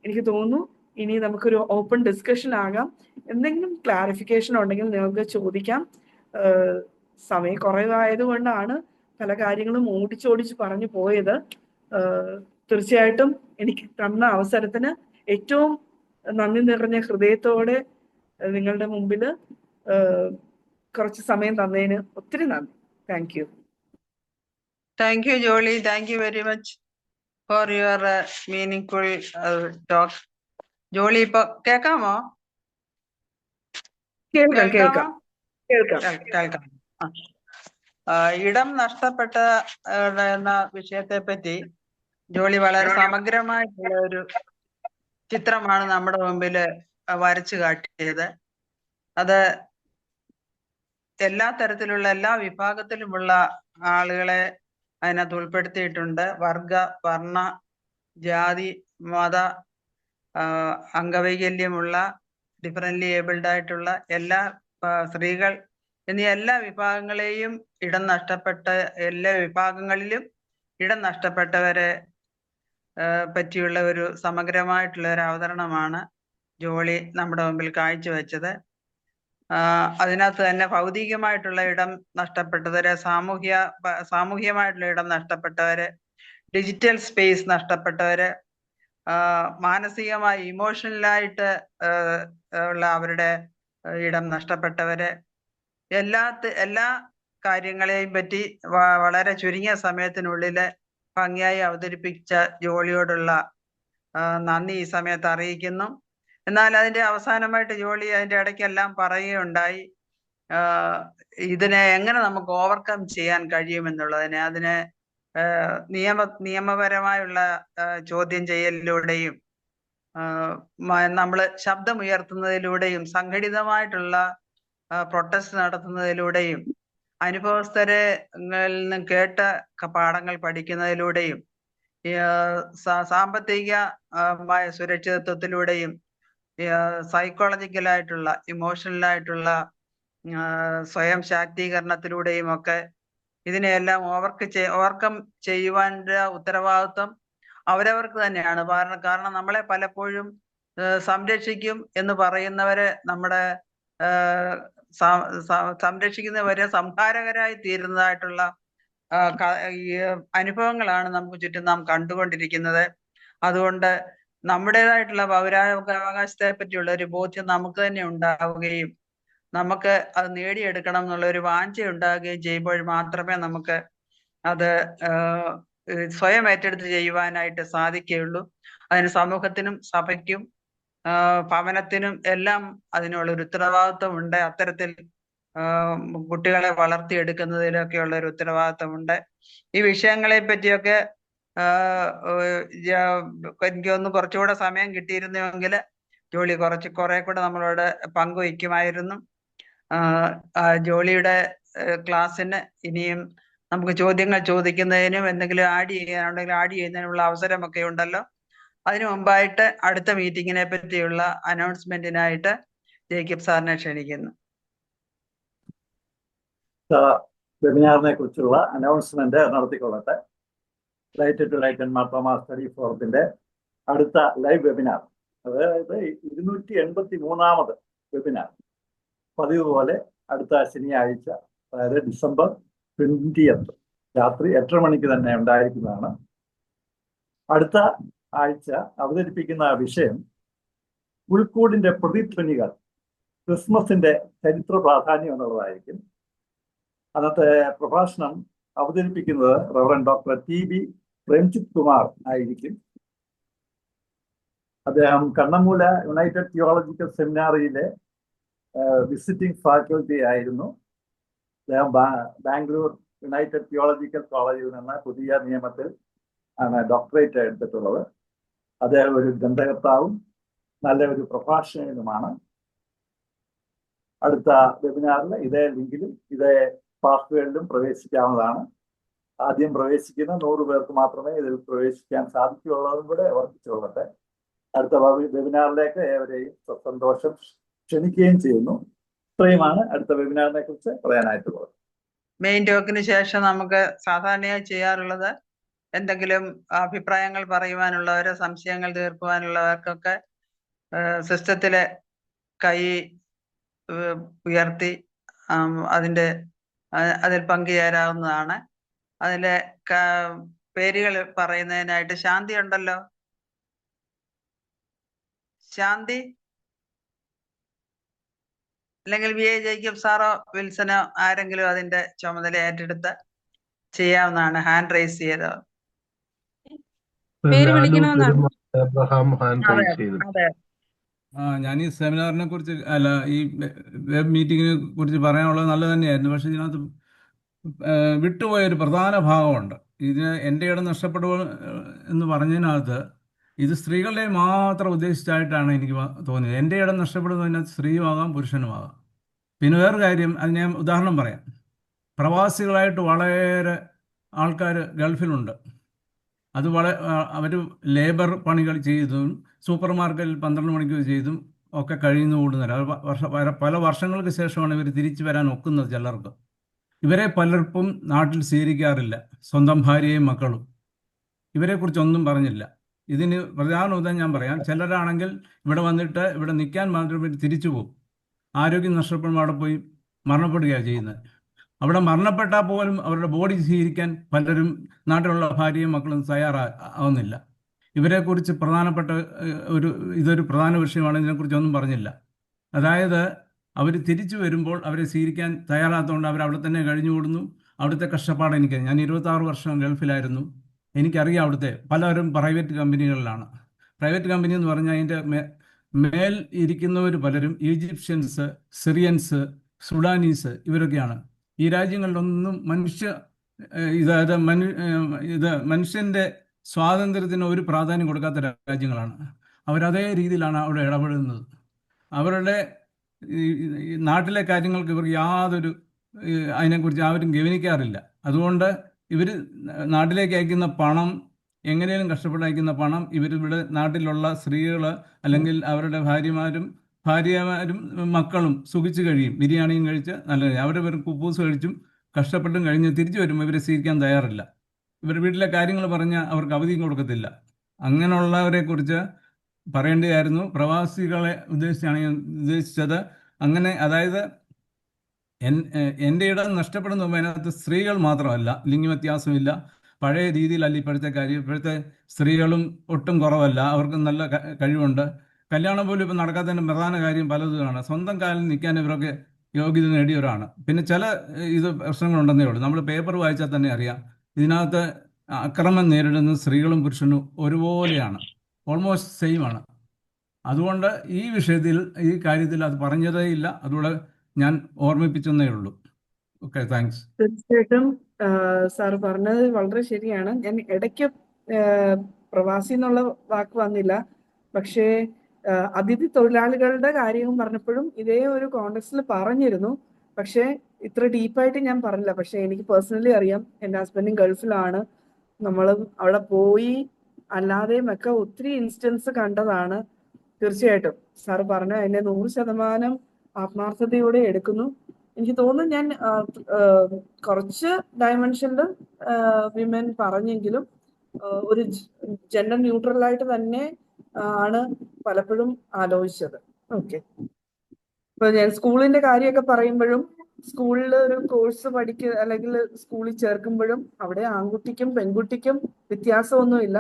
എനിക്ക് തോന്നുന്നു ഇനി നമുക്കൊരു ഓപ്പൺ ഡിസ്കഷൻ ആകാം. എന്തെങ്കിലും ക്ലാരിഫിക്കേഷൻ ഉണ്ടെങ്കിൽ നിങ്ങൾക്ക് ചോദിക്കാം. സമയം കുറവായതുകൊണ്ടാണ് പല കാര്യങ്ങളും ഓടിച്ചോടിച്ച് പറഞ്ഞു പോയത്. തീർച്ചയായിട്ടും എനിക്ക് തന്ന അവസരത്തിന് ഏറ്റവും നന്ദി നിറഞ്ഞ ഹൃദയത്തോടെ നിങ്ങളുടെ മുമ്പിൽ കുറച്ച് സമയം തന്നതിന് ഒത്തിരി നന്ദി. Thank you. Thank you Jolly. Thank you very much for your meaningful talk. Jolly, ഇപ്പൊ കേൾക്കാമോ? കേൾക്കാം. ഇടം നഷ്ടപ്പെട്ട എന്ന വിഷയത്തെ പറ്റി ജോളി വളരെ സമഗ്രമായിട്ടുള്ള ഒരു ചിത്രമാണ് നമ്മുടെ മുമ്പിൽ വരച്ചു കാട്ടിയത്. അത് എല്ലാ തരത്തിലുള്ള എല്ലാ വിഭാഗത്തിലുമുള്ള ആളുകളെ അതിനകത്ത് ഉൾപ്പെടുത്തിയിട്ടുണ്ട്. വർഗ, വർണ്ണ, ജാതി, മത, അംഗവൈകല്യമുള്ള, ഡിഫറൻ്റ്ലി ഏബിൾഡ് ആയിട്ടുള്ള എല്ലാ സ്ത്രീകൾ എന്നീ എല്ലാ വിഭാഗങ്ങളെയും എല്ലാ വിഭാഗങ്ങളിലും ഇടം നഷ്ടപ്പെട്ടവരെ പറ്റിയുള്ള ഒരു സമഗ്രമായിട്ടുള്ള ഒരു അവതരണമാണ് ജോളി നമ്മുടെ മുമ്പിൽ കാഴ്ചവെച്ചത്. അതിനകത്ത് തന്നെ ഭൗതികമായിട്ടുള്ള ഇടം നഷ്ടപ്പെട്ടവരെ, സാമൂഹ്യമായിട്ടുള്ള ഇടം നഷ്ടപ്പെട്ടവരെ, ഡിജിറ്റൽ സ്പേസ് നഷ്ടപ്പെട്ടവര്, മാനസികമായി ഇമോഷണലായിട്ട് ഉള്ള അവരുടെ ഇടം നഷ്ടപ്പെട്ടവര്, എല്ലാ കാര്യങ്ങളെയും പറ്റി വളരെ ചുരുങ്ങിയ സമയത്തിനുള്ളിൽ ഭംഗിയായി അവതരിപ്പിച്ച ജോളിയോടുള്ള നന്ദി ഈ സമയത്ത് അറിയിക്കുന്നു. എന്നാൽ അതിന്റെ അവസാനമായിട്ട് ജോളി അതിന്റെ ഇടയ്ക്കെല്ലാം പറയുകയുണ്ടായി ഇതിനെ എങ്ങനെ നമുക്ക് ഓവർകം ചെയ്യാൻ കഴിയുമെന്നുള്ളതിനെ. അതിനെ നിയമപരമായുള്ള ചോദ്യം ചെയ്യലിലൂടെയും നമ്മൾ ശബ്ദമുയർത്തുന്നതിലൂടെയും സംഘടിതമായിട്ടുള്ള പ്രൊട്ടസ്റ്റ് നടത്തുന്നതിലൂടെയും അനുഭവസ്ഥരെ നിന്നും കേട്ട പാഠങ്ങൾ പഠിക്കുന്നതിലൂടെയും സാമ്പത്തികമായ സുരക്ഷിതത്വത്തിലൂടെയും സൈക്കോളജിക്കലായിട്ടുള്ള ഇമോഷണലായിട്ടുള്ള സ്വയം ശാക്തീകരണത്തിലൂടെയും ഒക്കെ ഇതിനെയെല്ലാം ഓവർകം ചെയ്യുവാൻ്റെ ഉത്തരവാദിത്വം അവരവർക്ക് തന്നെയാണ്. കാരണം നമ്മളെ പലപ്പോഴും സംരക്ഷിക്കും എന്ന് പറയുന്നവരെ നമ്മുടെ സംരക്ഷിക്കുന്നവരെ സംഹാരകരായി തീരുന്നതായിട്ടുള്ള അനുഭവങ്ങളാണ് നമുക്ക് ചുറ്റും നാം കണ്ടുകൊണ്ടിരിക്കുന്നത്. അതുകൊണ്ട് നമ്മുടേതായിട്ടുള്ള പൗരാവകാശത്തെ പറ്റിയുള്ള ഒരു ബോധ്യം നമുക്ക് തന്നെ ഉണ്ടാവുകയും നമുക്ക് അത് നേടിയെടുക്കണം എന്നുള്ള ഒരു വാഞ്ച ഉണ്ടാകുകയും ചെയ്യുമ്പോൾ മാത്രമേ നമുക്ക് അത് സ്വയം ഏറ്റെടുത്ത് ചെയ്യുവാനായിട്ട് സാധിക്കുകയുള്ളൂ. അതിന് സമൂഹത്തിനും സഭയ്ക്കും ഭവനത്തിനും എല്ലാം അതിനുള്ളൊരു ഉത്തരവാദിത്വമുണ്ട്. അത്തരത്തിൽ കുട്ടികളെ വളർത്തിയെടുക്കുന്നതിലൊക്കെയുള്ള ഒരു ഉത്തരവാദിത്വമുണ്ട്. ഈ വിഷയങ്ങളെ പറ്റിയൊക്കെ എനിക്കൊന്ന് കുറച്ചുകൂടെ സമയം കിട്ടിയിരുന്നുവെങ്കിൽ ജോളി കുറെ കൂടെ നമ്മളോട് പങ്കുവയ്ക്കുമായിരുന്നു. ജോളിയുടെ ക്ലാസ്സിന് ഇനിയും നമുക്ക് ചോദ്യങ്ങൾ ചോദിക്കുന്നതിനും എന്തെങ്കിലും ആഡ് ചെയ്യാനുണ്ടെങ്കിൽ ആഡ് ചെയ്യുന്നതിനുള്ള അവസരമൊക്കെ ഉണ്ടല്ലോ. അതിനു മുമ്പായിട്ട് അടുത്ത മീറ്റിങ്ങിനെ പറ്റിയുള്ള അനൗൺസ്മെന്റിനായിട്ട് ജേക്കബ് സാറിനെ ക്ഷണിക്കുന്നു. വെബിനാറിനെ കുറിച്ചുള്ള അനൗൺസ്മെന്റ് നടത്തിക്കൊള്ളട്ടെ. Light to light and Marthoma study ഫോറത്തിന്റെ അടുത്ത ലൈവ് വെബിനാർ, അതായത് 283ാമത് വെബിനാർ, പതിവ് പോലെ അടുത്ത ശനിയാഴ്ച, അതായത് December 20 രാത്രി 8:30 മണിക്ക് തന്നെ ഉണ്ടായിരിക്കുന്നതാണ്. അടുത്ത ആഴ്ച അവതരിപ്പിക്കുന്ന വിഷയം പുൽക്കൂടിന്റെ പ്രതിധ്വനികൾ, ക്രിസ്മസിന്റെ ചരിത്ര പ്രാധാന്യം എന്നുള്ളതായിരിക്കും. അന്നത്തെ പ്രഭാഷണം അവതരിപ്പിക്കുന്നത് reverend doctor TB Premjith Kumar ആയിരിക്കും. അദ്ദേഹം കണ്ണമൂല യുണൈറ്റഡ് തിയോളജിക്കൽ സെമിനാറിയിലെ വിസിറ്റിംഗ് ഫാക്കൽറ്റി ആയിരുന്നു. അദ്ദേഹം ബാംഗ്ലൂർ യുണൈറ്റഡ് തിയോളജിക്കൽ കോളേജിൽ നിന്ന് പുതിയ നിയമത്തിൽ ആണ് ഡോക്ടറേറ്റ് എടുത്തിട്ടുള്ളത്. അദ്ദേഹം ഒരു ഗ്രന്ഥകർത്താവും നല്ല ഒരു പ്രഭാഷകനുമാണ്. അടുത്ത വെബിനാറിൽ ഇതേ ലിങ്കിലും ഇതേ പാസ്വേഡിലും പ്രവേശിക്കാവുന്നതാണ്. ആദ്യം പ്രവേശിക്കുന്ന 100 പേർക്ക് മാത്രമേ ഇതിൽ പ്രവേശിക്കാൻ സാധിക്കുകയുള്ളതും കൂടെ ഓർമ്മിച്ചുകൊള്ളട്ടെ. അടുത്ത വെബിനാറിലേക്ക് ഏവരെയും സന്തോഷം ക്ഷണിക്കുകയും ചെയ്യുന്നു. ഇത്രയുമാണ് അടുത്ത വെബിനാറിനെ കുറിച്ച് പറയാനായിട്ടുള്ളത്. മെയിൻ ടോക്കിന് ശേഷം നമുക്ക് സാധാരണയായി ചെയ്യാറുള്ളത് എന്തെങ്കിലും അഭിപ്രായങ്ങൾ പറയുവാനുള്ളവരോ സംശയങ്ങൾ തീർക്കുവാനുള്ളവർക്കൊക്കെ സിസ്റ്റത്തിലെ കൈ ഉയർത്തി അതിൽ പങ്കുചേരാവുന്നതാണ്. അതിലെ പേരുകൾ പറയുന്നതിനായിട്ട് ശാന്തി ഉണ്ടല്ലോ. ശാന്തി, അല്ലെങ്കിൽ VA ജേക്കബ് സാറോ വിൽസനോ ആരെങ്കിലും അതിന്റെ ചുമതല ഏറ്റെടുത്ത് ചെയ്യാവുന്നതാണ്. ഹാൻഡ് റൈസ് ചെയ്തോ. ഞാൻ ഈ സെമിനാറിനെ കുറിച്ച് അല്ല ഈ വെബ് മീറ്റിങ്ങിനെ കുറിച്ച് പറയാനുള്ളത് നല്ലത് തന്നെയായിരുന്നു. പക്ഷെ ഇതിനകത്ത് വിട്ടുപോയൊരു പ്രധാന ഭാഗമുണ്ട്. ഇതിന് എൻ്റെ ഇടം നഷ്ടപ്പെടുക എന്ന് പറഞ്ഞതിനകത്ത് ഇത് സ്ത്രീകളെ മാത്രം ഉദ്ദേശിച്ചായിട്ടാണ് എനിക്ക് തോന്നിയത്. എൻ്റെ ഇടം നഷ്ടപ്പെടുന്നതിനകത്ത് സ്ത്രീയുമാകാം പുരുഷനുമാകാം. പിന്നെ വേറൊരു കാര്യം, അത് ഞാൻ ഉദാഹരണം പറയാം. പ്രവാസികളായിട്ട് വളരെ ആൾക്കാർ ഗൾഫിലുണ്ട്. അത് അവർ ലേബർ പണികൾ ചെയ്തും സൂപ്പർ മാർക്കറ്റിൽ 12 മണിക്കൂർ ചെയ്തും ഒക്കെ കഴിയുന്നു കൂടുന്നില്ല. പല വർഷങ്ങൾക്ക് ശേഷമാണ് ഇവർ തിരിച്ചു വരാൻ ഒക്കുന്നത്. ചിലർക്ക് ഇവരെ പലർക്കും നാട്ടിൽ സ്വീകരിക്കാറില്ല. സ്വന്തം ഭാര്യയും മക്കളും ഇവരെക്കുറിച്ചൊന്നും പറഞ്ഞില്ല. ഇതിന് പ്രധാന ഉദാഹരണം ഞാൻ പറയാം. ചിലരാണെങ്കിൽ ഇവിടെ വന്നിട്ട് ഇവിടെ നിൽക്കാൻ മാത്രം തിരിച്ചു പോകും. ആരോഗ്യം നഷ്ടപ്പെടുമ്പോൾ അവിടെ പോയി മരണപ്പെടുകയാണ് ചെയ്യുന്നത്. അവിടെ മരണപ്പെട്ടാൽ പോലും അവരുടെ ബോഡി സ്വീകരിക്കാൻ പലരും നാട്ടിലുള്ള ഭാര്യയും മക്കളും തയ്യാറാവുന്നില്ല. ഇവരെക്കുറിച്ച് പ്രധാനപ്പെട്ട ഇതൊരു പ്രധാന വിഷയമാണ്. ഇതിനെക്കുറിച്ചൊന്നും പറഞ്ഞില്ല. അതായത് അവർ തിരിച്ചു വരുമ്പോൾ അവരെ സ്വീകരിക്കാൻ തയ്യാറാത്തതുകൊണ്ട് അവർ അവിടെ തന്നെ കഴിഞ്ഞുകൂടുന്നു. അവിടുത്തെ കഷ്ടപ്പാട് ഞാൻ 26 വർഷം ഗൾഫിലായിരുന്നു. എനിക്കറിയാം. അവിടുത്തെ പലരും പ്രൈവറ്റ് കമ്പനികളിലാണ്. പ്രൈവറ്റ് കമ്പനി എന്ന് പറഞ്ഞാൽ അതിൻ്റെ മേൽ ഇരിക്കുന്നവർ പലരും ഈജിപ്ഷ്യൻസ്, സിറിയൻസ്, സുഡാനീസ് ഇവരൊക്കെയാണ്. ഈ രാജ്യങ്ങളിലൊന്നും മനുഷ്യൻ്റെ സ്വാതന്ത്ര്യത്തിന് ഒരു പ്രാധാന്യം കൊടുക്കാത്ത രാജ്യങ്ങളാണ്. അവരതേ രീതിയിലാണ് അവിടെ ഇടപെടുന്നത്. അവരുടെ നാട്ടിലെ കാര്യങ്ങൾക്ക് ഇവർക്ക് യാതൊരു അതിനെക്കുറിച്ച് ആരും ഗവനിക്കാറില്ല. അതുകൊണ്ട് ഇവർ നാട്ടിലേക്ക് അയക്കുന്ന പണം, എങ്ങനെയും കഷ്ടപ്പെട്ട് അയക്കുന്ന പണം ഇവരിവിടെ നാട്ടിലുള്ള സ്ത്രീകൾ അല്ലെങ്കിൽ അവരുടെ ഭാര്യമാരും മക്കളും സുഖിച്ച് കഴിയും. ബിരിയാണിയും കഴിച്ച് നല്ല അവരുടെ പേര് കുപ്പൂസ് കഴിച്ചും കഷ്ടപ്പെട്ടും കഴിഞ്ഞ് തിരിച്ചു വരുമ്പോൾ ഇവരെ സ്വീകരിക്കാൻ തയ്യാറില്ല. ഇവർ വീട്ടിലെ കാര്യങ്ങൾ പറഞ്ഞാൽ അവർക്ക് അവധിയും കൊടുക്കത്തില്ല. അങ്ങനെയുള്ളവരെ കുറിച്ച് പറയേണ്ടതായിരുന്നു. പ്രവാസികളെ ഉദ്ദേശിച്ചാണ് ഞാൻ ഉദ്ദേശിച്ചത്. അങ്ങനെ അതായത് എൻ്റെ ഇടം നഷ്ടപ്പെടുന്ന അതിനകത്ത് സ്ത്രീകൾ മാത്രമല്ല, ലിംഗ വ്യത്യാസമില്ല. പഴയ രീതിയിലല്ല ഇപ്പോഴത്തെ കാര്യം. ഇപ്പോഴത്തെ സ്ത്രീകളും ഒട്ടും കുറവല്ല. അവർക്ക് നല്ല കഴിവുണ്ട്. കല്യാണം പോലും ഇപ്പം നടക്കാത്തതിൻ്റെ പ്രധാന കാര്യം പലതുമാണ്. സ്വന്തം കാലിൽ നിൽക്കാൻ ഇവരൊക്കെ യോഗ്യത നേടിയവരാണ്. പിന്നെ ചില പ്രശ്നങ്ങളുണ്ടെന്നേ ഉള്ളൂ. നമ്മൾ പേപ്പർ വായിച്ചാൽ തന്നെ അറിയാം. ഇതിനകത്ത് അക്രമം നേരിടുന്ന സ്ത്രീകളും പുരുഷനും ഒരുപോലെയാണ്, ഓൾമോസ്റ്റ് സെയിം ആണ്. അതുകൊണ്ട് ഈ വിഷയത്തിൽ ഈ കാര്യത്തിൽ അത് പറഞ്ഞതേ ഇല്ല. അതുകൊണ്ട് ഞാൻ ഓർമ്മിപ്പിച്ചെന്നേ ഉള്ളൂ. Okay, thanks. തീർച്ചയായിട്ടും സാർ പറഞ്ഞത് വളരെ ശരിയാണ്. ഞാൻ ഇടയ്ക്ക് പ്രവാസി എന്നുള്ള വാക്ക് വന്നില്ല. പക്ഷേ അതിഥി തൊഴിലാളികളുടെ കാര്യവും പറഞ്ഞപ്പോഴും ഇതേ ഒരു കോണ്ടെക്സ്റ്റിൽ പറഞ്ഞിരുന്നു. പക്ഷേ ഇത്ര ഡീപ്പായിട്ട് ഞാൻ പറഞ്ഞില്ല. പക്ഷെ എനിക്ക് പേഴ്സണലി അറിയാം. എൻ്റെ ഹസ്ബൻഡും ഗൾഫിലാണ്. നമ്മൾ അവിടെ പോയി അല്ലാതെയും ഒക്കെ ഒത്തിരി ഇൻസ്റ്റൻസ് കണ്ടതാണ്. തീർച്ചയായിട്ടും സാർ പറഞ്ഞ അതിനെ 100% ആത്മാർത്ഥതയോടെ എടുക്കുന്നു. എനിക്ക് തോന്നുന്നു ഞാൻ കുറച്ച് ഡയമെൻഷനിൽ വിമൻ പറഞ്ഞെങ്കിലും ഒരു ജെൻഡർ ന്യൂട്രലായിട്ട് തന്നെ ആണ് പലപ്പോഴും ആലോചിച്ചത്. ഓക്കെ, ഇപ്പൊ ഞാൻ സ്കൂളിന്റെ കാര്യമൊക്കെ പറയുമ്പോഴും സ്കൂളിൽ ഒരു കോഴ്സ് അല്ലെങ്കിൽ സ്കൂളിൽ ചേർക്കുമ്പോഴും അവിടെ ആൺകുട്ടിക്കും പെൺകുട്ടിക്കും വ്യത്യാസമൊന്നുമില്ല.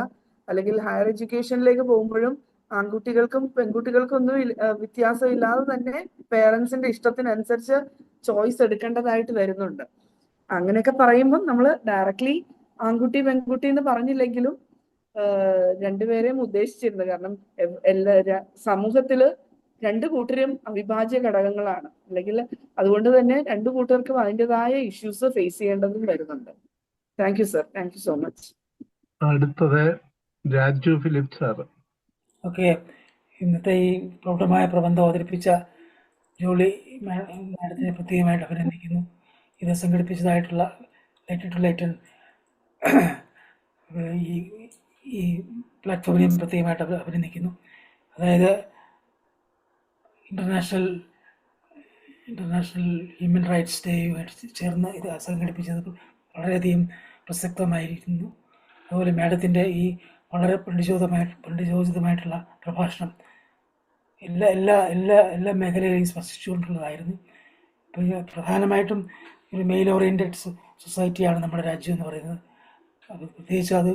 അല്ലെങ്കിൽ ഹയർ എഡ്യൂക്കേഷനിലേക്ക് പോകുമ്പോഴും ആൺകുട്ടികൾക്കും പെൺകുട്ടികൾക്കും ഒന്നും വ്യത്യാസമില്ലാതെ തന്നെ പേരൻസിന്റെ ഇഷ്ടത്തിനനുസരിച്ച് ചോയ്സ് എടുക്കേണ്ടതായിട്ട് വരുന്നുണ്ട്. അങ്ങനെയൊക്കെ പറയുമ്പോൾ നമ്മൾ ഡയറക്ട്ലി ആൺകുട്ടി പെൺകുട്ടി എന്ന് പറഞ്ഞില്ലെങ്കിലും രണ്ടുപേരെയും ഉദ്ദേശിച്ചിരുന്നു. കാരണം സമൂഹത്തില് രണ്ടു കൂട്ടരും അവിഭാജ്യ ഘടകങ്ങളാണ്. അല്ലെങ്കിൽ അതുകൊണ്ട് തന്നെ രണ്ടു കൂട്ടർക്കും അതിൻ്റെതായ ഇഷ്യൂസ് ഫേസ് ചെയ്യേണ്ടതും വരുന്നുണ്ട്. Thank you sir, thank you so much. അടുത്തത് രാജു ഫിലിപ്പ് സാർ. ഓക്കെ, ഇന്നത്തെ ഈ പ്രൗഢമായ പ്രബന്ധം അവതരിപ്പിച്ച ജോളി മാഡത്തിനെ പ്രത്യേകമായിട്ട് അഭിനന്ദിക്കുന്നു. ഇത് സംഘടിപ്പിച്ചതായിട്ടുള്ള ലൈറ്റൻ ഈ പ്ലാറ്റ്ഫോമിനെയും പ്രത്യേകമായിട്ട് അഭിനന്ദിക്കുന്നു. അതായത് ഇന്റർനാഷണൽ ഹ്യൂമൻ റൈറ്റ്സ് ഡേയുമായിട്ട് ചേർന്ന് ഇത് സംഘടിപ്പിച്ചത് വളരെയധികം പ്രസക്തമായിരിക്കുന്നു. അതുപോലെ മാഡത്തിൻ്റെ ഈ വളരെ പണ്ഡിതോചിതമായിട്ടുള്ള പ്രഭാഷണം എല്ലാ മേഖലകളെയും സ്പർശിച്ചുകൊണ്ടുള്ളതായിരുന്നു. പ്രധാനമായിട്ടും ഒരു മെയിൽ ഓറിയൻറ്റഡ് സൊസൈറ്റിയാണ് നമ്മുടെ രാജ്യം എന്ന് പറയുന്നത്. അത് പ്രത്യേകിച്ച് അത്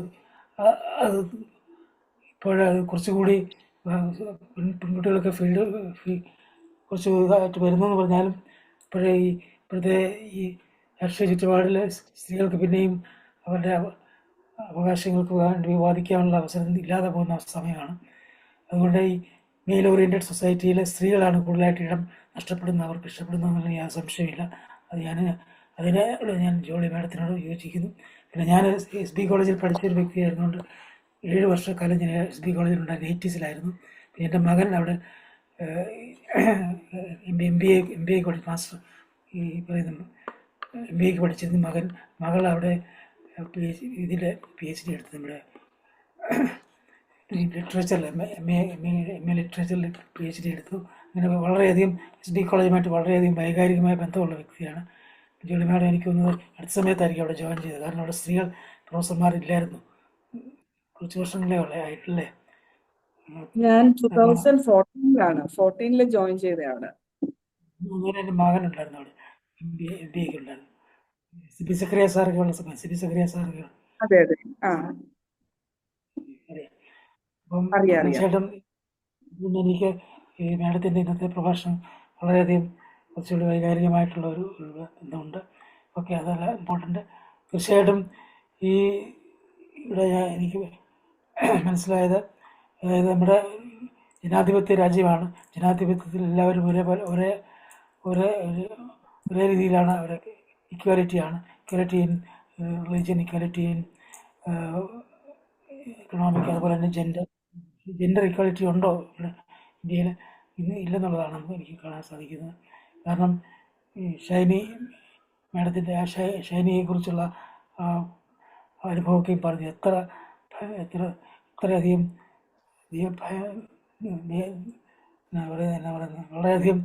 ഇപ്പോഴത് കുറച്ചുകൂടി പെൺകുട്ടികളൊക്കെ കുറച്ച് ഇതായിട്ട് വരുന്നെന്ന് പറഞ്ഞാലും ഇപ്പോഴത്തെ ഈ രാഷ്ട്രീയ ചുറ്റുപാടിൽ സ്ത്രീകൾക്ക് പിന്നെയും അവരുടെ അവകാശങ്ങൾക്ക് വേണ്ടി വാദിക്കാനുള്ള അവസരം ഇല്ലാതെ പോകുന്ന സമയമാണ്. അതുകൊണ്ട് ഈ മെയിൽ ഓറിയൻറ്റഡ് സൊസൈറ്റിയിലെ സ്ത്രീകളാണ് കൂടുതലായിട്ട് ഇടം നഷ്ടപ്പെടുന്നത്, അവർക്ക് ഇഷ്ടപ്പെടുന്നതെന്നുള്ള യാതൊരു സംശയമില്ല. അതിനോട് ഞാൻ ജോളി മാഡത്തിനോട് യോജിക്കുന്നു. പിന്നെ ഞാൻ SB കോളേജിൽ പഠിച്ചൊരു വ്യക്തിയായിരുന്നുകൊണ്ട് 7 വർഷക്കാലം ഞാൻ SB കോളേജിലുണ്ടായിരുന്നു. 80s പിന്നെ എൻ്റെ മകൻ അവിടെ MBA മാസ്റ്റർ ഈ പറയുന്ന MBAക്ക് പഠിച്ചിരുന്നു. മകൾ അവിടെ PhD എടുത്തു. നമ്മുടെ ലിറ്ററേച്ചറിൽ MA ലിറ്ററേച്ചറിൽ PhD എടുത്തു. അങ്ങനെ വളരെയധികം SB കോളേജുമായിട്ട് വളരെയധികം വൈകാരികമായ ബന്ധമുള്ള വ്യക്തിയാണ് ജോളി മാഡം. എനിക്ക് തോന്നുന്നത് അടുത്ത സമയത്തായിരിക്കും അവിടെ ജോയിൻ ചെയ്തത്. കാരണം അവിടെ സ്ത്രീകൾ പ്രൊഫസർമാരില്ലായിരുന്നു. കുറച്ച് വർഷങ്ങളേ ആയിട്ടല്ലേ. ഞാൻ 2014 ജോയിൻ ചെയ്തതാണ്. അങ്ങനെ എൻ്റെ മകനുണ്ടായിരുന്നു അവിടെ MBAക്ക് ഉണ്ടായിരുന്നു. സിബി സക്കറിയ സാറൊക്കെ ഉള്ള സമയം. അതെ അതെ, അപ്പം അറിയാം. തീർച്ചയായിട്ടും എനിക്ക് ഈ മാഡത്തിൻ്റെ ഇന്നത്തെ പ്രഭാഷണം വളരെയധികം കുറച്ചുകൂടി വൈകാരികമായിട്ടുള്ള ഒരു ബന്ധമുണ്ട്. ഓക്കെ, അതല്ല ഇമ്പോർട്ടൻ്റ്. തീർച്ചയായിട്ടും ഇവിടെ എനിക്ക് മനസ്സിലായത്, അതായത് നമ്മുടെ ജനാധിപത്യ രാജ്യമാണ്. ജനാധിപത്യത്തിൽ എല്ലാവരും ഒരേ രീതിയിലാണ്. അവരെ ഇക്വാലിറ്റിയാണ്. Equality in religion, equality in economic, അതുപോലെ തന്നെ ജെൻഡർ ഇക്വാലിറ്റി ഉണ്ടോ ഇവിടെ ഇന്ത്യയിൽ? ഇന്ന് ഇല്ലെന്നുള്ളതാണ് നമുക്ക് എനിക്ക് കാണാൻ സാധിക്കുന്നത്. കാരണം ഈ ഷൈനി മാഡത്തിൻ്റെ ഷൈനിയെക്കുറിച്ചുള്ള അനുഭവമൊക്കെയും പറഞ്ഞു. ഇത്രയധികം വളരെയധികം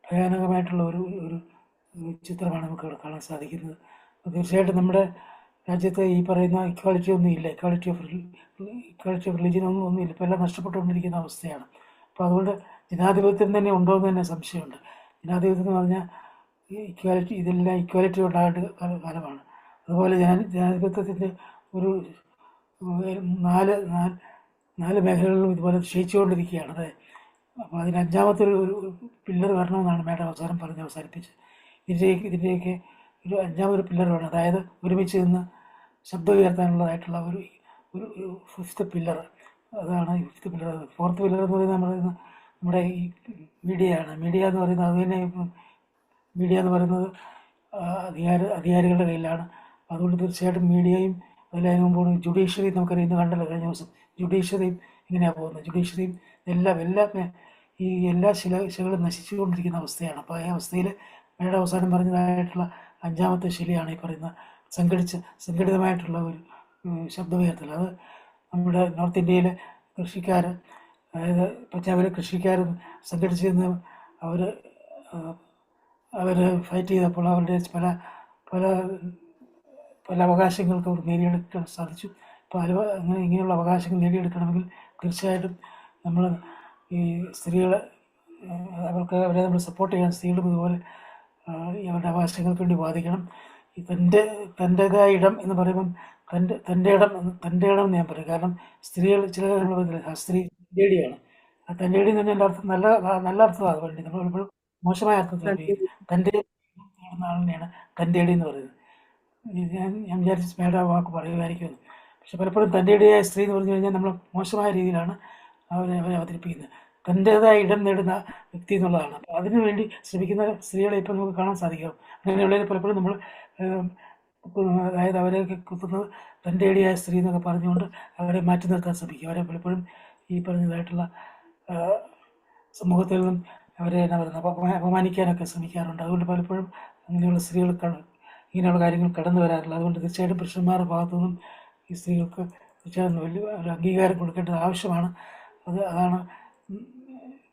ഭയാനകമായിട്ടുള്ള ഒരു ചിത്രമാണ് നമുക്ക് അവിടെ കാണാൻ സാധിക്കുന്നത്. തീർച്ചയായിട്ടും നമ്മുടെ രാജ്യത്ത് ഈ പറയുന്ന ഇക്വാലിറ്റി ഒന്നും ഇല്ല. ഇക്വാലിറ്റി ഓഫ് റിലീജിയൻ ഒന്നുമില്ല. ഇപ്പോൾ എല്ലാം നഷ്ടപ്പെട്ടുകൊണ്ടിരിക്കുന്ന അവസ്ഥയാണ്. അപ്പോൾ അതുകൊണ്ട് ജനാധിപത്യം തന്നെ ഉണ്ടോ എന്ന് തന്നെ സംശയമുണ്ട്. ജനാധിപത്യം എന്ന് പറഞ്ഞാൽ ഇതെല്ലാം ഇക്വാലിറ്റി ഉണ്ടാകേണ്ട കാലമാണ്. അതുപോലെ ജനാധിപത്യത്തിൻ്റെ ഒരു 4 മേഖലകളിലും ഇതുപോലെ ക്ഷയിച്ചുകൊണ്ടിരിക്കുകയാണ്. അതെ, അപ്പോൾ അതിന് 5ാമത്തെ ഒരു പില്ലർ വരണമെന്നാണ് മാഡം അവസാനിപ്പിച്ചത്. ഇതിൻ്റെയൊക്കെ ഒരു 5ാമതൊരു പില്ലർ വേണം. അതായത് ഒരുമിച്ച് നിന്ന് ശബ്ദം ഉയർത്താനുള്ളതായിട്ടുള്ള ഒരു 5th പില്ലർ. അതാണ് 5th പില്ലർ. 4th പില്ലർ എന്ന് പറയുന്നത് നമ്മുടെ ഈ മീഡിയയാണ്. മീഡിയ എന്ന് പറയുന്നത് അത് തന്നെ. മീഡിയ എന്ന് പറയുന്നത് അധികാരികളുടെ കയ്യിലാണ്. അതുകൊണ്ട് തീർച്ചയായിട്ടും മീഡിയയും അതിന് മുമ്പ് ജുഡീഷ്യറി നമുക്കറിയാം. ഇന്ന് കണ്ടല്ലോ കഴിഞ്ഞ ദിവസം ജുഡീഷ്യറിയും ഇങ്ങനെയാണ് പോകുന്നത്. ജുഡീഷ്യറിയും എല്ലാം ഈ എല്ലാ ശിലകളും നശിച്ചുകൊണ്ടിരിക്കുന്ന അവസ്ഥയാണ്. അപ്പോൾ ഈ അവസ്ഥയിൽ മേഡം അവസാനം പറഞ്ഞതായിട്ടുള്ള 5ാമത്തെ ശിലയാണ് ഈ പറയുന്ന സംഘടിതമായിട്ടുള്ള ഒരു ശബ്ദമുയർത്തൽ. അത് നമ്മുടെ നോർത്ത് ഇന്ത്യയിലെ കൃഷിക്കാർ, അതായത് പഞ്ചാബിലെ കൃഷിക്കാർ സംഘടിച്ച് നിന്ന് അവർ ഫൈറ്റ് ചെയ്തപ്പോൾ അവരുടെ പല അവകാശങ്ങൾക്ക് അവർ നേടിയെടുക്കാൻ സാധിച്ചു. അപ്പോൾ അങ്ങനെ ഇങ്ങനെയുള്ള അവകാശങ്ങൾ നേടിയെടുക്കണമെങ്കിൽ തീർച്ചയായിട്ടും നമ്മൾ ഈ സ്ത്രീകളെ അവരെ നമ്മൾ സപ്പോർട്ട് ചെയ്യാൻ, സ്ത്രീകളും ഇതുപോലെ അവരുടെ അവകാശങ്ങൾക്ക് വേണ്ടി വാദിക്കണം. ഈ തൻ്റേതായ ഇടം എന്ന് പറയുമ്പം തൻ്റെ ഇടം എന്ന് ഞാൻ പറയും. കാരണം സ്ത്രീകൾ ചില നമ്മൾ പറഞ്ഞില്ല, ആ സ്ത്രീ തൻ്റെടിയാണ്. ആ തൻ്റെടി എന്ന് പറഞ്ഞാൽ എൻ്റെ അർത്ഥം നല്ല അർത്ഥമാണ് വേണ്ടി. നമ്മൾ എപ്പോഴും മോശമായ അർത്ഥത്തിൽ ഉപയോഗിക്കും. തൻ്റെ നേടുന്ന ആളിനെയാണ് തൻ്റെടി എന്ന് പറയുന്നത്. ഞാൻ വിചാരിച്ച മേഡം ആ വാക്ക് പറയുമായിരിക്കുമെന്ന്. പക്ഷെ പലപ്പോഴും തൻ്റെടിയായ സ്ത്രീ എന്ന് പറഞ്ഞു കഴിഞ്ഞാൽ നമ്മൾ മോശമായ രീതിയിലാണ് അവരെ അവതരിപ്പിക്കുന്നത്. തൻ്റേതായ ഇടം നേടുന്ന വ്യക്തി എന്നുള്ളതാണ്. അപ്പോൾ അതിനു വേണ്ടി ശ്രമിക്കുന്ന സ്ത്രീകളെ ഇപ്പോൾ നമുക്ക് കാണാൻ സാധിക്കും. അങ്ങനെയുള്ളതിൽ പലപ്പോഴും നമ്മൾ അതായത് അവരെയൊക്കെ കുത്തുന്നത് തൻ്റെടിയായ സ്ത്രീ എന്നൊക്കെ പറഞ്ഞുകൊണ്ട് അവരെ മാറ്റി നിർത്താൻ ശ്രമിക്കും. അവരെ പലപ്പോഴും ഈ പറഞ്ഞതായിട്ടുള്ള സമൂഹത്തിൽ നിന്നും അവരെ എന്നാ പറയുന്നത് അപമാനിക്കാനൊക്കെ ശ്രമിക്കാറുണ്ട്. അതുകൊണ്ട് പലപ്പോഴും അങ്ങനെയുള്ള സ്ത്രീകൾ ഇങ്ങനെയുള്ള കാര്യങ്ങൾ കടന്നു വരാറില്ല. അതുകൊണ്ട് തീർച്ചയായിട്ടും പുരുഷന്മാരുടെ ഭാഗത്തു നിന്നും ഈ സ്ത്രീകൾക്ക് തീർച്ചയായിട്ടും വലിയ ഒരു അംഗീകാരം കൊടുക്കേണ്ടത് ആവശ്യമാണ്. അതാണ്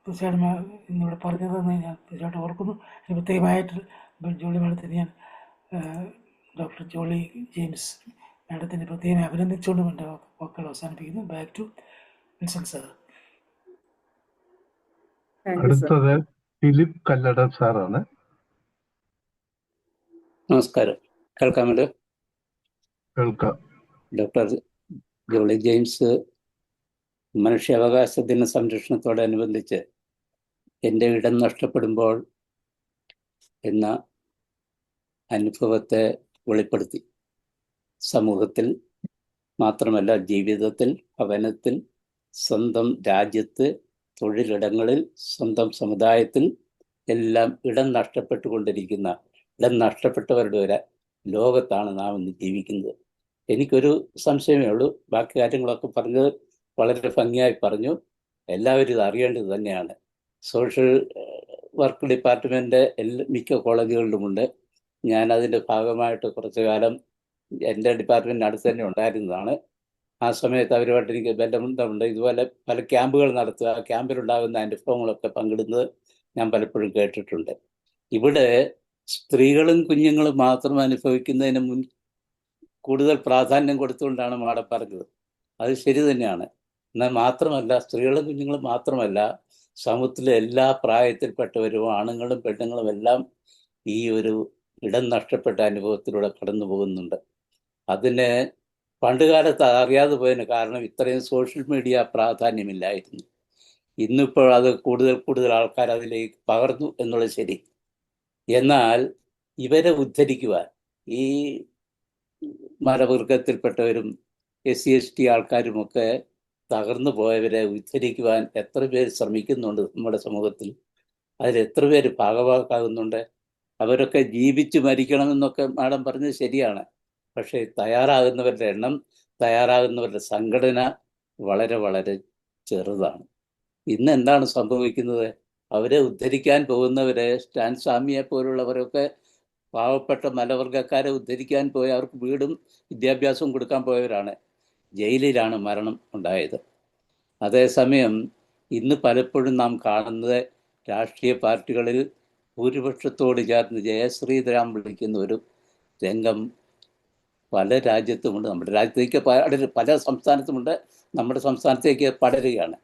തീർച്ചയായിട്ടും ഇന്നിവിടെ പറഞ്ഞതെന്ന് ഞാൻ തീർച്ചയായിട്ടും ഓർക്കുന്നു. അതിന് പ്രത്യേകമായിട്ട് ജോളി മാഡത്തിന് ഞാൻ ഡോക്ടർ ജോളി ജെയിംസ് മാഡത്തിനെ പ്രത്യേകം അഭിനന്ദിച്ചുകൊണ്ടും എൻ്റെ വാക്കുകൾ അവസാനിപ്പിക്കുന്നു. Back to Wilson sir. അടുത്തത് ഫിലിപ്പ് കല്ലട സാറാണ്. നമസ്കാരം, കേൾക്കാമല്ലോ? കേൾക്കാം. ഡോക്ടർ ജോളി ജെയിംസ് മനുഷ്യാവകാശ ദിന സംരക്ഷണത്തോടനുബന്ധിച്ച് എൻ്റെ ഇടം നഷ്ടപ്പെടുമ്പോൾ എന്ന അനുഭവത്തെ വെളിപ്പെടുത്തി. സമൂഹത്തിൽ മാത്രമല്ല, ജീവിതത്തിൽ, ഭവനത്തിൽ, സ്വന്തം രാജ്യത്ത്, തൊഴിലിടങ്ങളിൽ, സ്വന്തം സമുദായത്തിൽ എല്ലാം ഇടം നഷ്ടപ്പെട്ടവരുടെ ഒരു ലോകത്താണ് നാം ഇന്ന് ജീവിക്കുന്നത്. എനിക്കൊരു സംശയമേ ഉള്ളൂ. ബാക്കി കാര്യങ്ങളൊക്കെ പറഞ്ഞത് വളരെ ഭംഗിയായി പറഞ്ഞു. എല്ലാവരും ഇത് അറിയേണ്ടത് തന്നെയാണ്. സോഷ്യൽ വർക്ക് ഡിപ്പാർട്ട്മെൻറ്റ് മിക്ക കോളേജുകളിലുമുണ്ട്. ഞാൻ അതിൻ്റെ ഭാഗമായിട്ട് കുറച്ചു കാലം എൻ്റെ ഡിപ്പാർട്ട്മെൻറ്റിന് അടുത്ത് തന്നെ ഉണ്ടായിരുന്നതാണ്. ആ സമയത്ത് അവരുമായിട്ട് എനിക്ക് ബന്ധമുണ്ട്. ഇതുപോലെ പല ക്യാമ്പുകൾ നടത്തുക, ആ ക്യാമ്പിലുണ്ടാകുന്ന അനുഭവങ്ങളൊക്കെ പങ്കിടുന്നത് ഞാൻ പലപ്പോഴും കേട്ടിട്ടുണ്ട്. ഇവിടെ സ്ത്രീകളും കുഞ്ഞുങ്ങളും മാത്രം അനുഭവിക്കുന്നതിന് കൂടുതൽ പ്രാധാന്യം കൊടുത്തുകൊണ്ടാണ് മാഡം പറഞ്ഞത്. അത് ശരി തന്നെയാണ്. എന്നാൽ മാത്രമല്ല, സ്ത്രീകളും കുഞ്ഞുങ്ങളും മാത്രമല്ല, സമൂഹത്തിലെ എല്ലാ പ്രായത്തിൽപ്പെട്ടവരും ആണുങ്ങളും പെണ്ണുങ്ങളും എല്ലാം ഈ ഒരു ഇടം നഷ്ടപ്പെട്ട അനുഭവത്തിലൂടെ കടന്നു പോകുന്നുണ്ട്. അതിന് പണ്ടുകാലത്ത് അറിയാതെ പോയതിന് കാരണം ഇത്രയും സോഷ്യൽ മീഡിയ പ്രാധാന്യമില്ലായിരുന്നു. ഇന്നിപ്പോൾ അത് കൂടുതൽ ആൾക്കാർ അതിലേക്ക് പകർന്നു എന്നുള്ളത് ശരി. എന്നാൽ ഇവരെ ഉദ്ധരിക്കുവാൻ ഈ മലവർഗത്തിൽപ്പെട്ടവരും SC/ST ആൾക്കാരുമൊക്കെ തകർന്നു പോയവരെ ഉദ്ധരിക്കുവാൻ എത്ര പേര് ശ്രമിക്കുന്നുണ്ട് നമ്മുടെ സമൂഹത്തിൽ? അതിൽ എത്ര പേര് ഭാഗവാക്കാകുന്നുണ്ട്? അവരൊക്കെ ജീവിച്ച് മരിക്കണമെന്നൊക്കെ മാഡം പറഞ്ഞത് ശരിയാണ്. പക്ഷേ തയ്യാറാകുന്നവരുടെ എണ്ണം, തയ്യാറാകുന്നവരുടെ സംഘടന വളരെ വളരെ ചെറുതാണ്. ഇന്ന് എന്താണ് സംഭവിക്കുന്നത്? അവരെ ഉദ്ധരിക്കാൻ പോകുന്നവരെ, സ്റ്റാൻ സ്വാമിയെ പോലുള്ളവരൊക്കെ പാവപ്പെട്ട മലവർഗക്കാരെ ഉദ്ധരിക്കാൻ പോയി അവർക്ക് വീടും വിദ്യാഭ്യാസവും കൊടുക്കാൻ പോയവരാണ്. ജയിലിലാണ് മരണം ഉണ്ടായത്. അതേസമയം ഇന്ന് പലപ്പോഴും നാം കാണുന്നത് രാഷ്ട്രീയ പാർട്ടികളിൽ ഭൂരിപക്ഷത്തോട് ചേർന്ന് ജയശ്രീധരാം വിളിക്കുന്ന ഒരു രംഗം പല രാജ്യത്തുമുണ്ട്. നമ്മുടെ രാജ്യത്തേക്ക് പല സംസ്ഥാനത്തുമുണ്ട്, നമ്മുടെ സംസ്ഥാനത്തേക്ക് പടരുകയാണ്.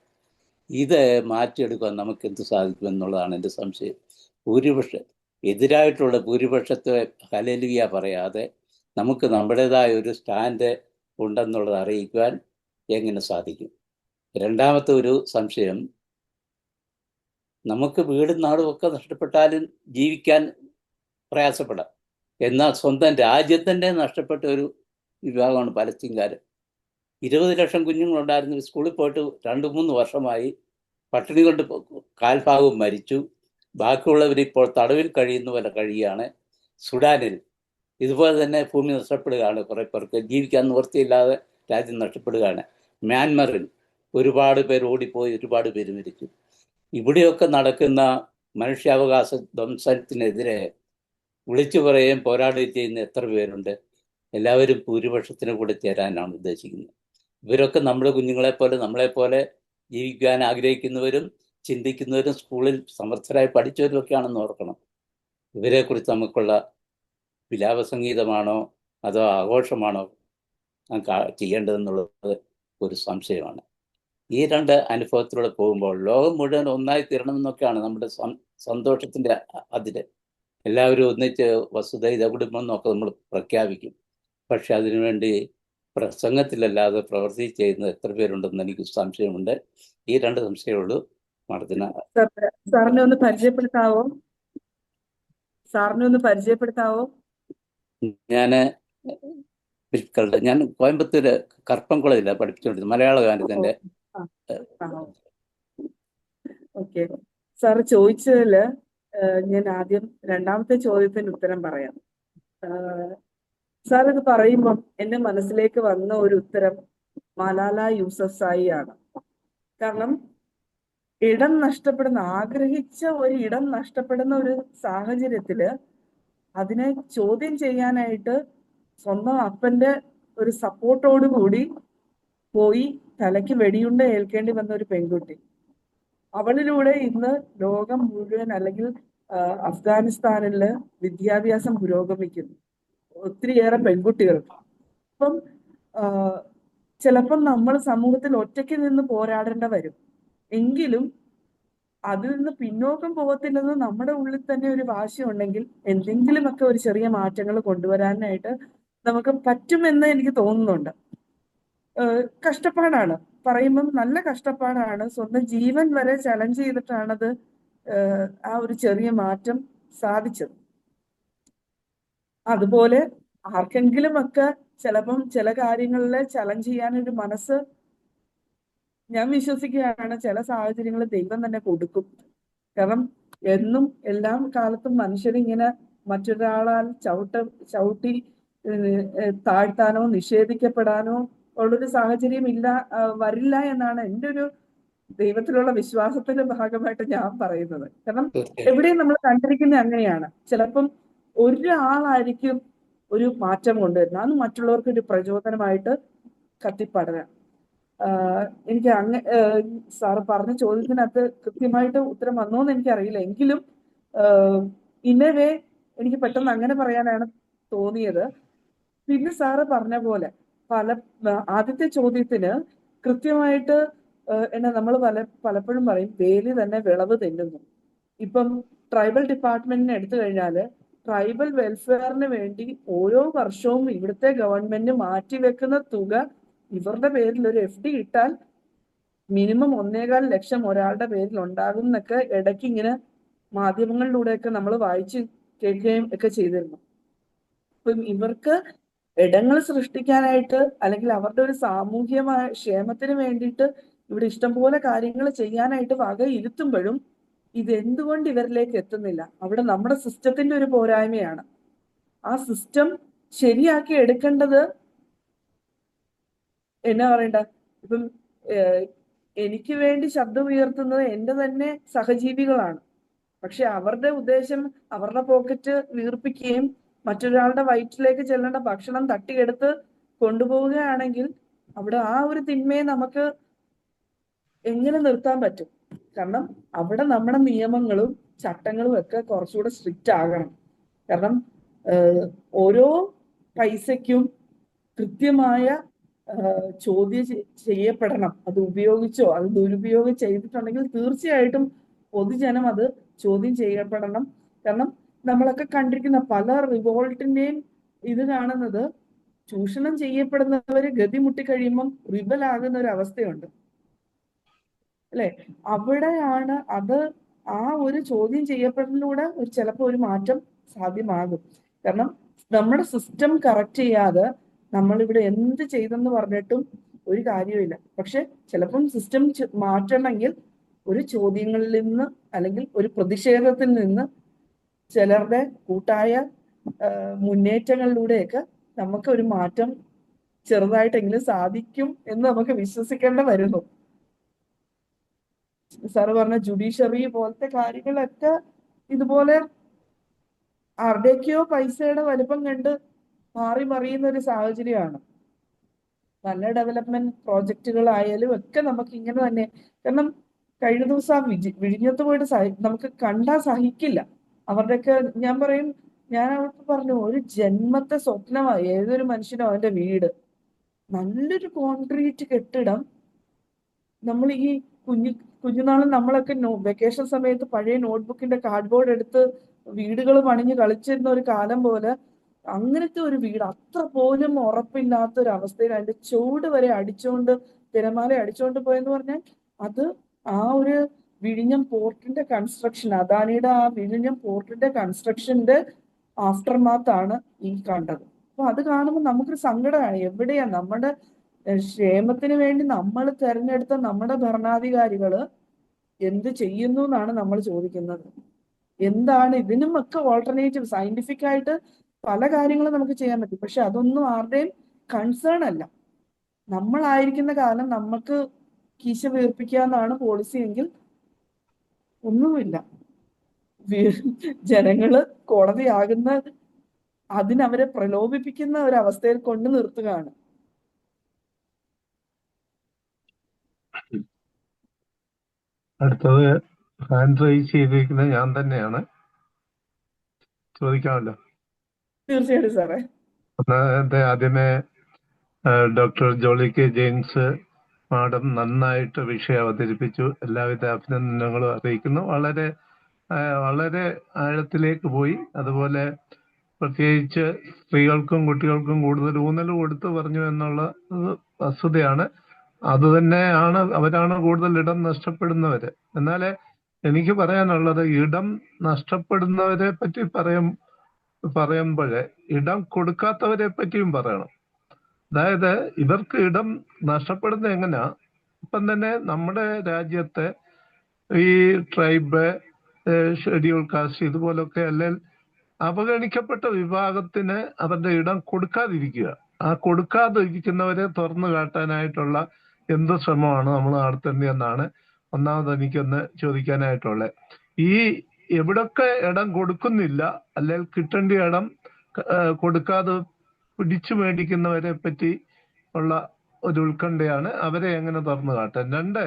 ഇത് മാറ്റിയെടുക്കാൻ നമുക്ക് എന്ത് സാധിക്കുമെന്നുള്ളതാണ് എൻ്റെ സംശയം. എതിരായിട്ടുള്ള ഭൂരിപക്ഷത്തെ ഹല്ലേലൂയ പറയാതെ നമുക്ക് നമ്മുടേതായ ഒരു സ്റ്റാൻഡ് ഉണ്ടെന്നുള്ളത് അറിയിക്കുവാൻ എങ്ങനെ സാധിക്കും? രണ്ടാമത്തെ ഒരു സംശയം, നമുക്ക് വീടും നാടും ഒക്കെ നഷ്ടപ്പെട്ടാലും ജീവിക്കാൻ പ്രയാസപ്പെടാം. എന്നാൽ സ്വന്തം രാജ്യത്തിൻ്റെ നഷ്ടപ്പെട്ട ഒരു വിഭാഗമാണ് പലസ്തീൻകാർ. 20 ലക്ഷം കുഞ്ഞുങ്ങളുണ്ടായിരുന്നു. സ്കൂളിൽ പോയിട്ട് 2-3 വർഷമായി പട്ടിണി കൊണ്ട് കാൽഭാഗവും മരിച്ചു. ബാക്കിയുള്ളവരിപ്പോൾ തടവിൽ കഴിയുന്ന പോലെ കഴിയുകയാണ്. സുഡാനിൽ ഇതുപോലെ തന്നെ ഭൂമി നഷ്ടപ്പെടുകയാണ്. കുറേ പേർക്ക് ജീവിക്കാൻ നിവൃത്തിയില്ലാതെ രാജ്യം നഷ്ടപ്പെടുകയാണ്. മ്യാൻമറിൽ ഒരുപാട് പേർ ഓടിപ്പോയി, ഒരുപാട് പേര് മരിച്ചു. ഇവിടെയൊക്കെ നടക്കുന്ന മനുഷ്യാവകാശ ധ്വംസനത്തിനെതിരെ വിളിച്ചു പറയുകയും പോരാടുകയും ചെയ്യുന്ന എത്ര പേരുണ്ട്? എല്ലാവരും ഭൂരിപക്ഷത്തിന് കൂടെ ചേരാനാണ് ഉദ്ദേശിക്കുന്നത്. ഇവരൊക്കെ നമ്മുടെ കുഞ്ഞുങ്ങളെപ്പോലെ, നമ്മളെപ്പോലെ ജീവിക്കാൻ ആഗ്രഹിക്കുന്നവരും ചിന്തിക്കുന്നവരും സ്കൂളിൽ സമർത്ഥരായി പഠിച്ചവരും ഒക്കെയാണെന്ന് ഓർക്കണം. ഇവരെക്കുറിച്ച് നമുക്കുള്ള വിലാപസംഗീതമാണോ അതോ ആഘോഷമാണോ ചെയ്യേണ്ടതെന്നുള്ളത് ഒരു സംശയമാണ്. ഈ രണ്ട് അനുഭവത്തിലൂടെ പോകുമ്പോൾ ലോകം മുഴുവൻ ഒന്നായി തീരണമെന്നൊക്കെയാണ് നമ്മുടെ സന്തോഷത്തിൻ്റെ അതിര്. എല്ലാവരും ഒന്നിച്ച് വസുധൈത കുടുംബം എന്നൊക്കെ നമ്മൾ പ്രഖ്യാപിക്കും. പക്ഷെ അതിനുവേണ്ടി പ്രസംഗത്തിലല്ലാതെ പ്രവൃത്തി ചെയ്യുന്ന എത്ര പേരുണ്ടെന്ന് എനിക്ക് സംശയമുണ്ട്. ഈ 2 സംശയമുള്ളൂ. മാഡത്തിന് സാറിനെ ഒന്ന് പരിചയപ്പെടുത്താവോ? ഞാൻ ഞാൻ കോയമ്പത്തൂര് കർപ്പംകുളത്തിലാണ് പഠിപ്പിച്ചുകൊണ്ടിരുന്നത്, മലയാള ഗാനത്തിന്റെ. ഓക്കെ, സാറ് ചോദിച്ചതില് ഞാൻ ആദ്യം രണ്ടാമത്തെ ചോദ്യത്തിന് ഉത്തരം പറയാം. സാർ ഇത് പറയുമ്പം എന്റെ മനസ്സിലേക്ക് വന്ന ഒരു ഉത്തരം മലാല യൂസഫ്സായി ആണ്. കാരണം ഇടം നഷ്ടപ്പെടുന്ന, ആഗ്രഹിച്ച ഒരു ഇടം നഷ്ടപ്പെടുന്ന ഒരു സാഹചര്യത്തില് അതിനെ ചോദ്യം ചെയ്യാനായിട്ട് സ്വന്തം അപ്പന്റെ ഒരു സപ്പോർട്ടോടുകൂടി പോയി തലയ്ക്ക് വെടിയുണ്ട ഏൽക്കേണ്ടി വന്ന ഒരു പെൺകുട്ടി. അവളിലൂടെ ഇന്ന് ലോകം മുഴുവൻ, അല്ലെങ്കിൽ അഫ്ഗാനിസ്ഥാനില് വിദ്യാഭ്യാസം പുരോഗമിക്കുന്നു, ഒത്തിരിയേറെ പെൺകുട്ടികൾക്ക്. അപ്പം ചിലപ്പം നമ്മൾ സമൂഹത്തിൽ ഒറ്റയ്ക്ക് നിന്ന് പോരാടേണ്ട വരും. എങ്കിലും അതിൽ നിന്ന് പിന്നോക്കം പോകത്തില്ലെന്ന് നമ്മുടെ ഉള്ളിൽ തന്നെ ഒരു വാശി ഉണ്ടെങ്കിൽ എന്തെങ്കിലുമൊക്കെ ഒരു ചെറിയ മാറ്റങ്ങൾ കൊണ്ടുവരാനായിട്ട് നമുക്ക് പറ്റുമെന്ന് എനിക്ക് തോന്നുന്നുണ്ട്. കഷ്ടപ്പാടാണ്, പറയുമ്പം നല്ല കഷ്ടപ്പാടാണ്. സ്വന്തം ജീവൻ വരെ ചലഞ്ച് ചെയ്തിട്ടാണത് ആ ഒരു ചെറിയ മാറ്റം സാധിച്ചത്. അതുപോലെ ആർക്കെങ്കിലും ഒക്കെ ചിലപ്പം ചില കാര്യങ്ങളിൽ ചലഞ്ച് ചെയ്യാനൊരു മനസ്സ്, ഞാൻ വിശ്വസിക്കുകയാണ്, ചില സാഹചര്യങ്ങൾ ദൈവം തന്നെ കൊടുക്കും. കാരണം എന്നും എല്ലാ കാലത്തും മനുഷ്യരിങ്ങനെ മറ്റൊരാളാൽ ചവിട്ടി താഴ്ത്താനോ നിഷേധിക്കപ്പെടാനോ ഉള്ളൊരു സാഹചര്യം വരില്ല എന്നാണ് എൻ്റെ ഒരു ദൈവത്തിലുള്ള വിശ്വാസത്തിന്റെ ഭാഗമായിട്ട് ഞാൻ പറയുന്നത്. കാരണം എവിടെയും നമ്മൾ കണ്ടിരിക്കുന്നത് അങ്ങനെയാണ്. ചിലപ്പം ഒരാളായിരിക്കും ഒരു മാറ്റം കൊണ്ടുവരുന്നത്, അത് മറ്റുള്ളവർക്ക് ഒരു പ്രചോദനമായിട്ട് കത്തിപ്പടരാം. എനിക്ക് സാറ് പറഞ്ഞ ചോദ്യത്തിനകത്ത് കൃത്യമായിട്ട് ഉത്തരം വന്നോന്ന് എനിക്കറിയില്ല. എങ്കിലും ഇന്നവേ എനിക്ക് പെട്ടെന്ന് അങ്ങനെ പറയാനാണ് തോന്നിയത്. പിന്നെ സാറ് പറഞ്ഞ പോലെ ആദ്യത്തെ ചോദ്യത്തിന് കൃത്യമായിട്ട് നമ്മൾ പലപ്പോഴും പറയും വേലി തന്നെ വിളവ് തെന്നുന്നു. ഇപ്പം ട്രൈബൽ ഡിപ്പാർട്ട്മെന്റിനെ എടുത്തു കഴിഞ്ഞാല് ട്രൈബൽ വെൽഫെയറിന് വേണ്ടി ഓരോ വർഷവും ഇവിടുത്തെ ഗവൺമെന്റ് മാറ്റിവെക്കുന്ന തുക, ഇവരുടെ പേരിൽ ഒരു FD ഇട്ടാൽ മിനിമം 1.25 ലക്ഷം ഒരാളുടെ പേരിൽ ഉണ്ടാകും എന്നൊക്കെ ഇടയ്ക്ക് ഇങ്ങനെ മാധ്യമങ്ങളിലൂടെയൊക്കെ നമ്മൾ വായിച്ച് കേൾക്കുകയും ഒക്കെ ചെയ്തിരുന്നു. അപ്പം ഇവർക്ക് ഇടങ്ങൾ സൃഷ്ടിക്കാനായിട്ട്, അല്ലെങ്കിൽ അവരുടെ ഒരു സാമൂഹ്യമായ ക്ഷേമത്തിന് വേണ്ടിയിട്ട് ഇവിടെ ഇഷ്ടംപോലെ കാര്യങ്ങൾ ചെയ്യാനായിട്ട് വകയിരുത്തുമ്പോഴും ഇതെന്തുകൊണ്ട് ഇവരിലേക്ക് എത്തുന്നില്ല? അവിടെ നമ്മുടെ സിസ്റ്റത്തിന്റെ ഒരു പോരായ്മയാണ്. ആ സിസ്റ്റം ശരിയാക്കി എടുക്കേണ്ടത് എന്നാ പറയണ്ട, ഇപ്പം എനിക്ക് വേണ്ടി ശബ്ദം ഉയർത്തുന്നത് എൻ്റെ തന്നെ സഹജീവികളാണ്. പക്ഷെ അവരുടെ ഉദ്ദേശം അവരുടെ പോക്കറ്റ് വീർപ്പിക്കുകയും മറ്റൊരാളുടെ വയറ്റിലേക്ക് ചെല്ലേണ്ട ഭക്ഷണം തട്ടിയെടുത്ത് കൊണ്ടുപോവുകയാണെങ്കിൽ അവിടെ ആ ഒരു തിന്മയെ നമുക്ക് എങ്ങനെ നിർത്താൻ പറ്റും? കാരണം അവിടെ നമ്മുടെ നിയമങ്ങളും ചട്ടങ്ങളും ഒക്കെ കുറച്ചുകൂടെ സ്ട്രിക്റ്റ് ആകണം. കാരണം ഓരോ പൈസയ്ക്കും കൃത്യമായ ചോദ്യം ചെയ്യപ്പെടണം. അത് ഉപയോഗിച്ചോ അത് ദുരുപയോഗം ചെയ്തിട്ടുണ്ടെങ്കിൽ തീർച്ചയായിട്ടും പൊതുജനം അത് ചോദ്യം ചെയ്യപ്പെടണം. കാരണം നമ്മളൊക്കെ കണ്ടിരിക്കുന്ന പല റിവോൾട്ടിന്റെയും ഇത് കാണുന്നത്, ചൂഷണം ചെയ്യപ്പെടുന്നവര് ഗതി മുട്ടിക്കഴിയുമ്പം റിബലാകുന്ന ഒരു അവസ്ഥയുണ്ട് അല്ലെ? അവിടെയാണ് അത് ആ ഒരു ചോദ്യം ചെയ്യപ്പെടലിലൂടെ ചിലപ്പോൾ ഒരു മാറ്റം സാധ്യമാകും. കാരണം നമ്മുടെ സിസ്റ്റം കറക്റ്റ് ചെയ്യാതെ നമ്മളിവിടെ എന്ത് ചെയ്തെന്ന് പറഞ്ഞിട്ടും ഒരു കാര്യമില്ല. പക്ഷെ ചിലപ്പം സിസ്റ്റം മാറ്റണമെങ്കിൽ ഒരു ചോദ്യങ്ങളിൽ നിന്ന് അല്ലെങ്കിൽ ഒരു പ്രതിഷേധത്തിൽ നിന്ന് ചിലരുടെ കൂട്ടായ മുന്നേറ്റങ്ങളിലൂടെയൊക്കെ നമുക്ക് ഒരു മാറ്റം ചെറുതായിട്ടെങ്കിലും സാധിക്കും എന്ന് നമുക്ക് വിശ്വസിക്കേണ്ട വരുന്നു. സാറ് പറഞ്ഞ ജുഡീഷ്യറി പോലത്തെ കാര്യങ്ങളൊക്കെ ഇതുപോലെ ആരുടെയൊക്കെയോ പൈസയുടെ വലിപ്പം കണ്ട് മാറി മറിയുന്ന ഒരു സാഹചര്യമാണ്. നല്ല ഡെവലപ്മെന്റ് പ്രോജക്റ്റുകളായാലും ഒക്കെ നമുക്ക് ഇങ്ങനെ തന്നെ. കാരണം കഴിഞ്ഞ ദിവസം വിഴിഞ്ഞത്ത് പോയിട്ട് നമുക്ക് കണ്ടാൽ സഹിക്കില്ല. അവരുടെയൊക്കെ ഞാൻ പറയും, ഞാൻ അവർക്ക് പറഞ്ഞു, ഒരു ജന്മത്തെ സ്വപ്നമായി ഏതൊരു മനുഷ്യനും അവന്റെ വീട്, നല്ലൊരു കോൺക്രീറ്റ് കെട്ടിടം. നമ്മൾ ഈ കുഞ്ഞുനാളിൽ നമ്മളൊക്കെ വെക്കേഷൻ സമയത്ത് പഴയ നോട്ട്ബുക്കിന്റെ കാർഡ്ബോർഡ് എടുത്ത് വീടുകൾ പണിഞ്ഞ് കളിച്ചിരുന്ന ഒരു കാലം പോലെ അങ്ങനത്തെ ഒരു വീട് അത്ര പോലും ഉറപ്പില്ലാത്ത ഒരു അവസ്ഥയിൽ അതിന്റെ ചുവട് വരെ അടിച്ചുകൊണ്ട് തിരമാല അടിച്ചുകൊണ്ട് പോയെന്ന് പറഞ്ഞാൽ അത് ആ ഒരു വിഴിഞ്ഞം പോർട്ടിന്റെ കൺസ്ട്രക്ഷൻ, അദാനിയുടെ ആ വിഴിഞ്ഞം പോർട്ടിന്റെ കൺസ്ട്രക്ഷന്റെ ആഫ്റ്റർമാത്താണ് ഈ കണ്ടത്. അപ്പൊ അത് കാണുമ്പോൾ നമുക്കൊരു സങ്കടമാണ്. എവിടെയാ നമ്മുടെ ക്ഷേമത്തിന് വേണ്ടി നമ്മൾ തെരഞ്ഞെടുത്ത നമ്മുടെ ഭരണാധികാരികള് എന്ത് ചെയ്യുന്നു എന്നാണ് നമ്മൾ ചോദിക്കുന്നത്. എന്താണ് ഇതിനും ഒക്കെ ഓൾട്ടർനേറ്റീവ്? സയന്റിഫിക് ആയിട്ട് പല കാര്യങ്ങളും നമുക്ക് ചെയ്യാൻ പറ്റും, പക്ഷെ അതൊന്നും ആരുടെയും കൺസേൺ അല്ല. നമ്മളായിരിക്കുന്ന കാലം നമുക്ക് കീശ വീർപ്പിക്കുക എന്നാണ് പോളിസി എങ്കിൽ ഒന്നുമില്ല. ജനങ്ങള് കോടതിയാകുന്ന അതിനവരെ പ്രലോഭിപ്പിക്കുന്ന ഒരവസ്ഥയിൽ കൊണ്ട് നിർത്തുകയാണ്. അടുത്തത് ഹാൻഡ് റൈസ് ചെയ്തിരിക്കുന്നത് ഞാൻ തന്നെയാണ്. ചോദിക്കാമല്ലോ. തീർച്ചയായിട്ടും സാറേ. ഒന്നാമത്തെ ആദ്യമേ doctor Jolly K James madam നന്നായിട്ട് വിഷയം അവതരിപ്പിച്ചു. എല്ലാവിധ അഭിനന്ദനങ്ങളും അറിയിക്കുന്നു. വളരെ ആഴത്തിലേക്ക് പോയി. അതുപോലെ പ്രത്യേകിച്ച് സ്ത്രീകൾക്കും കുട്ടികൾക്കും കൂടുതൽ ഊന്നൽ കൊടുത്ത് പറഞ്ഞു എന്നുള്ള വസ്തുതയാണ്. അതുതന്നെയാണ്, അവരാണ് കൂടുതൽ ഇടം നഷ്ടപ്പെടുന്നവര്. എന്നാലേ എനിക്ക് പറയാനുള്ളത്, ഇടം നഷ്ടപ്പെടുന്നവരെ പറ്റി പറയുമ്പോഴേ ഇടം കൊടുക്കാത്തവരെ പറ്റിയും പറയണം. അതായത് ഇവർക്ക് ഇടം നഷ്ടപ്പെടുന്നത് എങ്ങനെയാ? ഇപ്പം തന്നെ നമ്മുടെ രാജ്യത്തെ ഈ ട്രൈബ്, ഷെഡ്യൂൾ കാസ്റ്റ് ഇതുപോലൊക്കെ അല്ലെങ്കിൽ അവഗണിക്കപ്പെട്ട വിഭാഗത്തിന് അവരുടെ ഇടം കൊടുക്കാതിരിക്കുക. ആ കൊടുക്കാതിരിക്കുന്നവരെ തുറന്നു കാട്ടാനായിട്ടുള്ള എന്ത് ശ്രമമാണ് നമ്മൾ നടത്തേണ്ടതെന്നാണ് ഒന്നാമത് എനിക്കൊന്ന് ചോദിക്കാനായിട്ടുള്ളത്. ഈ എവിടൊക്കെ ഇടം കൊടുക്കുന്നില്ല, അല്ലെങ്കിൽ കിട്ടേണ്ട ഇടം കൊടുക്കാതെ പിടിച്ചു മേടിക്കുന്നവരെ പറ്റി ഉള്ള ഒരു ഉത്കണ്ഠയാണ്. അവരെ എങ്ങനെ തുറന്നു കാട്ടാൻ? രണ്ട്,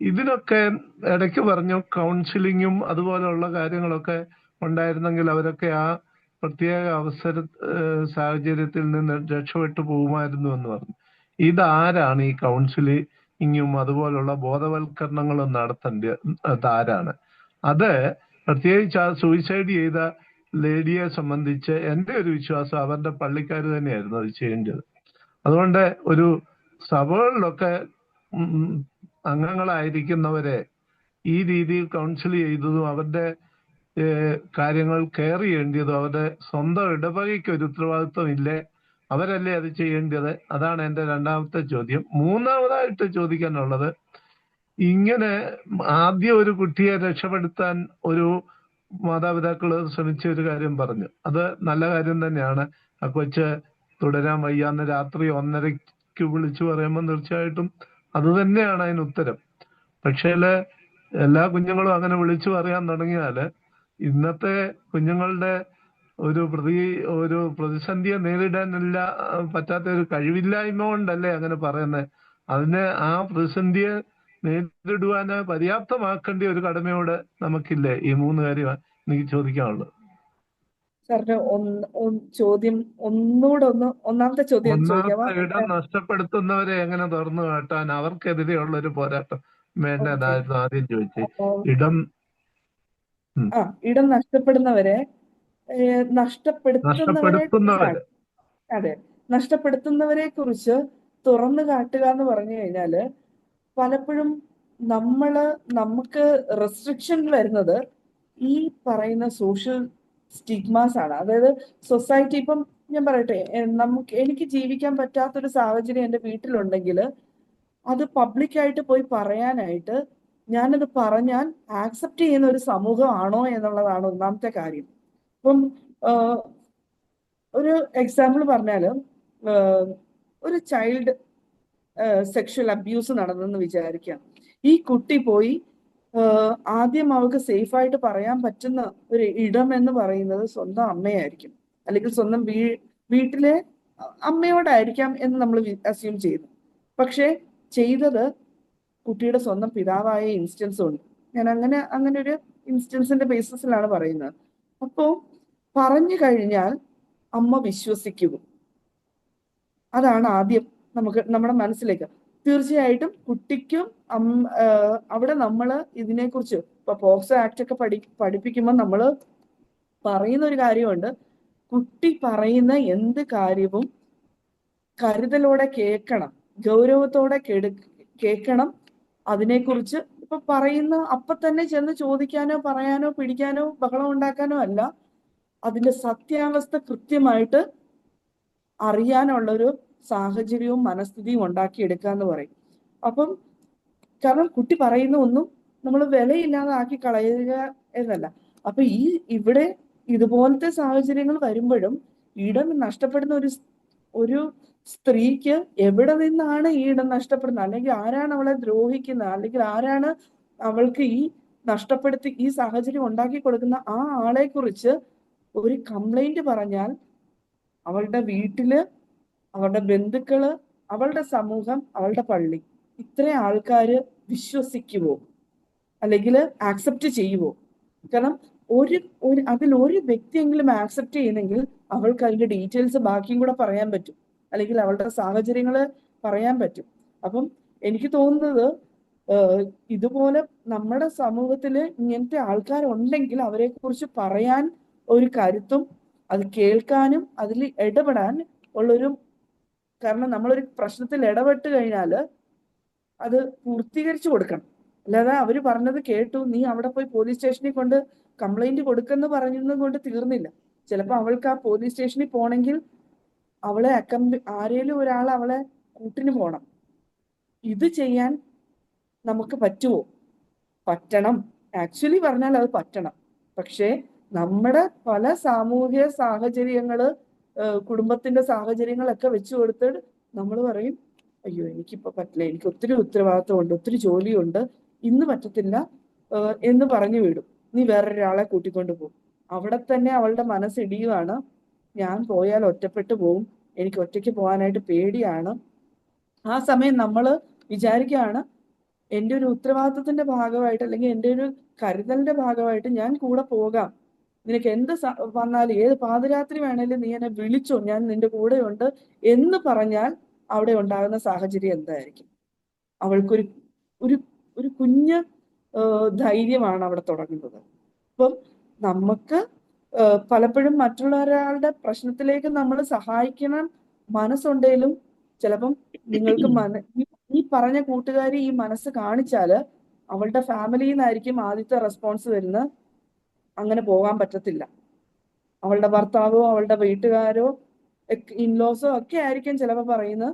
ഇതിനൊക്കെ ഇടയ്ക്ക് പറഞ്ഞു കൗൺസിലിങ്ങും അതുപോലെയുള്ള കാര്യങ്ങളൊക്കെ ഉണ്ടായിരുന്നെങ്കിൽ അവരൊക്കെ ആ പ്രത്യേക സാഹചര്യത്തിൽ നിന്ന് രക്ഷപ്പെട്ടു പോകുമായിരുന്നു എന്ന് പറഞ്ഞു. ഇതാരാണ് ഈ കൗൺസിലിങ്ങും അതുപോലുള്ള ബോധവൽക്കരണങ്ങളും നടത്തേണ്ടത് ആരാണ്? അത് പ്രത്യേകിച്ച് ആ സൂയിസൈഡ് ചെയ്ത ലേഡിയെ സംബന്ധിച്ച് എൻ്റെ ഒരു വിശ്വാസം അവരുടെ പള്ളിക്കാർ തന്നെയായിരുന്നു അത് ചെയ്യേണ്ടത്. അതുകൊണ്ട് ഒരു സഭകളിലൊക്കെ അംഗങ്ങളായിരിക്കുന്നവരെ ഈ രീതിയിൽ കൗൺസിൽ ചെയ്തതും അവരുടെ കാര്യങ്ങൾ കെയർ ചെയ്യേണ്ടതും അവരുടെ സ്വന്തം ഇടവകയ്ക്ക് ഒരു ഉത്തരവാദിത്വം ഇല്ലേ? അവരല്ലേ അത് ചെയ്യേണ്ടത്? അതാണ് എൻ്റെ രണ്ടാമത്തെ ചോദ്യം. മൂന്നാമതായിട്ട് ചോദിക്കാനുള്ളത്, ഇങ്ങനെ ആദ്യം ഒരു കുട്ടിയെ രക്ഷപ്പെടുത്താൻ ഒരു മാതാപിതാക്കൾ ശ്രമിച്ച ഒരു കാര്യം പറഞ്ഞു. അത് നല്ല കാര്യം തന്നെയാണ്. ആ കൊച്ച് തുടരാൻ വയ്യാന്ന് രാത്രി 1:30 വിളിച്ചു പറയുമ്പോൾ തീർച്ചയായിട്ടും അത് തന്നെയാണ് അതിന് ഉത്തരം. പക്ഷേ എല്ലാ കുഞ്ഞുങ്ങളും അങ്ങനെ വിളിച്ചു പറയാൻ തുടങ്ങിയാല് ഇന്നത്തെ കുഞ്ഞുങ്ങളുടെ ഒരു പ്രതിസന്ധിയെ നേരിടാനില്ല പറ്റാത്ത ഒരു കഴിവില്ലായ്മ കൊണ്ടല്ലേ അങ്ങനെ പറയുന്നത്. അതിനെ ആ പ്രതിസന്ധിയെ നേരിടുവാന് പര്യാപ്തമാക്കേണ്ട ഒരു കടമയോട് നമുക്കില്ലേ? ഈ മൂന്ന് കാര്യമാണ് എനിക്ക് ചോദിക്കാനുള്ളത്. സാറിന് ചോദ്യം ഒന്നുകൂടെ ഒന്നാമത്തെ ചോദ്യം ചോദിക്കാമോ? ഇടം നഷ്ടപ്പെടുത്തുന്നവരെ എങ്ങനെ തുറന്നു കാട്ടാൻ അവർക്കെതിരെയുള്ള ഒരു പോരാട്ടം വേണ്ടതായിരുന്നു ആദ്യം ചോദിച്ചത്. ഇടം നഷ്ടപ്പെടുന്നവരെ നഷ്ടപ്പെടുത്തുന്നവരെ കുറിച്ച് തുറന്നു കാട്ടുക എന്ന് പറഞ്ഞു കഴിഞ്ഞാല് പലപ്പോഴും നമുക്ക് റെസ്ട്രിക്ഷൻ വരുന്നത് ഈ പറയുന്ന സോഷ്യൽ സ്റ്റിഗ്മാസ് ആണ്. അതായത് സൊസൈറ്റി, ഇപ്പം ഞാൻ പറയട്ടെ, എനിക്ക് ജീവിക്കാൻ പറ്റാത്തൊരു സാഹചര്യം എൻ്റെ വീട്ടിലുണ്ടെങ്കിൽ അത് പബ്ലിക്കായിട്ട് പോയി പറയാനായിട്ട് ഞാനത് പറഞ്ഞാൽ ആക്സെപ്റ്റ് ചെയ്യുന്ന ഒരു സമൂഹമാണോ എന്നുള്ളതാണ് ഒന്നാമത്തെ കാര്യം. ഇപ്പം ഒരു എക്സാമ്പിൾ പറഞ്ഞാൽ, ഒരു ചൈൽഡ് സെക്ഷൽ അബ്യൂസ് നടന്നെന്ന് വിചാരിക്കാം. ഈ കുട്ടി പോയി ആദ്യം അവൾക്ക് സേഫായിട്ട് പറയാൻ പറ്റുന്ന ഒരു ഇടം എന്ന് പറയുന്നത് സ്വന്തം അമ്മയായിരിക്കും, അല്ലെങ്കിൽ സ്വന്തം വീട്ടിലെ അമ്മയോടായിരിക്കാം എന്ന് നമ്മൾ അസ്യൂം ചെയ്യുന്നു. പക്ഷെ ചെയ്തത് കുട്ടിയുടെ സ്വന്തം പിതാവായ ഇൻസ്റ്റൻസും ഉണ്ട്. ഞാൻ അങ്ങനെ ഒരു ഇൻസ്റ്റൻസിന്റെ ബേസിസിലാണ് പറയുന്നത്. അപ്പോൾ പറഞ്ഞു കഴിഞ്ഞാൽ അമ്മ വിശ്വസിക്കുക, അതാണ് ആദ്യം നമ്മുടെ മനസ്സിലേക്ക്. തീർച്ചയായിട്ടും കുട്ടിക്കും അവിടെ നമ്മൾ ഇതിനെക്കുറിച്ച് ഇപ്പൊ പോക്സോ ആക്ട് ഒക്കെ പഠിപ്പിക്കുമ്പോൾ നമ്മൾ പറയുന്ന ഒരു കാര്യമുണ്ട്, കുട്ടി പറയുന്ന എന്ത് കാര്യവും കരുതലോടെ കേൾക്കണം, ഗൗരവത്തോടെ കേൾക്കണം. അതിനെക്കുറിച്ച് ഇപ്പൊ പറയുന്ന അപ്പൊ തന്നെ ചെന്ന് ചോദിക്കാനോ പറയാനോ പിടിക്കാനോ ബഹളം ഉണ്ടാക്കാനോ അല്ല, അതിന്റെ സത്യാവസ്ഥ കൃത്യമായിട്ട് അറിയാനുള്ളൊരു സാഹചര്യവും മനസ്ഥിതിയും ഉണ്ടാക്കിയെടുക്കുക എന്ന് പറയും. അപ്പം കാരണം കുട്ടി പറയുന്ന ഒന്നും നമ്മൾ വിലയില്ലാതെ ആക്കി കളയുക എന്നല്ല. അപ്പൊ ഇവിടെ ഇതുപോലത്തെ സാഹചര്യങ്ങൾ വരുമ്പോഴും ഇടം നഷ്ടപ്പെടുന്ന ഒരു സ്ത്രീക്ക് എവിടെ നിന്നാണ് ഈ ഇടം നഷ്ടപ്പെടുന്നത്, അല്ലെങ്കിൽ ആരാണ് അവളെ ദ്രോഹിക്കുന്നത്, അല്ലെങ്കിൽ ആരാണ് അവൾക്ക് നഷ്ടപ്പെടുത്തി ഈ സാഹചര്യം ഉണ്ടാക്കി കൊടുക്കുന്ന ആ ആളെ കുറിച്ച് ഒരു കംപ്ലൈന്റ് പറഞ്ഞാൽ അവളുടെ വീട്ടില്, അവളുടെ ബന്ധുക്കള്, അവളുടെ സമൂഹം, അവളുടെ പള്ളി, ഇത്രയും ആൾക്കാര് വിശ്വസിക്കുവോ അല്ലെങ്കിൽ ആക്സെപ്റ്റ് ചെയ്യുവോ? കാരണം അതിലൊരു വ്യക്തിയെങ്കിലും ആക്സെപ്റ്റ് ചെയ്യുന്നെങ്കിൽ അവൾക്ക് അതിന്റെ ഡീറ്റെയിൽസ് ബാക്കിയും കൂടെ പറയാൻ പറ്റും, അല്ലെങ്കിൽ അവളുടെ സാഹചര്യങ്ങള് പറയാൻ പറ്റും. അപ്പം എനിക്ക് തോന്നുന്നത് ഇതുപോലെ നമ്മുടെ സമൂഹത്തില് ഇങ്ങനത്തെ ആൾക്കാരുണ്ടെങ്കിൽ അവരെ കുറിച്ച് പറയാൻ ഒരു കരുത്തും അത് കേൾക്കാനും അതിൽ ഇടപെടാൻ ഉള്ളൊരു, കാരണം നമ്മളൊരു പ്രശ്നത്തിൽ ഇടപെട്ട് കഴിഞ്ഞാൽ അത് പൂർത്തീകരിച്ചു കൊടുക്കണം. അല്ലാതെ അവര് പറഞ്ഞത് കേട്ടു, നീ അവിടെ പോയി പോലീസ് സ്റ്റേഷനിൽ കൊണ്ട് കംപ്ലൈന്റ് കൊടുക്കെന്ന് പറഞ്ഞതും കൊണ്ട് തീർന്നില്ല. ചിലപ്പോൾ അവൾക്ക് ആ പോലീസ് സ്റ്റേഷനിൽ പോണെങ്കിൽ അവളെ ആരേലും ഒരാൾ അവളെ കൂട്ടിന് പോണം. ഇത് ചെയ്യാൻ നമുക്ക് പറ്റുമോ? പറ്റണം. ആക്ച്വലി പറഞ്ഞാൽ അത് പറ്റണം. പക്ഷേ നമ്മുടെ പല സാമൂഹിക സാഹചര്യങ്ങള്, കുടുംബത്തിന്റെ സാഹചര്യങ്ങളൊക്കെ വെച്ച് കൊടുത്തിട്ട് നമ്മൾ പറയും, അയ്യോ എനിക്കിപ്പോ പറ്റില്ല, എനിക്ക് ഒത്തിരി ഉത്തരവാദിത്വമുണ്ട്, ഒത്തിരി ജോലിയുണ്ട്, ഇന്ന് പറ്റത്തില്ല എന്ന് പറഞ്ഞു വിടും. നീ വേറൊരാളെ കൂട്ടിക്കൊണ്ട് പോകും. അവിടെ തന്നെ അവളുടെ മനസ്സിടിയുവാണ്, ഞാൻ പോയാൽ ഒറ്റപ്പെട്ടു പോവും, എനിക്ക് ഒറ്റയ്ക്ക് പോകാനായിട്ട് പേടിയാണ്. ആ സമയം നമ്മൾ വിചാരിക്കുകയാണ്, എൻ്റെ ഒരു ഉത്തരവാദിത്വത്തിന്റെ ഭാഗമായിട്ട് അല്ലെങ്കിൽ എൻ്റെ ഒരു കരുതലിന്റെ ഭാഗമായിട്ട് ഞാൻ കൂടെ പോകാം, നിനക്ക് എന്ത് വന്നാലും ഏത് പാതിരാത്രി വേണേലും നീ എന്നെ വിളിച്ചോ, ഞാൻ നിന്റെ കൂടെ ഉണ്ട് എന്ന് പറഞ്ഞാൽ അവിടെ ഉണ്ടാകുന്ന സാഹചര്യം എന്തായിരിക്കും? അവൾക്കൊരു ഒരു ഒരു കുഞ്ഞ് ധൈര്യമാണ് അവിടെ തുടങ്ങുന്നത്. അപ്പം നമുക്ക് പലപ്പോഴും മറ്റുള്ളൊരാളുടെ പ്രശ്നത്തിലേക്ക് നമ്മൾ സഹായിക്കണം മനസ്സുണ്ടെങ്കിലും ചിലപ്പം നിങ്ങൾക്ക് ഈ പറഞ്ഞ കൂട്ടുകാരി ഈ മനസ്സ് കാണിച്ചാല് അവളുടെ ഫാമിലിയിൽ നിന്നായിരിക്കും ആദ്യത്തെ റെസ്പോൺസ് വരുന്നത്, അങ്ങനെ പോകാൻ പറ്റത്തില്ല. അവളുടെ ഭർത്താവോ അവളുടെ വീട്ടുകാരോ ഇൻലോസോ ഒക്കെ ആയിരിക്കും ചിലപ്പോൾ പറയുന്നത്,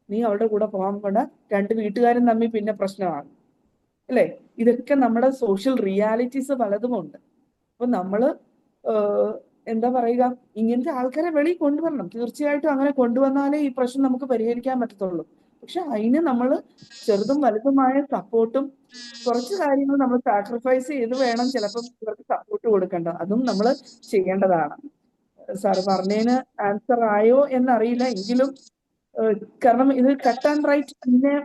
നീ അവളുടെ കൂടെ പോകാൻ പോണ്ട, രണ്ട് വീട്ടുകാരും തമ്മിൽ പിന്നെ പ്രശ്നമാണ്, അല്ലേ? ഇതൊക്കെ നമ്മുടെ സോഷ്യൽ റിയാലിറ്റീസ് പലതുമുണ്ട്. അപ്പൊ നമ്മള് എന്താ പറയുക, ഇങ്ങനത്തെ ആൾക്കാരെ വെളിയിൽ കൊണ്ടുവരണം. തീർച്ചയായിട്ടും അങ്ങനെ കൊണ്ടുവന്നാലേ ഈ പ്രശ്നം നമുക്ക് പരിഹരിക്കാൻ പറ്റത്തുള്ളൂ. പക്ഷെ അതിന് നമ്മൾ ചെറുതും വലുതുമായ സപ്പോർട്ടും കുറച്ച് കാര്യങ്ങൾ നമ്മൾ സാക്രിഫൈസ് ചെയ്ത് വേണം ചിലപ്പം ഇവർക്ക് സപ്പോർട്ട് കൊടുക്കേണ്ട, അതും നമ്മൾ ചെയ്യേണ്ടതാണ്. സാറ് പറഞ്ഞതിന് ആൻസർ ആയോ എന്നറിയില്ല, എങ്കിലും കാരണം ഇത് കട്ട് ആൻഡ് റൈറ്റ് പിന്നെ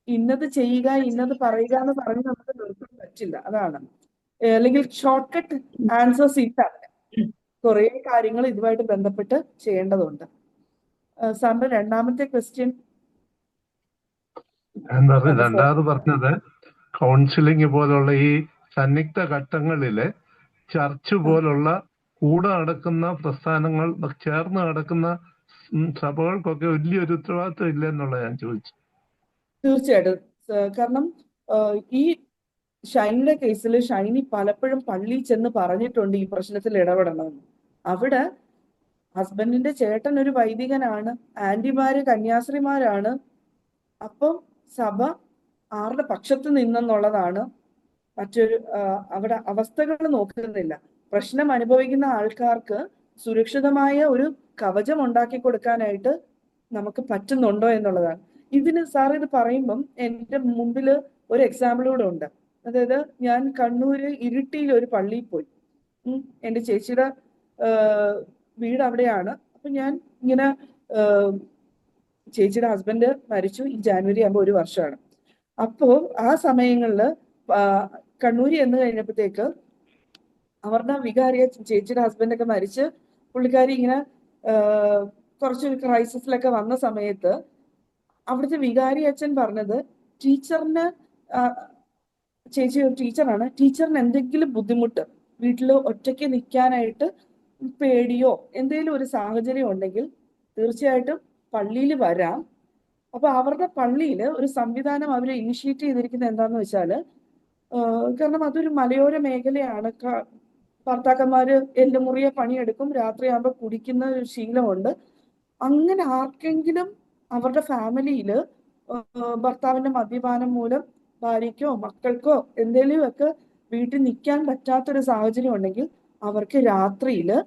ഇന്നത് ചെയ്യുക ഇന്നത് പറയുക എന്ന് പറഞ്ഞ് നമുക്ക് നിർത്താൻ പറ്റില്ല. അതാണ്, അല്ലെങ്കിൽ ഷോർട്ട് കട്ട് ആൻസേഴ്സ് ഇല്ല. കുറെ കാര്യങ്ങൾ ഇതുമായിട്ട് ബന്ധപ്പെട്ട് ചെയ്യേണ്ടതുണ്ട്. സാറിന്റെ രണ്ടാമത്തെ ക്വസ്റ്റ്യൻ രണ്ടാമത് പറഞ്ഞത് കൗൺസിലിംഗ് പോലുള്ള ഈ സന്നിഗ്ധ ഘട്ടങ്ങളില് ചർച്ച് പോലുള്ള കൂടെ നടക്കുന്ന പ്രസ്ഥാനങ്ങൾ ചേർന്ന് നടക്കുന്ന സഭകൾക്കൊക്കെ വലിയൊരു ഉത്തരവാദിത്വം ഇല്ല എന്നുള്ള ഞാൻ ചോദിച്ചു. തീർച്ചയായിട്ടും, കാരണം ഈ ഷൈനിയുടെ കേസിൽ ഷൈനി പലപ്പോഴും പള്ളിയിൽ ചെന്ന് പറഞ്ഞിട്ടുണ്ട് ഈ പ്രശ്നത്തിൽ ഇടപെടണമെന്ന്. അവിടെ ഹസ്ബൻഡിന്റെ ചേട്ടൻ ഒരു വൈദികനാണ്, ആന്റിമാര് കന്യാസ്ത്രീമാരാണ്. അപ്പം സഭ ആരുടെ പക്ഷത്ത് നിന്നെന്നുള്ളതാണ് മറ്റൊരു, അവിടെ അവസ്ഥകൾ നോക്കുന്നില്ല. പ്രശ്നം അനുഭവിക്കുന്ന ആൾക്കാർക്ക് സുരക്ഷിതമായ ഒരു കവചം ഉണ്ടാക്കി കൊടുക്കാനായിട്ട് നമുക്ക് പറ്റുന്നുണ്ടോ എന്നുള്ളതാണ്. ഇതിന് സാർ ഇത് പറയുമ്പം എൻ്റെ മുമ്പിൽ ഒരു എക്സാമ്പിൾ കൂടെ ഉണ്ട്. അതായത് ഞാൻ കണ്ണൂര് ഇരിട്ടിയിൽ ഒരു പള്ളിയിൽ പോയി. എൻ്റെ ചേച്ചിയുടെ വീട് അവിടെയാണ്. അപ്പൊ ഞാൻ ഇങ്ങനെ, ചേച്ചിയുടെ ഹസ്ബൻഡ് മരിച്ചു ഈ ജാനുവരി ആകുമ്പോൾ 1 വർഷമാണ്. അപ്പോ ആ സമയങ്ങളിൽ കണ്ണൂര് എന്ന് കഴിഞ്ഞപ്പോഴത്തേക്ക് അവരുടെ വികാരിയെ, ചേച്ചിയുടെ ഹസ്ബൻഡൊക്കെ മരിച്ച് പുള്ളിക്കാരി ഇങ്ങനെ കുറച്ചൊരു ക്രൈസിസിലൊക്കെ വന്ന സമയത്ത് അവിടുത്തെ വികാരി അച്ഛൻ പറഞ്ഞത്, ടീച്ചറിന് ചേച്ചി ഒരു ടീച്ചറാണ്. ടീച്ചറിന് എന്തെങ്കിലും ബുദ്ധിമുട്ട്, വീട്ടിൽ ഒറ്റയ്ക്ക് നിൽക്കാനായിട്ട് പേടിയോ എന്തെങ്കിലും ഒരു സാഹചര്യം ഉണ്ടെങ്കിൽ തീർച്ചയായിട്ടും പള്ളിയിൽ വരാം. അപ്പൊ അവരുടെ പള്ളിയിൽ ഒരു സംവിധാനം അവർ ഇനിഷ്യേറ്റ് ചെയ്തിരിക്കുന്നത് എന്താന്ന് വെച്ചാല്, കാരണം അതൊരു മലയോര മേഖലയാണ്. ഭർത്താക്കന്മാര് എല്ലുമുറിയെ പണിയെടുക്കും, രാത്രിയാകുമ്പോൾ കുടിക്കുന്ന ഒരു ശീലമുണ്ട്. അങ്ങനെ ആർക്കെങ്കിലും അവരുടെ ഫാമിലിയില് ഭർത്താവിന്റെ മദ്യപാനം മൂലം ഭാര്യയ്ക്കോ മക്കൾക്കോ എന്തെങ്കിലുമൊക്കെ വീട്ടിൽ നിൽക്കാൻ പറ്റാത്തൊരു സാഹചര്യം ഉണ്ടെങ്കിൽ അവർക്ക് രാത്രിയില്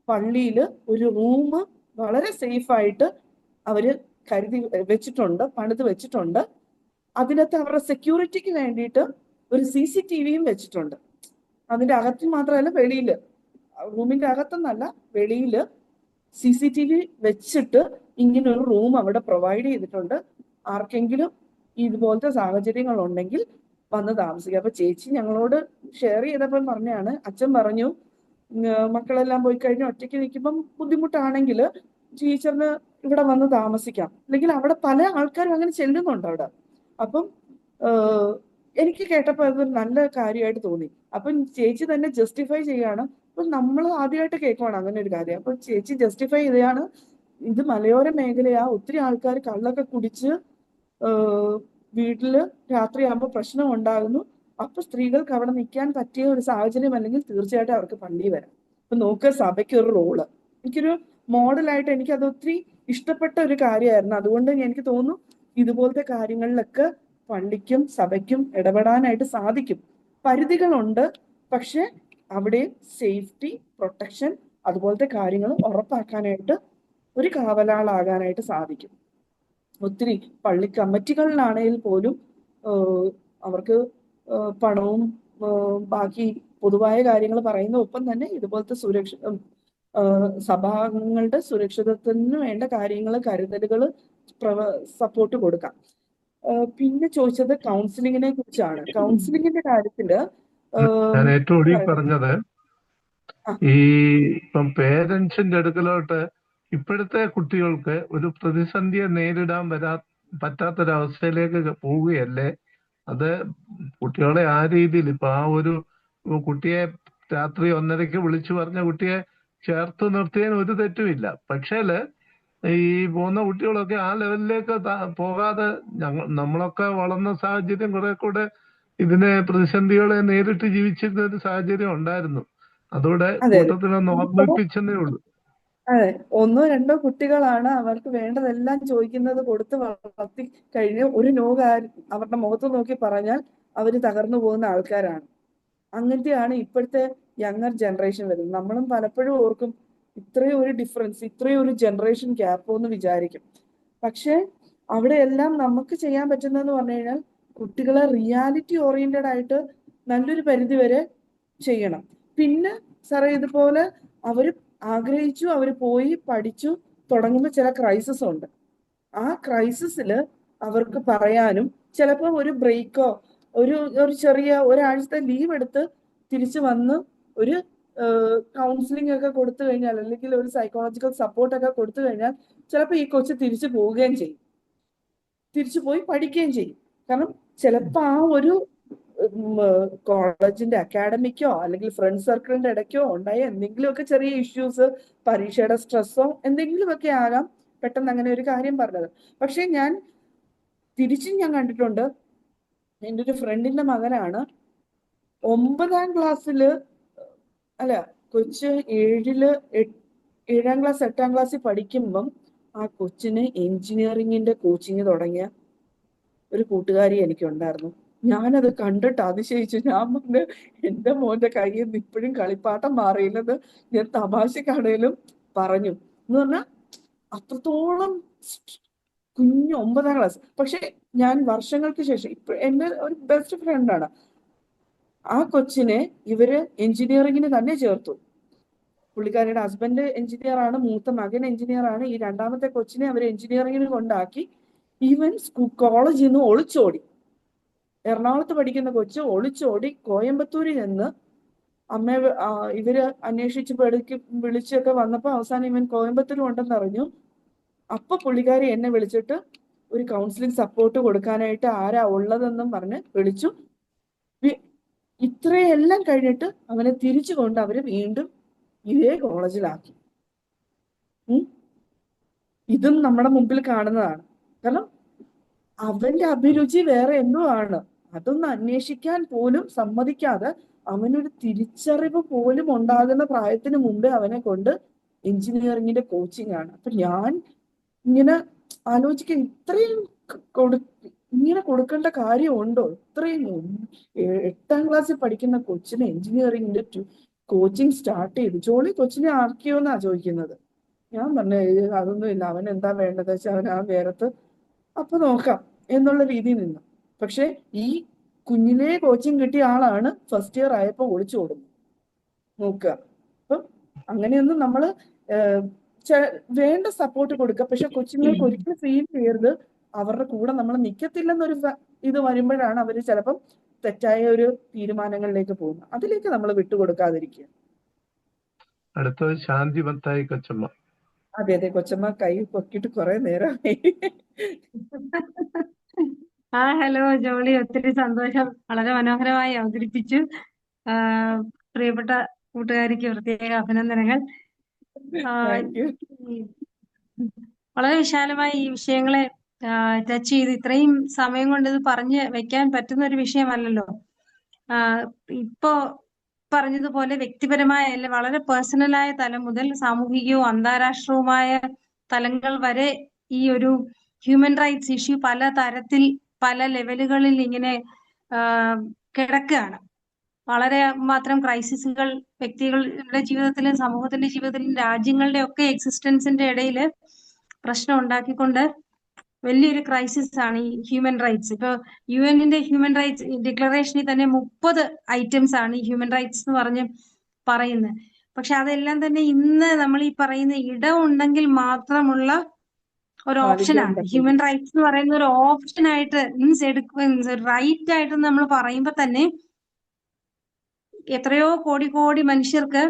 പള്ളിയില് ഒരു റൂം വളരെ സേഫ് ആയിട്ട് അവര് കരുതി വെച്ചിട്ടുണ്ട്, പണിത് വെച്ചിട്ടുണ്ട്. അതിനകത്ത് അവരുടെ സെക്യൂരിറ്റിക്ക് വേണ്ടിയിട്ട് ഒരു CCTVയും വെച്ചിട്ടുണ്ട്. അതിന്റെ അകത്ത് മാത്രമല്ല, വെളിയില്, റൂമിന്റെ അകത്തെന്നല്ല വെളിയില് CCTV വെച്ചിട്ട് ഇങ്ങനെ ഒരു റൂം അവിടെ പ്രൊവൈഡ് ചെയ്തിട്ടുണ്ട്. ആർക്കെങ്കിലും ഇതുപോലത്തെ സാഹചര്യങ്ങൾ ഉണ്ടെങ്കിൽ വന്ന് താമസിക്കുക. അപ്പൊ ചേച്ചി ഞങ്ങളോട് ഷെയർ ചെയ്തപ്പോൾ പറഞ്ഞാണ്, അച്ഛൻ പറഞ്ഞു മക്കളെല്ലാം പോയി കഴിഞ്ഞ് ഒറ്റയ്ക്ക് നിൽക്കുമ്പം ബുദ്ധിമുട്ടാണെങ്കിൽ ടീച്ചറിന് ഇവിടെ വന്ന് താമസിക്കാം, അല്ലെങ്കിൽ അവിടെ പല ആൾക്കാരും അങ്ങനെ ചെല്ലുന്നുണ്ട് അവിടെ. അപ്പം എനിക്ക് കേട്ടപ്പോൾ അതൊരു നല്ല കാര്യമായിട്ട് തോന്നി. അപ്പം ചേച്ചി തന്നെ ജസ്റ്റിഫൈ ചെയ്യാണ്. അപ്പൊ നമ്മൾ ആദ്യമായിട്ട് കേൾക്കുവാണ് അങ്ങനെ ഒരു കാര്യം. അപ്പൊ ചേച്ചി ജസ്റ്റിഫൈ ചെയ്യാണ്, ഇത് മലയോര മേഖലയാ, ഒത്തിരി ആൾക്കാർ കള്ളൊക്കെ കുടിച്ച് വീട്ടില് രാത്രിയാകുമ്പോൾ പ്രശ്നം ഉണ്ടാകുന്നു. അപ്പൊ സ്ത്രീകൾക്ക് അവിടെ നിൽക്കാൻ പറ്റിയ ഒരു സാഹചര്യം അല്ലെങ്കിൽ തീർച്ചയായിട്ടും അവർക്ക് പള്ളിയിൽ വരാം. അപ്പൊ നോക്കുക, സഭയ്ക്ക് ഒരു റോള്, എനിക്കൊരു മോഡലായിട്ട് എനിക്കത് ഒത്തിരി ഇഷ്ടപ്പെട്ട ഒരു കാര്യമായിരുന്നു. അതുകൊണ്ട് എനിക്ക് തോന്നുന്നു ഇതുപോലത്തെ കാര്യങ്ങളിലൊക്കെ പള്ളിക്കും സഭയ്ക്കും ഇടപെടാനായിട്ട് സാധിക്കും. പരിധികളുണ്ട്, പക്ഷെ അവിടെ സേഫ്റ്റി, പ്രൊട്ടക്ഷൻ, അതുപോലത്തെ കാര്യങ്ങൾ ഉറപ്പാക്കാനായിട്ട് ഒരു കാവലാളാകാനായിട്ട് സാധിക്കും. ഒത്തിരി പള്ളി കമ്മിറ്റികളിലാണെങ്കിൽ പോലും അവർക്ക് പണവും ബാക്കി പൊതുവായ കാര്യങ്ങൾ പറയുന്ന ഒപ്പം തന്നെ ഇതുപോലത്തെ സഭാംഗങ്ങളുടെ സുരക്ഷിതത്വത്തിന് വേണ്ട കാര്യങ്ങൾ, കരുതലുകൾ, സപ്പോർട്ട് കൊടുക്കാം. പിന്നെ ചോദിച്ചത് കൗൺസിലിങ്ങിനെ കുറിച്ചാണ്. കൗൺസിലിങ്ങിന്റെ കാര്യത്തില് ഞാൻ ഏറ്റവും ഒടുവിൽ പറഞ്ഞത്, ഈ ഇപ്പം പേരൻസിന്റെ അടുക്കലോട്ട് ഇപ്പോഴത്തെ കുട്ടികൾക്ക് ഒരു പ്രതിസന്ധിയെ നേരിടാൻ പറ്റാത്തൊരവസ്ഥയിലേക്ക് പോവുകയല്ലേ. അത് കുട്ടികളെ ആ രീതിയിൽ ഇപ്പൊ ആ ഒരു കുട്ടിയെ രാത്രി 1:30 വിളിച്ചു പറഞ്ഞ കുട്ടിയെ ചേർത്ത് നിർത്തിയതിന് ഒരു തെറ്റുമില്ല. പക്ഷേല് ഈ പോകുന്ന കുട്ടികളൊക്കെ ആ ലെവലിലേക്ക് പോകാതെ, നമ്മളൊക്കെ വളർന്ന സാഹചര്യം കുറെ കൂടെ ഇതിനെ പ്രതിസന്ധികളെ നേരിട്ട് ജീവിച്ചിരുന്ന ഒരു സാഹചര്യം ഉണ്ടായിരുന്നു. അതോടെ കൂട്ടത്തിലൊന്ന് ഓർമ്മിപ്പിച്ചതേ ഉള്ളൂ. അതെ, 1-2 കുട്ടികളാണ് അവർക്ക് വേണ്ടതെല്ലാം ചോദിക്കുന്നത് കൊടുത്ത് വളർത്തി കഴിഞ്ഞ് ഒരു അവരുടെ മുഖത്ത് നോക്കി പറഞ്ഞാൽ അവര് തകർന്നു പോകുന്ന ആൾക്കാരാണ്. അങ്ങനത്തെയാണ് ഇപ്പോഴത്തെ യങ്ങർ ജനറേഷൻ വരുന്നത്. നമ്മളും പലപ്പോഴും ഓർക്കും ഇത്രയും ഒരു ഡിഫറൻസ്, ഇത്രയും ഒരു ജനറേഷൻ ഗ്യാപ്പോ എന്ന് വിചാരിക്കും. പക്ഷെ അവിടെയെല്ലാം നമുക്ക് ചെയ്യാൻ പറ്റുന്നതെന്ന് പറഞ്ഞു കഴിഞ്ഞാൽ കുട്ടികളെ റിയാലിറ്റി ഓറിയന്റഡ് ആയിട്ട് നല്ലൊരു പരിധി വരെ ചെയ്യണം. പിന്നെ സാറേ ഇതുപോലെ അവര് ആഗ്രഹിച്ചു, അവര് പോയി പഠിച്ചു തുടങ്ങുമ്പോൾ ചില ക്രൈസിസ് ഉണ്ട്. ആ ക്രൈസിസിൽ അവർക്ക് പറയാനും, ചിലപ്പോൾ ഒരു ബ്രേക്കോ ഒരു ചെറിയ ഒരാഴ്ചത്തെ ലീവ് എടുത്ത് തിരിച്ചു വന്ന് ഒരു കൗൺസിലിംഗ് ഒക്കെ കൊടുത്തു കഴിഞ്ഞാൽ, അല്ലെങ്കിൽ ഒരു സൈക്കോളജിക്കൽ സപ്പോർട്ടൊക്കെ കൊടുത്തു കഴിഞ്ഞാൽ ചിലപ്പോൾ ഈ കൊച്ചു തിരിച്ചു പോവുകയും ചെയ്യും, തിരിച്ചു പോയി പഠിക്കുകയും ചെയ്യും. കാരണം ചിലപ്പോൾ ആ ഒരു കോളേജിന്റെ അക്കാഡമിക്കോ അല്ലെങ്കിൽ ഫ്രണ്ട് സർക്കിളിന്റെ ഇടയ്ക്കോ ഉണ്ടായ എന്തെങ്കിലുമൊക്കെ ചെറിയ ഇഷ്യൂസ്, പരീക്ഷയുടെ സ്ട്രെസ്സോ എന്തെങ്കിലുമൊക്കെ ആകാം പെട്ടെന്ന് അങ്ങനെ ഒരു കാര്യം പറഞ്ഞത്. പക്ഷെ തിരിച്ചും ഞാൻ കണ്ടിട്ടുണ്ട്. എൻ്റെ ഒരു ഫ്രണ്ടിന്റെ മകനാണ് 9ാം ക്ലാസ്സില്, അല്ല കൊച്ച് 7ാം ക്ലാസ് 8ാം ക്ലാസ്സിൽ പഠിക്കുമ്പം ആ കൊച്ചിന് എഞ്ചിനീയറിങ്ങിന്റെ കോച്ചിങ് തുടങ്ങിയ ഒരു കൂട്ടുകാരി എനിക്കുണ്ടായിരുന്നു. ഞാനത് കണ്ടിട്ട് അതിശയിച്ചു. ഞാൻ പറഞ്ഞ്, എൻ്റെ മോന്റെ കയ്യിൽ നിന്ന് ഇപ്പോഴും കളിപ്പാട്ടം മാറിയില്ലെന്ന് ഞാൻ തമാശക്കാണേലും പറഞ്ഞു. എന്ന് പറഞ്ഞാൽ അത്രത്തോളം കുഞ്ഞു 9ാം ക്ലാസ്. പക്ഷെ ഞാൻ വർഷങ്ങൾക്ക് ശേഷം എൻ്റെ ഒരു ബെസ്റ്റ് ഫ്രണ്ടാണ്, ആ കൊച്ചിനെ ഇവര് എഞ്ചിനീയറിങ്ങിന് തന്നെ ചേർത്തു. പുള്ളിക്കാരിയുടെ ഹസ്ബൻഡ് എഞ്ചിനീയർ ആണ്, മൂത്ത മകൻ എഞ്ചിനീയർ ആണ്. ഈ രണ്ടാമത്തെ കൊച്ചിനെ അവർ എഞ്ചിനീയറിങ്ങിന് കൊണ്ടാക്കി. ഈവൻ കോളേജിൽ നിന്ന് ഒളിച്ചോടി, എറണാകുളത്ത് പഠിക്കുന്ന കൊച്ച് ഒളിച്ചോടി കോയമ്പത്തൂരിൽ നിന്ന് ഇവര് അന്വേഷിച്ച് വിളിച്ചൊക്കെ വന്നപ്പോ അവസാനം ഇവൻ കോയമ്പത്തൂർ ഉണ്ടെന്ന് അറിഞ്ഞു. അപ്പൊ പുള്ളിക്കാരി എന്നെ വിളിച്ചിട്ട് ഒരു കൗൺസിലിംഗ് സപ്പോർട്ട് കൊടുക്കാനായിട്ട് ആരാ ഉള്ളതെന്നും പറഞ്ഞ് വിളിച്ചു. ഇത്രയെല്ലാം കഴിഞ്ഞിട്ട് അവനെ തിരിച്ചു കൊണ്ട് അവര് വീണ്ടും ഇതേ കോളേജിലാക്കി. ഇതും നമ്മുടെ മുമ്പിൽ കാണുന്നതാണ്. കാരണം അവന്റെ അഭിരുചി വേറെ എന്തോ ആണ്. അതൊന്നും അന്വേഷിക്കാൻ പോലും സമ്മതിക്കാതെ അവനൊരു തിരിച്ചറിവ് പോലും ഉണ്ടാകുന്ന പ്രായത്തിന് മുമ്പേ അവനെ കൊണ്ട് എഞ്ചിനീയറിംഗിന്റെ കോച്ചിങ് ആണ്. അപ്പൊ ഞാൻ ഇങ്ങനെ ആലോചിക്കാൻ, ഇത്രയും ഇങ്ങനെ കൊടുക്കേണ്ട കാര്യമുണ്ടോ? ഇത്രയും 8ാം ക്ലാസ്സിൽ പഠിക്കുന്ന കൊച്ചിന് എഞ്ചിനീയറിംഗിന്റെ കോച്ചിങ് സ്റ്റാർട്ട് ചെയ്തു. ജോളി കൊച്ചിനെ ആക്കിയോന്നാ ചോദിക്കുന്നത്. ഞാൻ പറഞ്ഞു അതൊന്നും ഇല്ല, അവൻ എന്താ വേണ്ടത് വെച്ചാൽ അവൻ ആ നേരത്ത് അപ്പൊ നോക്കാം എന്നുള്ള രീതിയിൽ നിന്നു. പക്ഷെ ഈ കുഞ്ഞിനെ കോച്ചിങ് കിട്ടിയ ആളാണ് ഫസ്റ്റ് ഇയർ ആയപ്പോ ഒളിച്ചു കൊടുക്കുന്നത്. നോക്കുക. അപ്പം അങ്ങനെയൊന്നും നമ്മള് വേണ്ട സപ്പോർട്ട് കൊടുക്കുക. പക്ഷെ കൊച്ചുങ്ങൾക്ക് ഒരിക്കലും ഫീൽ ചെയ്യരുത് അവരുടെ കൂടെ നമ്മൾ നിൽക്കത്തില്ലെന്നൊരു ഇത് വരുമ്പോഴാണ് അവര് ചിലപ്പം തെറ്റായ ഒരു തീരുമാനങ്ങളിലേക്ക് പോകുന്നത്. അതിലേക്ക് നമ്മൾ വിട്ടുകൊടുക്കാതിരിക്കുക. അടുത്തത് ശാന്തി മത്തായി കൊച്ചമ്മ. അതെ അതെ, കൊച്ചമ്മ കൈ പൊക്കിയിട്ട് കുറെ നേരമായി. ഹലോ ജോളി, ഒത്തിരി സന്തോഷം. വളരെ മനോഹരമായി അവതരിപ്പിച്ചു. പ്രിയപ്പെട്ട കൂട്ടുകാരിക്ക് പ്രത്യേക അഭിനന്ദനങ്ങൾ. വളരെ വിശാലമായി ഈ വിഷയങ്ങളെ ടച്ച് ചെയ്ത് ഇത്രയും സമയം കൊണ്ട് ഇത് പറഞ്ഞ് വെക്കാൻ പറ്റുന്ന ഒരു വിഷയമല്ലല്ലോ. ഇപ്പോ പറഞ്ഞതുപോലെ വ്യക്തിപരമായ അല്ല, വളരെ പേഴ്സണലായ തലം മുതൽ സാമൂഹികവും അന്താരാഷ്ട്രവുമായ തലങ്ങൾ വരെ ഈ ഒരു ഹ്യൂമൻ റൈറ്റ്സ് ഇഷ്യൂ പല തരത്തിൽ പല ലെവലുകളിൽ ഇങ്ങനെ കിടക്കുകയാണ്. വളരെ മാത്രം ക്രൈസിസുകൾ വ്യക്തികളുടെ ജീവിതത്തിലും സമൂഹത്തിന്റെ ജീവിതത്തിലും രാജ്യങ്ങളുടെ ഒക്കെ എക്സിസ്റ്റൻസിന്റെ ഇടയിൽ പ്രശ്നം ഉണ്ടാക്കിക്കൊണ്ട് വലിയൊരു ക്രൈസിസ് ആണ് ഈ ഹ്യൂമൻ റൈറ്റ്സ്. ഇപ്പൊ UN-ന്റെ ഹ്യൂമൻ റൈറ്റ്സ് ഡിക്ലറേഷനിൽ തന്നെ 30 ഐറ്റംസ് ആണ് ഈ ഹ്യൂമൻ റൈറ്റ്സ് എന്ന് പറഞ്ഞ് പറയുന്നത്. പക്ഷെ അതെല്ലാം തന്നെ ഇന്ന് നമ്മൾ ഈ പറയുന്ന ഇടം ഉണ്ടെങ്കിൽ മാത്രമുള്ള ഒരു ഓപ്ഷനാണ്. ഹ്യൂമൻ റൈറ്റ്സ് എന്ന് പറയുന്ന ഒരു ഓപ്ഷൻ ആയിട്ട് റൈറ്റ് ആയിട്ട് നമ്മൾ പറയുമ്പോ തന്നെ എത്രയോ കോടി മനുഷ്യർക്ക്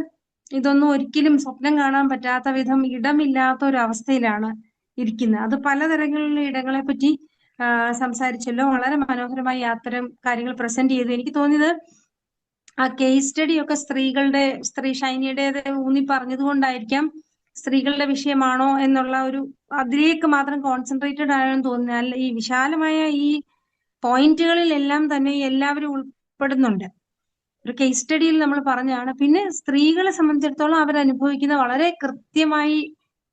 ഇതൊന്നും ഒരിക്കലും സ്വപ്നം കാണാൻ പറ്റാത്ത വിധം ഇടമില്ലാത്ത ഒരു അവസ്ഥയിലാണ് ഇരിക്കുന്നത്. അത് പലതരങ്ങളിലുള്ള ഇടങ്ങളെ പറ്റി സംസാരിച്ചല്ലോ. വളരെ മനോഹരമായി അത്തരം കാര്യങ്ങൾ പ്രസന്റ് ചെയ്തു. എനിക്ക് തോന്നിയത് ആ കേസ് സ്റ്റഡി ഒക്കെ ഷൈനിയുടേത് ഊന്നി പറഞ്ഞത് കൊണ്ടായിരിക്കാം സ്ത്രീകളുടെ വിഷയമാണോ എന്നുള്ള ഒരു അതിലേക്ക് മാത്രം കോൺസെൻട്രേറ്റഡ് ആണെന്ന് തോന്നുന്നത്. അല്ല, ഈ വിശാലമായ ഈ പോയിന്റുകളിലെല്ലാം തന്നെ എല്ലാവരും ഉൾപ്പെടുന്നുണ്ട്. ഒരു കേസ് സ്റ്റഡിയിൽ നമ്മൾ പറഞ്ഞതാണ്. പിന്നെ സ്ത്രീകളെ സംബന്ധിച്ചിടത്തോളം അവരനുഭവിക്കുന്ന വളരെ കൃത്യമായി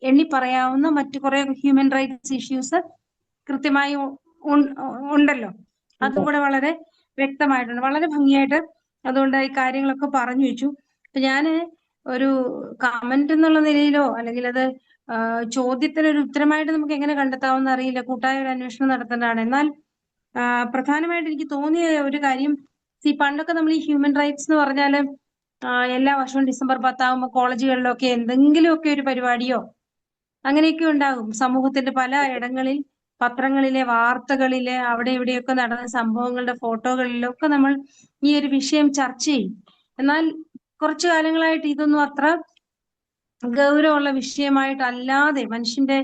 എണ്ണി പറയാവുന്ന മറ്റു കുറെ ഹ്യൂമൻ റൈറ്റ്സ് ഇഷ്യൂസ് കൃത്യമായി ഉണ്ടല്ലോ. അതും കൂടെ വളരെ വ്യക്തമായിട്ടുണ്ട്, വളരെ ഭംഗിയായിട്ട്. അതുകൊണ്ട് ഈ കാര്യങ്ങളൊക്കെ പറഞ്ഞു വെച്ചു. അപ്പൊ ഞാന് ഒരു കമന്റ് എന്നുള്ള നിലയിലോ അല്ലെങ്കിൽ അത് ചോദ്യത്തിനൊരു ഉത്തരമായിട്ട് നമുക്ക് എങ്ങനെ കണ്ടെത്താവുന്ന അറിയില്ല. കൂട്ടായ ഒരു അന്വേഷണം നടത്തേണ്ടതാണ്. എന്നാൽ പ്രധാനമായിട്ട് എനിക്ക് തോന്നിയ ഒരു കാര്യം, പണ്ടൊക്കെ നമ്മൾ ഈ ഹ്യൂമൻ റൈറ്റ്സ് എന്ന് പറഞ്ഞാല് എല്ലാ വർഷവും ഡിസംബർ 10 ആകുമ്പോൾ കോളേജുകളിലൊക്കെ എന്തെങ്കിലുമൊക്കെ ഒരു പരിപാടിയോ അങ്ങനെയൊക്കെ ഉണ്ടാകും. സമൂഹത്തിന്റെ പല ഇടങ്ങളിൽ, പത്രങ്ങളിലെ വാർത്തകളിലെ അവിടെ ഇവിടെയൊക്കെ നടന്ന സംഭവങ്ങളുടെ ഫോട്ടോകളിലൊക്കെ നമ്മൾ ഈ ഒരു വിഷയം ചർച്ച ചെയ്യും. എന്നാൽ കുറച്ചു കാലങ്ങളായിട്ട് ഇതൊന്നും അത്ര ഗൗരവമുള്ള വിഷയമായിട്ടല്ലാതെ മനുഷ്യന്റെ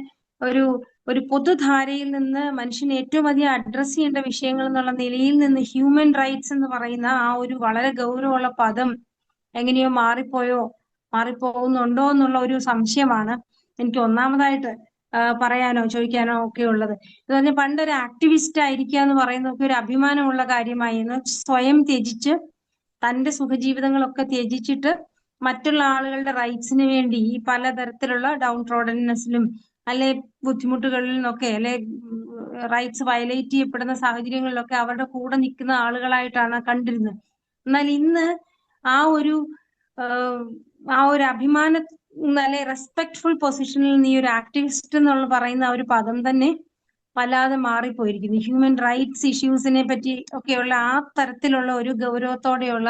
ഒരു പൊതുധാരയിൽ നിന്ന് മനുഷ്യന് ഏറ്റവും അധികം അഡ്രസ് ചെയ്യേണ്ട വിഷയങ്ങൾ എന്നുള്ള നിലയിൽ നിന്ന് ഹ്യൂമൻ റൈറ്റ്സ് എന്ന് പറയുന്ന ആ ഒരു വളരെ ഗൗരവമുള്ള പദം എങ്ങനെയോ മാറിപ്പോകുന്നുണ്ടോ എന്നുള്ള ഒരു സംശയമാണ് എനിക്ക് ഒന്നാമതായിട്ട് പറയാനോ ചോദിക്കാനോ ഒക്കെ ഉള്ളത്. എന്ന് പറഞ്ഞാൽ പണ്ടൊരു ആക്ടിവിസ്റ്റ് ആയിരിക്കുക എന്ന് പറയുന്നതൊക്കെ ഒരു അഭിമാനമുള്ള കാര്യമായിരുന്നു. സ്വയം ത്യജിച്ച് തന്റെ സുഖജീവിതങ്ങളൊക്കെ ത്യജിച്ചിട്ട് മറ്റുള്ള ആളുകളുടെ റൈറ്റ്സിന് വേണ്ടി ഈ പലതരത്തിലുള്ള ഡൗൺ ട്രോഡൻനെസ്സിലും അല്ലെ ബുദ്ധിമുട്ടുകളിൽ നിന്നൊക്കെ അല്ലെ റൈറ്റ്സ് വയലേറ്റ് ചെയ്യപ്പെടുന്ന സാഹചര്യങ്ങളിലൊക്കെ അവരുടെ കൂടെ നിൽക്കുന്ന ആളുകളായിട്ടാണ് കണ്ടിരുന്നത്. എന്നാൽ ഇന്ന് ആ ഒരു അഭിമാന അല്ലെ റെസ്പെക്ട്ഫുൾ പൊസിഷനിൽ നിന്ന് ഈ ഒരു ആക്ടിവിസ്റ്റ് എന്നുള്ള പറയുന്ന ഒരു പദം തന്നെ വല്ലാതെ മാറിപ്പോയിരിക്കുന്നു. ഹ്യൂമൻ റൈറ്റ്സ് ഇഷ്യൂസിനെ പറ്റി ഒക്കെയുള്ള ആ തരത്തിലുള്ള ഒരു ഗൗരവത്തോടെയുള്ള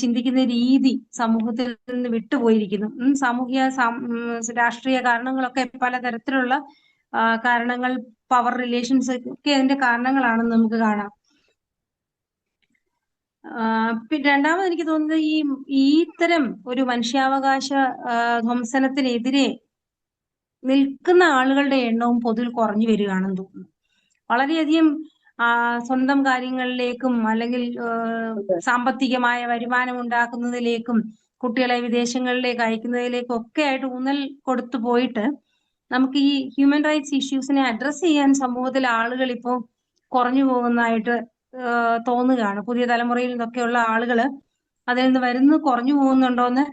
ചിന്തിക്കുന്ന രീതി സമൂഹത്തിൽ നിന്ന് വിട്ടുപോയിരിക്കുന്നു. സാമൂഹിക രാഷ്ട്രീയ കാരണങ്ങളൊക്കെ പലതരത്തിലുള്ള കാരണങ്ങൾ, പവർ റിലേഷൻസ് ഒക്കെ അതിന്റെ കാരണങ്ങളാണെന്ന് നമുക്ക് കാണാം. പിന്നെ രണ്ടാമത് എനിക്ക് തോന്നുന്നത് ഈ ഇത്തരം ഒരു മനുഷ്യാവകാശ ധ്വംസനത്തിനെതിരെ നിൽക്കുന്ന ആളുകളുടെ എണ്ണവും പൊതുവിൽ കുറഞ്ഞു വരികയാണെന്ന് തോന്നുന്നു. വളരെയധികം സ്വന്തം കാര്യങ്ങളിലേക്കും അല്ലെങ്കിൽ സാമ്പത്തികമായ വരുമാനം ഉണ്ടാക്കുന്നതിലേക്കും കുട്ടികളെ വിദേശങ്ങളിലേക്ക് അയക്കുന്നതിലേക്കും ഒക്കെ ആയിട്ട് ഊന്നൽ കൊടുത്തു പോയിട്ട് നമുക്ക് ഈ ഹ്യൂമൻ റൈറ്റ്സ് ഇഷ്യൂസിനെ അഡ്രസ്സ് ചെയ്യാൻ സമൂഹത്തിൽ ആളുകൾ ഇപ്പോൾ കുറഞ്ഞു പോകുന്നതായിട്ട് തോന്നുകയാണ്. പുതിയ തലമുറയിൽ നിന്നൊക്കെയുള്ള ആളുകൾ അതിൽ നിന്ന് കുറഞ്ഞു പോകുന്നുണ്ടോന്ന്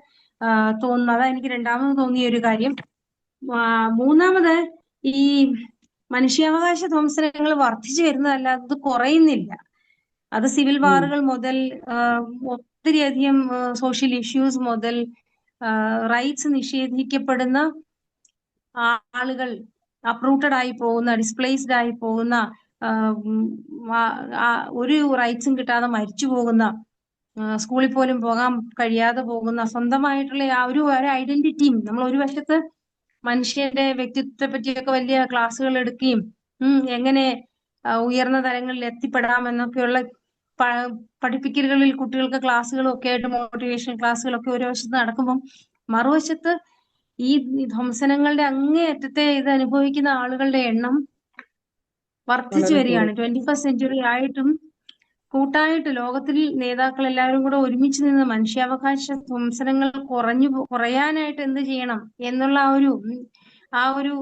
തോന്നുന്നു. അതാ എനിക്ക് രണ്ടാമത് തോന്നിയ ഒരു കാര്യം. മൂന്നാമത്, ഈ മനുഷ്യാവകാശ ധ്വംസനങ്ങൾ വർദ്ധിച്ചു വരുന്നതല്ലാതെ അത് കുറയുന്നില്ല. അത് സിവിൽ വാറുകൾ മുതൽ ഒത്തിരിയധികം സോഷ്യൽ ഇഷ്യൂസ് മുതൽ റൈറ്റ്സ് നിഷേധിക്കപ്പെടുന്ന ആളുകൾ അപ്രൂട്ടഡ് ആയി പോകുന്ന, ഡിസ്പ്ലേസ്ഡ് ആയി പോകുന്ന, ഒരു റൈറ്റ്സും കിട്ടാതെ മരിച്ചു പോകുന്ന, സ്കൂളിൽ പോലും പോകാൻ കഴിയാതെ പോകുന്ന, സ്വന്തമായിട്ടുള്ള ആ ഒരു ഐഡന്റിറ്റിയും, നമ്മൾ ഒരു വശത്ത് മനുഷ്യന്റെ വ്യക്തിത്വത്തെ പറ്റിയൊക്കെ വലിയ ക്ലാസ്സുകൾ എടുക്കുകയും എങ്ങനെ ഉയർന്ന തലങ്ങളിൽ എത്തിപ്പെടാം എന്നൊക്കെയുള്ള പഠിപ്പിക്കലുകളിൽ കുട്ടികൾക്ക് ക്ലാസ്സുകളും ഒക്കെ ആയിട്ട് മോട്ടിവേഷൻ ക്ലാസ്സുകളൊക്കെ ഒരു വശത്ത് നടക്കുമ്പം മറുവശത്ത് ഈ ധ്വംസനങ്ങളുടെ അങ്ങേയറ്റത്തെ ഇത് അനുഭവിക്കുന്ന ആളുകളുടെ എണ്ണം വർദ്ധിച്ചു വരികയാണ്. 21st സെഞ്ചുറി ആയിട്ടും കൂട്ടായിട്ട് ലോകത്തിൽ നേതാക്കൾ എല്ലാവരും കൂടെ ഒരുമിച്ച് നിന്ന് മനുഷ്യാവകാശ ധ്വംസനങ്ങൾ കുറയാനായിട്ട് എന്ത് ചെയ്യണം എന്നുള്ള ആ ഒരു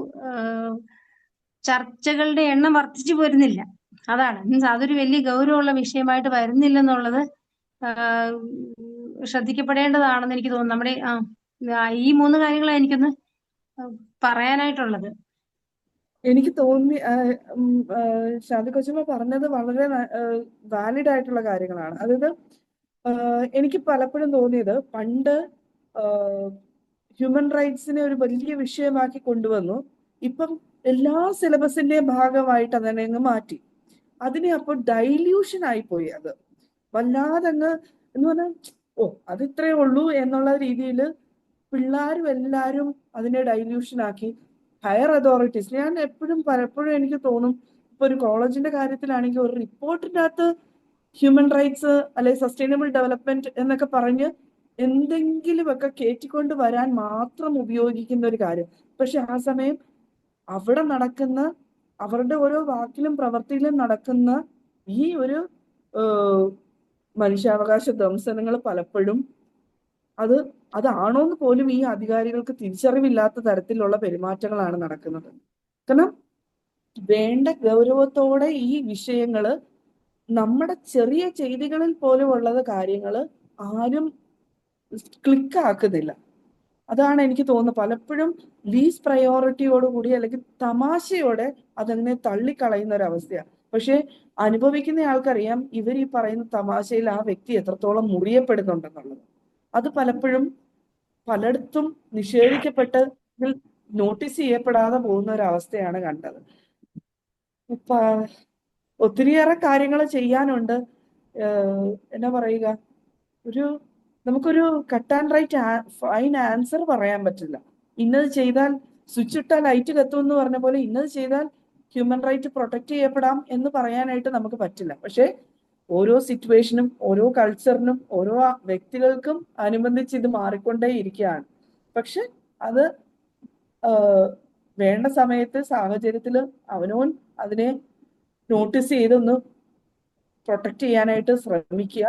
ചർച്ചകളുടെ എണ്ണം വർദ്ധിച്ചു വരുന്നില്ല. അതാണ് മീൻസ് അതൊരു വലിയ ഗൗരവമുള്ള വിഷയമായിട്ട് വരുന്നില്ലെന്നുള്ളത് ശ്രദ്ധിക്കപ്പെടേണ്ടതാണെന്ന് എനിക്ക് തോന്നുന്നു. നമ്മുടെ ഈ 3 കാര്യങ്ങളാണ് എനിക്കൊന്ന് പറയാനായിട്ടുള്ളത്. എനിക്ക് തോന്നി ശാന്തി കൊച്ചമ്മ പറഞ്ഞത് വളരെ വാലിഡ് ആയിട്ടുള്ള കാര്യങ്ങളാണ്. അതായത് എനിക്ക് പലപ്പോഴും തോന്നിയത്, പണ്ട് ഹ്യൂമൻ റൈറ്റ്സിനെ ഒരു വലിയ വിഷയമാക്കി കൊണ്ടുവന്നു. ഇപ്പം എല്ലാ സിലബസിന്റെയും ഭാഗമായിട്ട് അതിനെ അങ്ങ് മാറ്റി. അതിനെ അപ്പോൾ ഡൈല്യൂഷൻ ആയിപ്പോയി. അത് വല്ലാതെ അങ്ങ് എന്ന് പറഞ്ഞാൽ അത് ഇത്രയേ ഉള്ളൂ എന്നുള്ള രീതിയിൽ പിള്ളേരും എല്ലാവരും അതിനെ ഡൈല്യൂഷൻ ആക്കി. ഹയർ അതോറിറ്റീസ്, ഞാൻ പലപ്പോഴും എനിക്ക് തോന്നും, ഇപ്പൊ ഒരു കോളേജിന്റെ കാര്യത്തിലാണെങ്കിൽ ഒരു റിപ്പോർട്ടിന്റെ അകത്ത് ഹ്യൂമൻ റൈറ്റ്സ് അല്ലെ സസ്റ്റൈനബിൾ ഡെവലപ്മെന്റ് എന്നൊക്കെ പറഞ്ഞ് എന്തെങ്കിലുമൊക്കെ കയറ്റിക്കൊണ്ട് വരാൻ മാത്രം ഉപയോഗിക്കുന്ന ഒരു കാര്യം. പക്ഷെ ആ സമയം അവിടെ നടക്കുന്ന, അവരുടെ ഓരോ വാക്കിലും പ്രവൃത്തിയിലും നടക്കുന്ന ഈ ഒരു മനുഷ്യാവകാശ ധ്വംസനങ്ങൾ പലപ്പോഴും അതാണോന്ന് പോലും ഈ അധികാരികൾക്ക് തിരിച്ചറിവില്ലാത്ത തരത്തിലുള്ള പെരുമാറ്റങ്ങളാണ് നടക്കുന്നത്. കാരണം വേണ്ട ഗൗരവത്തോടെ ഈ വിഷയങ്ങള് നമ്മുടെ ചെറിയ ചെയ്തികളിൽ പോലും ഉള്ളത് കാര്യങ്ങൾ ആരും ക്ലിക്കാക്കുന്നില്ല. അതാണ് എനിക്ക് തോന്നുന്നത്. പലപ്പോഴും ലീസ്റ്റ് പ്രയോറിറ്റിയോടുകൂടി അല്ലെങ്കിൽ തമാശയോടെ അതങ്ങനെ തള്ളിക്കളയുന്ന ഒരു അവസ്ഥയാണ്. പക്ഷെ അനുഭവിക്കുന്ന ആൾക്കറിയാം ഇവർ ഈ പറയുന്ന തമാശയിൽ ആ വ്യക്തി എത്രത്തോളം മുറിയപ്പെടുന്നുണ്ടെന്നുള്ളത്. അത് പലപ്പോഴും പലയിടത്തും നിഷേധിക്കപ്പെട്ട് നോട്ടീസ് ചെയ്യപ്പെടാതെ പോകുന്ന ഒരു അവസ്ഥയാണ് കണ്ടത്. ഒത്തിരിയേറെ കാര്യങ്ങൾ ചെയ്യാനുണ്ട്. എന്നാ പറയുക, നമുക്കൊരു cut and right fine answer പറയാൻ പറ്റില്ല. ഇന്നത് ചെയ്താൽ സ്വിച്ച് ഇട്ടാൽ ലൈറ്റ് കത്തും എന്ന് പറഞ്ഞ പോലെ ഇന്നത് ചെയ്താൽ ഹ്യൂമൻ റൈറ്റ് പ്രൊട്ടക്ട് ചെയ്യപ്പെടാം എന്ന് പറയാനായിട്ട് നമുക്ക് പറ്റില്ല. പക്ഷെ ഓരോ സിറ്റുവേഷനും ഓരോ കൾച്ചറിനും ഓരോ വ്യക്തികൾക്കും അനുബന്ധിച്ച് ഇത് മാറിക്കൊണ്ടേ ഇരിക്കുകയാണ്. പക്ഷെ അത് വേണ്ട സമയത്ത് സാഹചര്യത്തിൽ അവനോൻ അതിനെ നോട്ടീസ് ചെയ്തൊന്ന് പ്രൊട്ടക്ട് ചെയ്യാനായിട്ട് ശ്രമിക്കുക.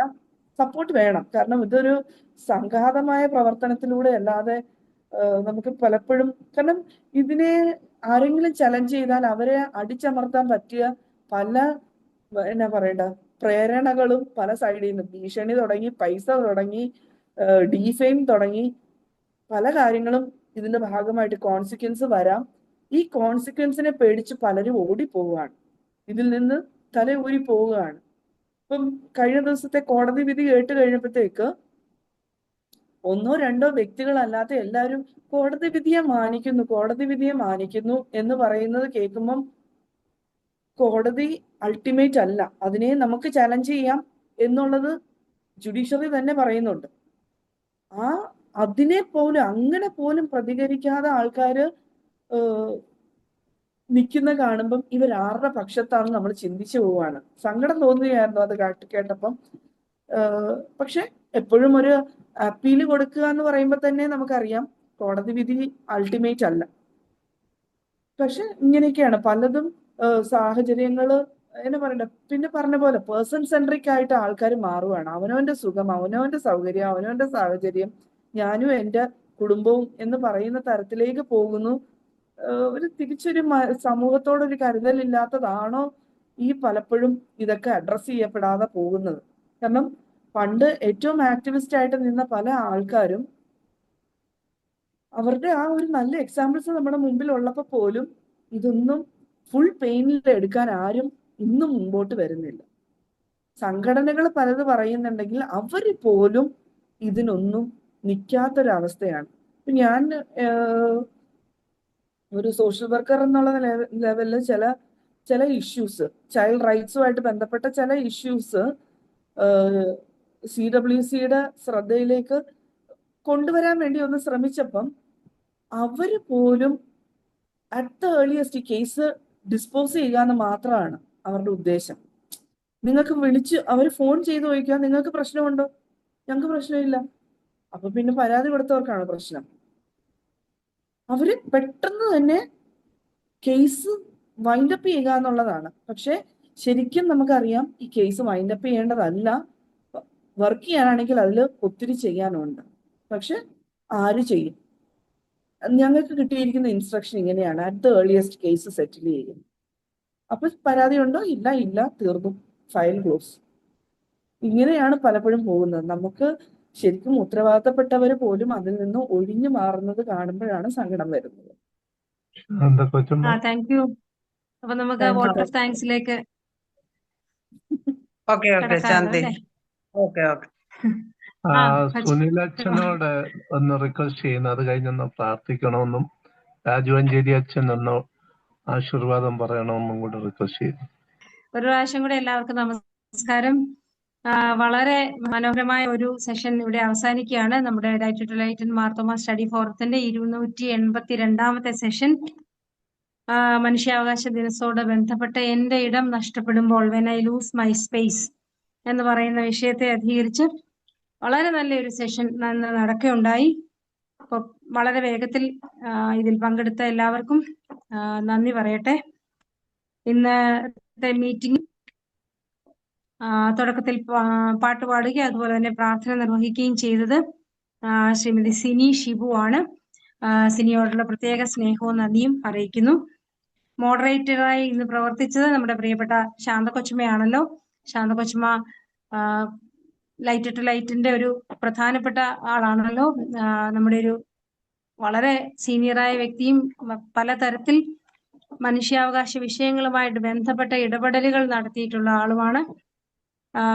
സപ്പോർട്ട് വേണം. കാരണം ഇതൊരു സംഘാതമായ പ്രവർത്തനത്തിലൂടെ അല്ലാതെ നമുക്ക് പലപ്പോഴും, കാരണം ഇതിനെ ആരെങ്കിലും ചലഞ്ച് ചെയ്താൽ അവരെ അടിച്ചമർത്താൻ പറ്റിയ പല എന്നാ പറയണ്ട പ്രേരണകളും പല സൈഡിൽ നിന്ന്, ഭീഷണി തുടങ്ങി, പൈസ തുടങ്ങി, ഡീഫെയിം തുടങ്ങി, പല കാര്യങ്ങളും ഇതിന്റെ ഭാഗമായിട്ട് കോൺസിക്വൻസ് വരാം. ഈ കോൺസിക്വൻസിനെ പേടിച്ച് പലരും ഓടിപ്പോവുകയാണ്, ഇതിൽ നിന്ന് തല ഊരി പോവുകയാണ്. ഇപ്പം കഴിഞ്ഞ ദിവസത്തെ കോടതി വിധി കേട്ട് കഴിഞ്ഞപ്പോഴത്തേക്ക് 1 or 2 വ്യക്തികളല്ലാത്ത എല്ലാവരും കോടതി വിധിയെ മാനിക്കുന്നു എന്ന് പറയുന്നത് കേൾക്കുമ്പം കോടതി അൾട്ടിമേറ്റ് അല്ല, അതിനെ നമുക്ക് ചലഞ്ച് ചെയ്യാം എന്നുള്ളത് ജുഡീഷ്യറി തന്നെ പറയുന്നുണ്ട്. അതിനെ പോലും അങ്ങനെ പോലും പ്രതികരിക്കാതെ ആൾക്കാര് നിൽക്കുന്ന കാണുമ്പം ഇവരാരുടെ പക്ഷത്താണ് നമ്മൾ ചിന്തിച്ചു പോവുകയാണ്. സങ്കടം തോന്നുകയായിരുന്നു അത് കേട്ടപ്പം. പക്ഷെ എപ്പോഴും ഒരു അപ്പീല് കൊടുക്കുക എന്ന് പറയുമ്പോൾ തന്നെ നമുക്കറിയാം കോടതി വിധി അൾട്ടിമേറ്റ് അല്ല. പക്ഷെ ഇങ്ങനെയൊക്കെയാണ് പലതും സാഹചര്യങ്ങള് എന്നാ പറയണ്ട, പിന്നെ പറഞ്ഞ പോലെ പേഴ്സൺ സെൻട്രിക് ആയിട്ട് ആൾക്കാർ മാറുകയാണ്. അവനവന്റെ സുഖം, അവനവന്റെ സൗകര്യം, അവനവന്റെ സാഹചര്യം, ഞാനും എൻ്റെ കുടുംബവും എന്ന് പറയുന്ന തരത്തിലേക്ക് പോകുന്നു. ഒരു തിരിച്ചൊരു സമൂഹത്തോടൊരു കരുതലില്ലാത്തതാണോ ഈ പലപ്പോഴും ഇതൊക്കെ അഡ്രസ്സ് ചെയ്യപ്പെടാതെ പോകുന്നത്? കാരണം പണ്ട് ഏറ്റവും ആക്ടിവിസ്റ്റ് ആയിട്ട് നിന്ന പല ആൾക്കാരും അവരുടെ ആ ഒരു നല്ല എക്സാമ്പിൾസ് നമ്മുടെ മുമ്പിൽ ഉള്ളപ്പോൾ പോലും ഇതൊന്നും ഫുൾ പെയിനിൽ എടുക്കാൻ ആരും ഇന്നും മുമ്പോട്ട് വരുന്നില്ല. സംഘടനകൾ പലത് പറയുന്നുണ്ടെങ്കിൽ അവർ പോലും ഇതിനൊന്നും നിൽക്കാത്തൊരവസ്ഥയാണ്. ഞാൻ ഒരു സോഷ്യൽ വർക്കർ എന്നുള്ള ലെവലിൽ ചില ഇഷ്യൂസ്, ചൈൽഡ് റൈറ്റ്സുമായിട്ട് ബന്ധപ്പെട്ട ചില ഇഷ്യൂസ് CWCയുടെ ശ്രദ്ധയിലേക്ക് കൊണ്ടുവരാൻ വേണ്ടി ഒന്ന് ശ്രമിച്ചപ്പം അവര് പോലും at the earliest case dispose ചെയ്യുക എന്ന് മാത്രമാണ് അവരുടെ ഉദ്ദേശം. നിങ്ങൾക്ക് വിളിച്ച് അവർ ഫോൺ ചെയ്ത് ചോദിക്കുക, നിങ്ങൾക്ക് പ്രശ്നമുണ്ടോ? ഞങ്ങൾക്ക് പ്രശ്നമില്ല. അപ്പൊ പിന്നെ പരാതി കൊടുത്തവർക്കാണ് പ്രശ്നം. അവര് പെട്ടെന്ന് തന്നെ കേസ് വൈൻഡപ്പ് ചെയ്യുക എന്നുള്ളതാണ്. പക്ഷെ ശരിക്കും നമുക്കറിയാം ഈ കേസ് വൈൻഡപ്പ് ചെയ്യേണ്ടതല്ല. വർക്ക് ചെയ്യാനാണെങ്കിൽ അതിൽ ഒത്തിരി ചെയ്യാനുണ്ട്. പക്ഷെ ആര് ചെയ്യും? ഞങ്ങൾക്ക് കിട്ടിയിരിക്കുന്ന ഇൻസ്ട്രക്ഷൻ ഇങ്ങനെയാണ്, at the earliest case settle ചെയ്യും. അപ്പൊ പരാതി ഉണ്ടോ? ഇല്ല, തീർന്നു, ഫയൽ ക്ലോസ്. ഇങ്ങനെയാണ് പലപ്പോഴും പോകുന്നത്. നമുക്ക് ശരിക്കും ഉത്തരവാദിത്തപ്പെട്ടവർ പോലും അതിൽ നിന്ന് ഒഴിഞ്ഞു മാറുന്നത് കാണുമ്പോഴാണ് സങ്കടം വരുന്നത്. Thank you. അപ്പൊ നമുക്ക് വോട്ട് ഓഫ് താങ്ക്സിലേക്ക് ശാന്തി. സുനിലച്ഛനോട് ഒന്ന് റിക്വസ്റ്റ് ചെയ്യുന്നു, അത് കഴിഞ്ഞൊന്ന് പ്രാർത്ഥിക്കണമെന്നും രാജുവഞ്ചേരി അച്ഛൻ ഒന്ന് ആശീർവാദം പറയണമെന്നും കൂടെ റിക്വസ്റ്റ് ചെയ്യുന്നു. ഒരു പ്രാവശ്യം കൂടെ എല്ലാവർക്കും നമസ്കാരം. വളരെ മനോഹരമായ ഒരു സെഷൻ ഇവിടെ അവസാനിക്കുകയാണ്. നമ്മുടെ light to light Marthoma study ഫോറത്തിന്റെ 282ാമത്തെ സെഷൻ. മനുഷ്യാവകാശ ദിനത്തോട് ബന്ധപ്പെട്ട് എന്റെ ഇടം നഷ്ടപ്പെടുമ്പോൾ when I lose my space എന്ന് പറയുന്ന വിഷയത്തെ അധികരിച്ച് വളരെ നല്ലൊരു സെഷൻ നടക്കുകയുണ്ടായി. അപ്പോൾ വളരെ വേഗത്തിൽ ഇതിൽ പങ്കെടുത്ത എല്ലാവർക്കും നന്ദി പറയട്ടെ. ഇന്നത്തെ മീറ്റിംഗ് തുടക്കത്തിൽ പാട്ട് പാടുകയും അതുപോലെ തന്നെ പ്രാർത്ഥന നിർവഹിക്കുകയും ചെയ്തത് ശ്രീമതി സിനി ഷിബു ആണ്. സിനിയോടുള്ള പ്രത്യേക സ്നേഹവും നന്ദിയും അറിയിക്കുന്നു. മോഡറേറ്ററായി ഇന്ന് പ്രവർത്തിച്ചത് നമ്മുടെ പ്രിയപ്പെട്ട ശാന്തകൊച്ചുമ്മയാണല്ലോ. ശാന്തകൊച്ചുമ്മ ലൈറ്റ് ടു ലൈറ്റിന്റെ ഒരു പ്രധാനപ്പെട്ട ആളാണല്ലോ. നമ്മുടെ ഒരു വളരെ സീനിയറായ വ്യക്തിയും പലതരത്തിൽ മനുഷ്യാവകാശ വിഷയങ്ങളുമായിട്ട് ബന്ധപ്പെട്ട ഇടപെടലുകൾ നടത്തിയിട്ടുള്ള ആളുമാണ്.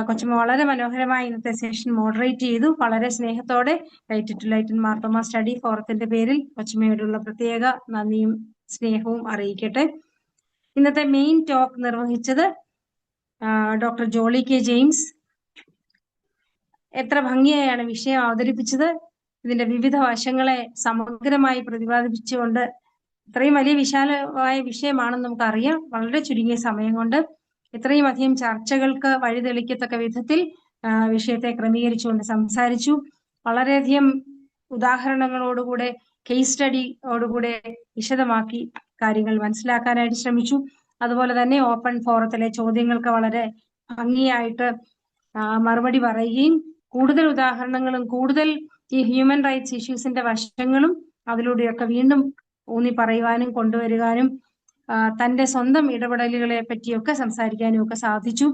കൊച്ചുമ്മ വളരെ മനോഹരമായി ഇന്നത്തെ സെഷൻ മോഡറേറ്റ് ചെയ്തു. വളരെ സ്നേഹത്തോടെ light to light Marthoma study ഫോറത്തിന്റെ പേരിൽ കൊച്ചുമ്മയോടുള്ള പ്രത്യേക നന്ദിയും സ്നേഹവും അറിയിക്കട്ടെ. ഇന്നത്തെ മെയിൻ ടോക്ക് നിർവഹിച്ചത് ഡോക്ടർ ജോളി കെ ജെയിംസ്. എത്ര ഭംഗിയായാണ് വിഷയം അവതരിപ്പിച്ചത്. ഇതിന്റെ വിവിധ വശങ്ങളെ സമഗ്രമായി പ്രതിപാദിപ്പിച്ചുകൊണ്ട്, ഇത്രയും വലിയ വിശാലമായ വിഷയമാണെന്ന് നമുക്കറിയാം, വളരെ ചുരുങ്ങിയ സമയം കൊണ്ട് ഇത്രയും അധികം ചർച്ചകൾക്ക് വഴിതെളിക്കത്തക്ക വിധത്തിൽ വിഷയത്തെ ക്രമീകരിച്ചുകൊണ്ട് സംസാരിച്ചു. വളരെയധികം ഉദാഹരണങ്ങളോടുകൂടെ, കേസ് സ്റ്റഡിയോടുകൂടെ വിശദമാക്കി കാര്യങ്ങൾ മനസ്സിലാക്കാനായിട്ട് ശ്രമിച്ചു. അതുപോലെ തന്നെ ഓപ്പൺ ഫോറത്തിലെ ചോദ്യങ്ങൾക്ക് വളരെ ഭംഗിയായിട്ട് മറുപടി പറയുകയും കൂടുതൽ ഉദാഹരണങ്ങളും കൂടുതൽ ഈ ഹ്യൂമൻ റൈറ്റ്സ് ഇഷ്യൂസിന്റെ വശങ്ങളും അതിലൂടെയൊക്കെ വീണ്ടും ഊന്നി പറയുവാനും കൊണ്ടുവരുവാനും തന്റെ സ്വന്തം ഇടപെടലുകളെ പറ്റിയൊക്കെ സംസാരിക്കാനും ഒക്കെ സാധിച്ചു.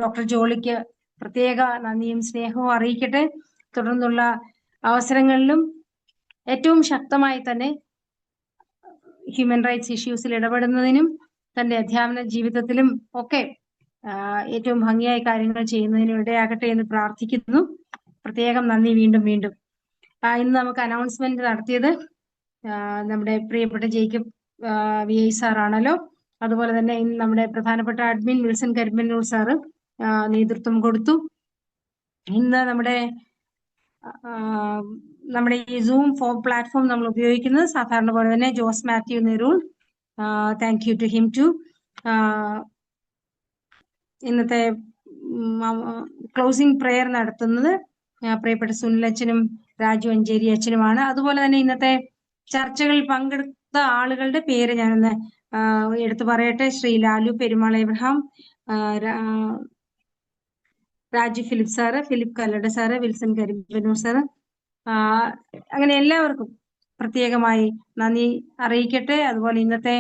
ഡോക്ടർ ജോളിക്ക് പ്രത്യേക നന്ദിയും സ്നേഹവും അറിയിക്കട്ടെ. തുടർന്നുള്ള അവസരങ്ങളിലും ഏറ്റവും ശക്തമായി തന്നെ ഹ്യൂമൻ റൈറ്റ്സ് ഇഷ്യൂസിൽ ഇടപെടുന്നതിനും തന്റെ അധ്യാപന ജീവിതത്തിലും ഒക്കെ ഏറ്റവും ഭംഗിയായി കാര്യങ്ങൾ ചെയ്യുന്നതിനും ഇടയാകട്ടെ എന്ന് പ്രാർത്ഥിക്കുന്നു. പ്രത്യേകം നന്ദി വീണ്ടും. ഇന്ന് നമുക്ക് അനൗൺസ്മെന്റ് നടത്തിയത് നമ്മുടെ പ്രിയപ്പെട്ട ജേക്കബ് VI സാറാണല്ലോ. അതുപോലെ തന്നെ ഇന്ന് നമ്മുടെ പ്രധാനപ്പെട്ട അഡ്മിൻ വിൽസൺ കരിമ്പന്നൂർ സാറ് നേതൃത്വം കൊടുത്തു. ഇന്ന് നമ്മുടെ ഈ സൂം പ്ലാറ്റ്ഫോം നമ്മൾ ഉപയോഗിക്കുന്നത് സാധാരണ പോലെ തന്നെ Jose Mathew Nerul, thank you to him too. ഇന്നത്തെ ക്ലോസിംഗ് പ്രെയർ നടത്തുന്നത് പ്രിയപ്പെട്ട സുനിലച്ഛനും രാജു അഞ്ചേരി അച്ഛനുമാണ്. അതുപോലെ തന്നെ ഇന്നത്തെ ചർച്ചകളിൽ പങ്കെടുത്ത ആളുകളുടെ പേര് ഞാനൊന്ന് എടുത്തു പറയട്ടെ, Shri Lalu Perumal Abraham, Raju Philip sir, Philip Kallada sir, Wilson Karimpanoor sir, അങ്ങനെ എല്ലാവർക്കും പ്രത്യേകമായി നന്ദി അറിയിക്കട്ടെ. അതുപോലെ ഇന്നത്തെ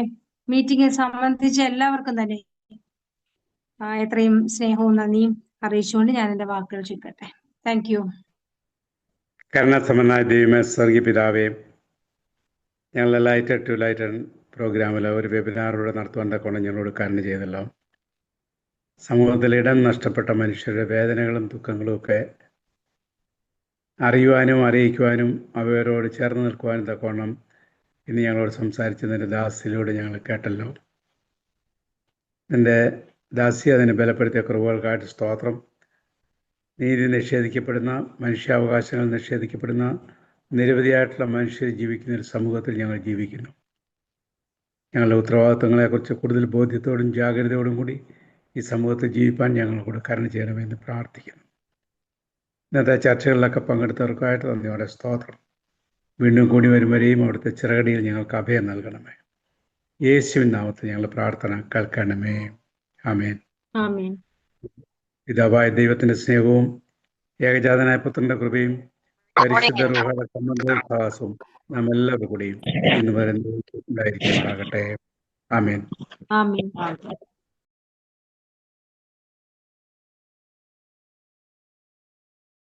മീറ്റിംഗിൽ സംബന്ധിച്ച് എല്ലാവർക്കും തന്നെ എത്രയും സ്നേഹവും നന്ദിയും അറിയിച്ചുകൊണ്ട് ഞാൻ എൻ്റെ വാക്കുകൾ ചുരുക്കട്ടെ. Thank you. കരുണാസമ്പന്നനായ ദൈവമേ, സ്വർഗീയ പിതാവേ, ഞങ്ങളുടെ ലൈറ്റഡ് ടു ലൈറ്റഡ് പ്രോഗ്രാമിൽ ഒരു വെബിനാറിലൂടെ നടത്തുവാൻ തക്കോണം ഞങ്ങളോട് കരുണ ചെയ്തല്ലോ. സമൂഹത്തിൽ ഇടം നഷ്ടപ്പെട്ട മനുഷ്യരുടെ വേദനകളും ദുഃഖങ്ങളും ഒക്കെ അറിയുവാനും അറിയിക്കുവാനും അവരോട് ചേർന്ന് നിൽക്കുവാനും തക്കോണം ഇന്ന് ഞങ്ങളോട് സംസാരിച്ചതിൻ്റെ ദാസിയിലൂടെ ഞങ്ങൾ കേട്ടല്ലോ. എൻ്റെ ദാസി അതിനെ ബലപ്പെടുത്തിയ കുറവുകൾക്കായിട്ട് സ്തോത്രം. നീതി നിഷേധിക്കപ്പെടുന്ന, മനുഷ്യാവകാശങ്ങൾ നിഷേധിക്കപ്പെടുന്ന നിരവധിയായിട്ടുള്ള മനുഷ്യർ ജീവിക്കുന്ന ഒരു സമൂഹത്തിൽ ഞങ്ങൾ ജീവിക്കുന്നു. ഞങ്ങളുടെ ഉത്തരവാദിത്വങ്ങളെക്കുറിച്ച് കൂടുതൽ ബോധ്യത്തോടും ജാഗ്രതയോടും കൂടി ഈ സമൂഹത്തിൽ ജീവിപ്പാൻ ഞങ്ങളോട് കരുണ ചെയ്യണമെന്ന് പ്രാർത്ഥിക്കുന്നു. ഇന്നത്തെ ചർച്ചകളിലൊക്കെ പങ്കെടുത്തവർക്കായിട്ട് നന്ദിയോടെ സ്തോത്രം. വീണ്ടും കൂടി വരുമ്പോഴേയും അവിടുത്തെ ചിറകടിയിൽ ഞങ്ങൾക്ക് അഭയം നൽകണമേ. യേശുവിൻ നാമത്തിൽ ഞങ്ങൾ പ്രാർത്ഥന കേൾക്കണമേ. ആമേൻ. ആമേൻ. പിതാവായ ദൈവത്തിൻ്റെ സ്നേഹവും ഏകജാതനായ പുത്രൻ്റെ കൃപയും പരിശുദ്ധ റൂഹയുടെ സംബന്ധവും സഹവാസവും നാം എല്ലാവരും കൂടിയും ഇന്ന് വരെ ഉണ്ടായിരിക്കുമാറാകട്ടെ. ആമേൻ. ആമേൻ.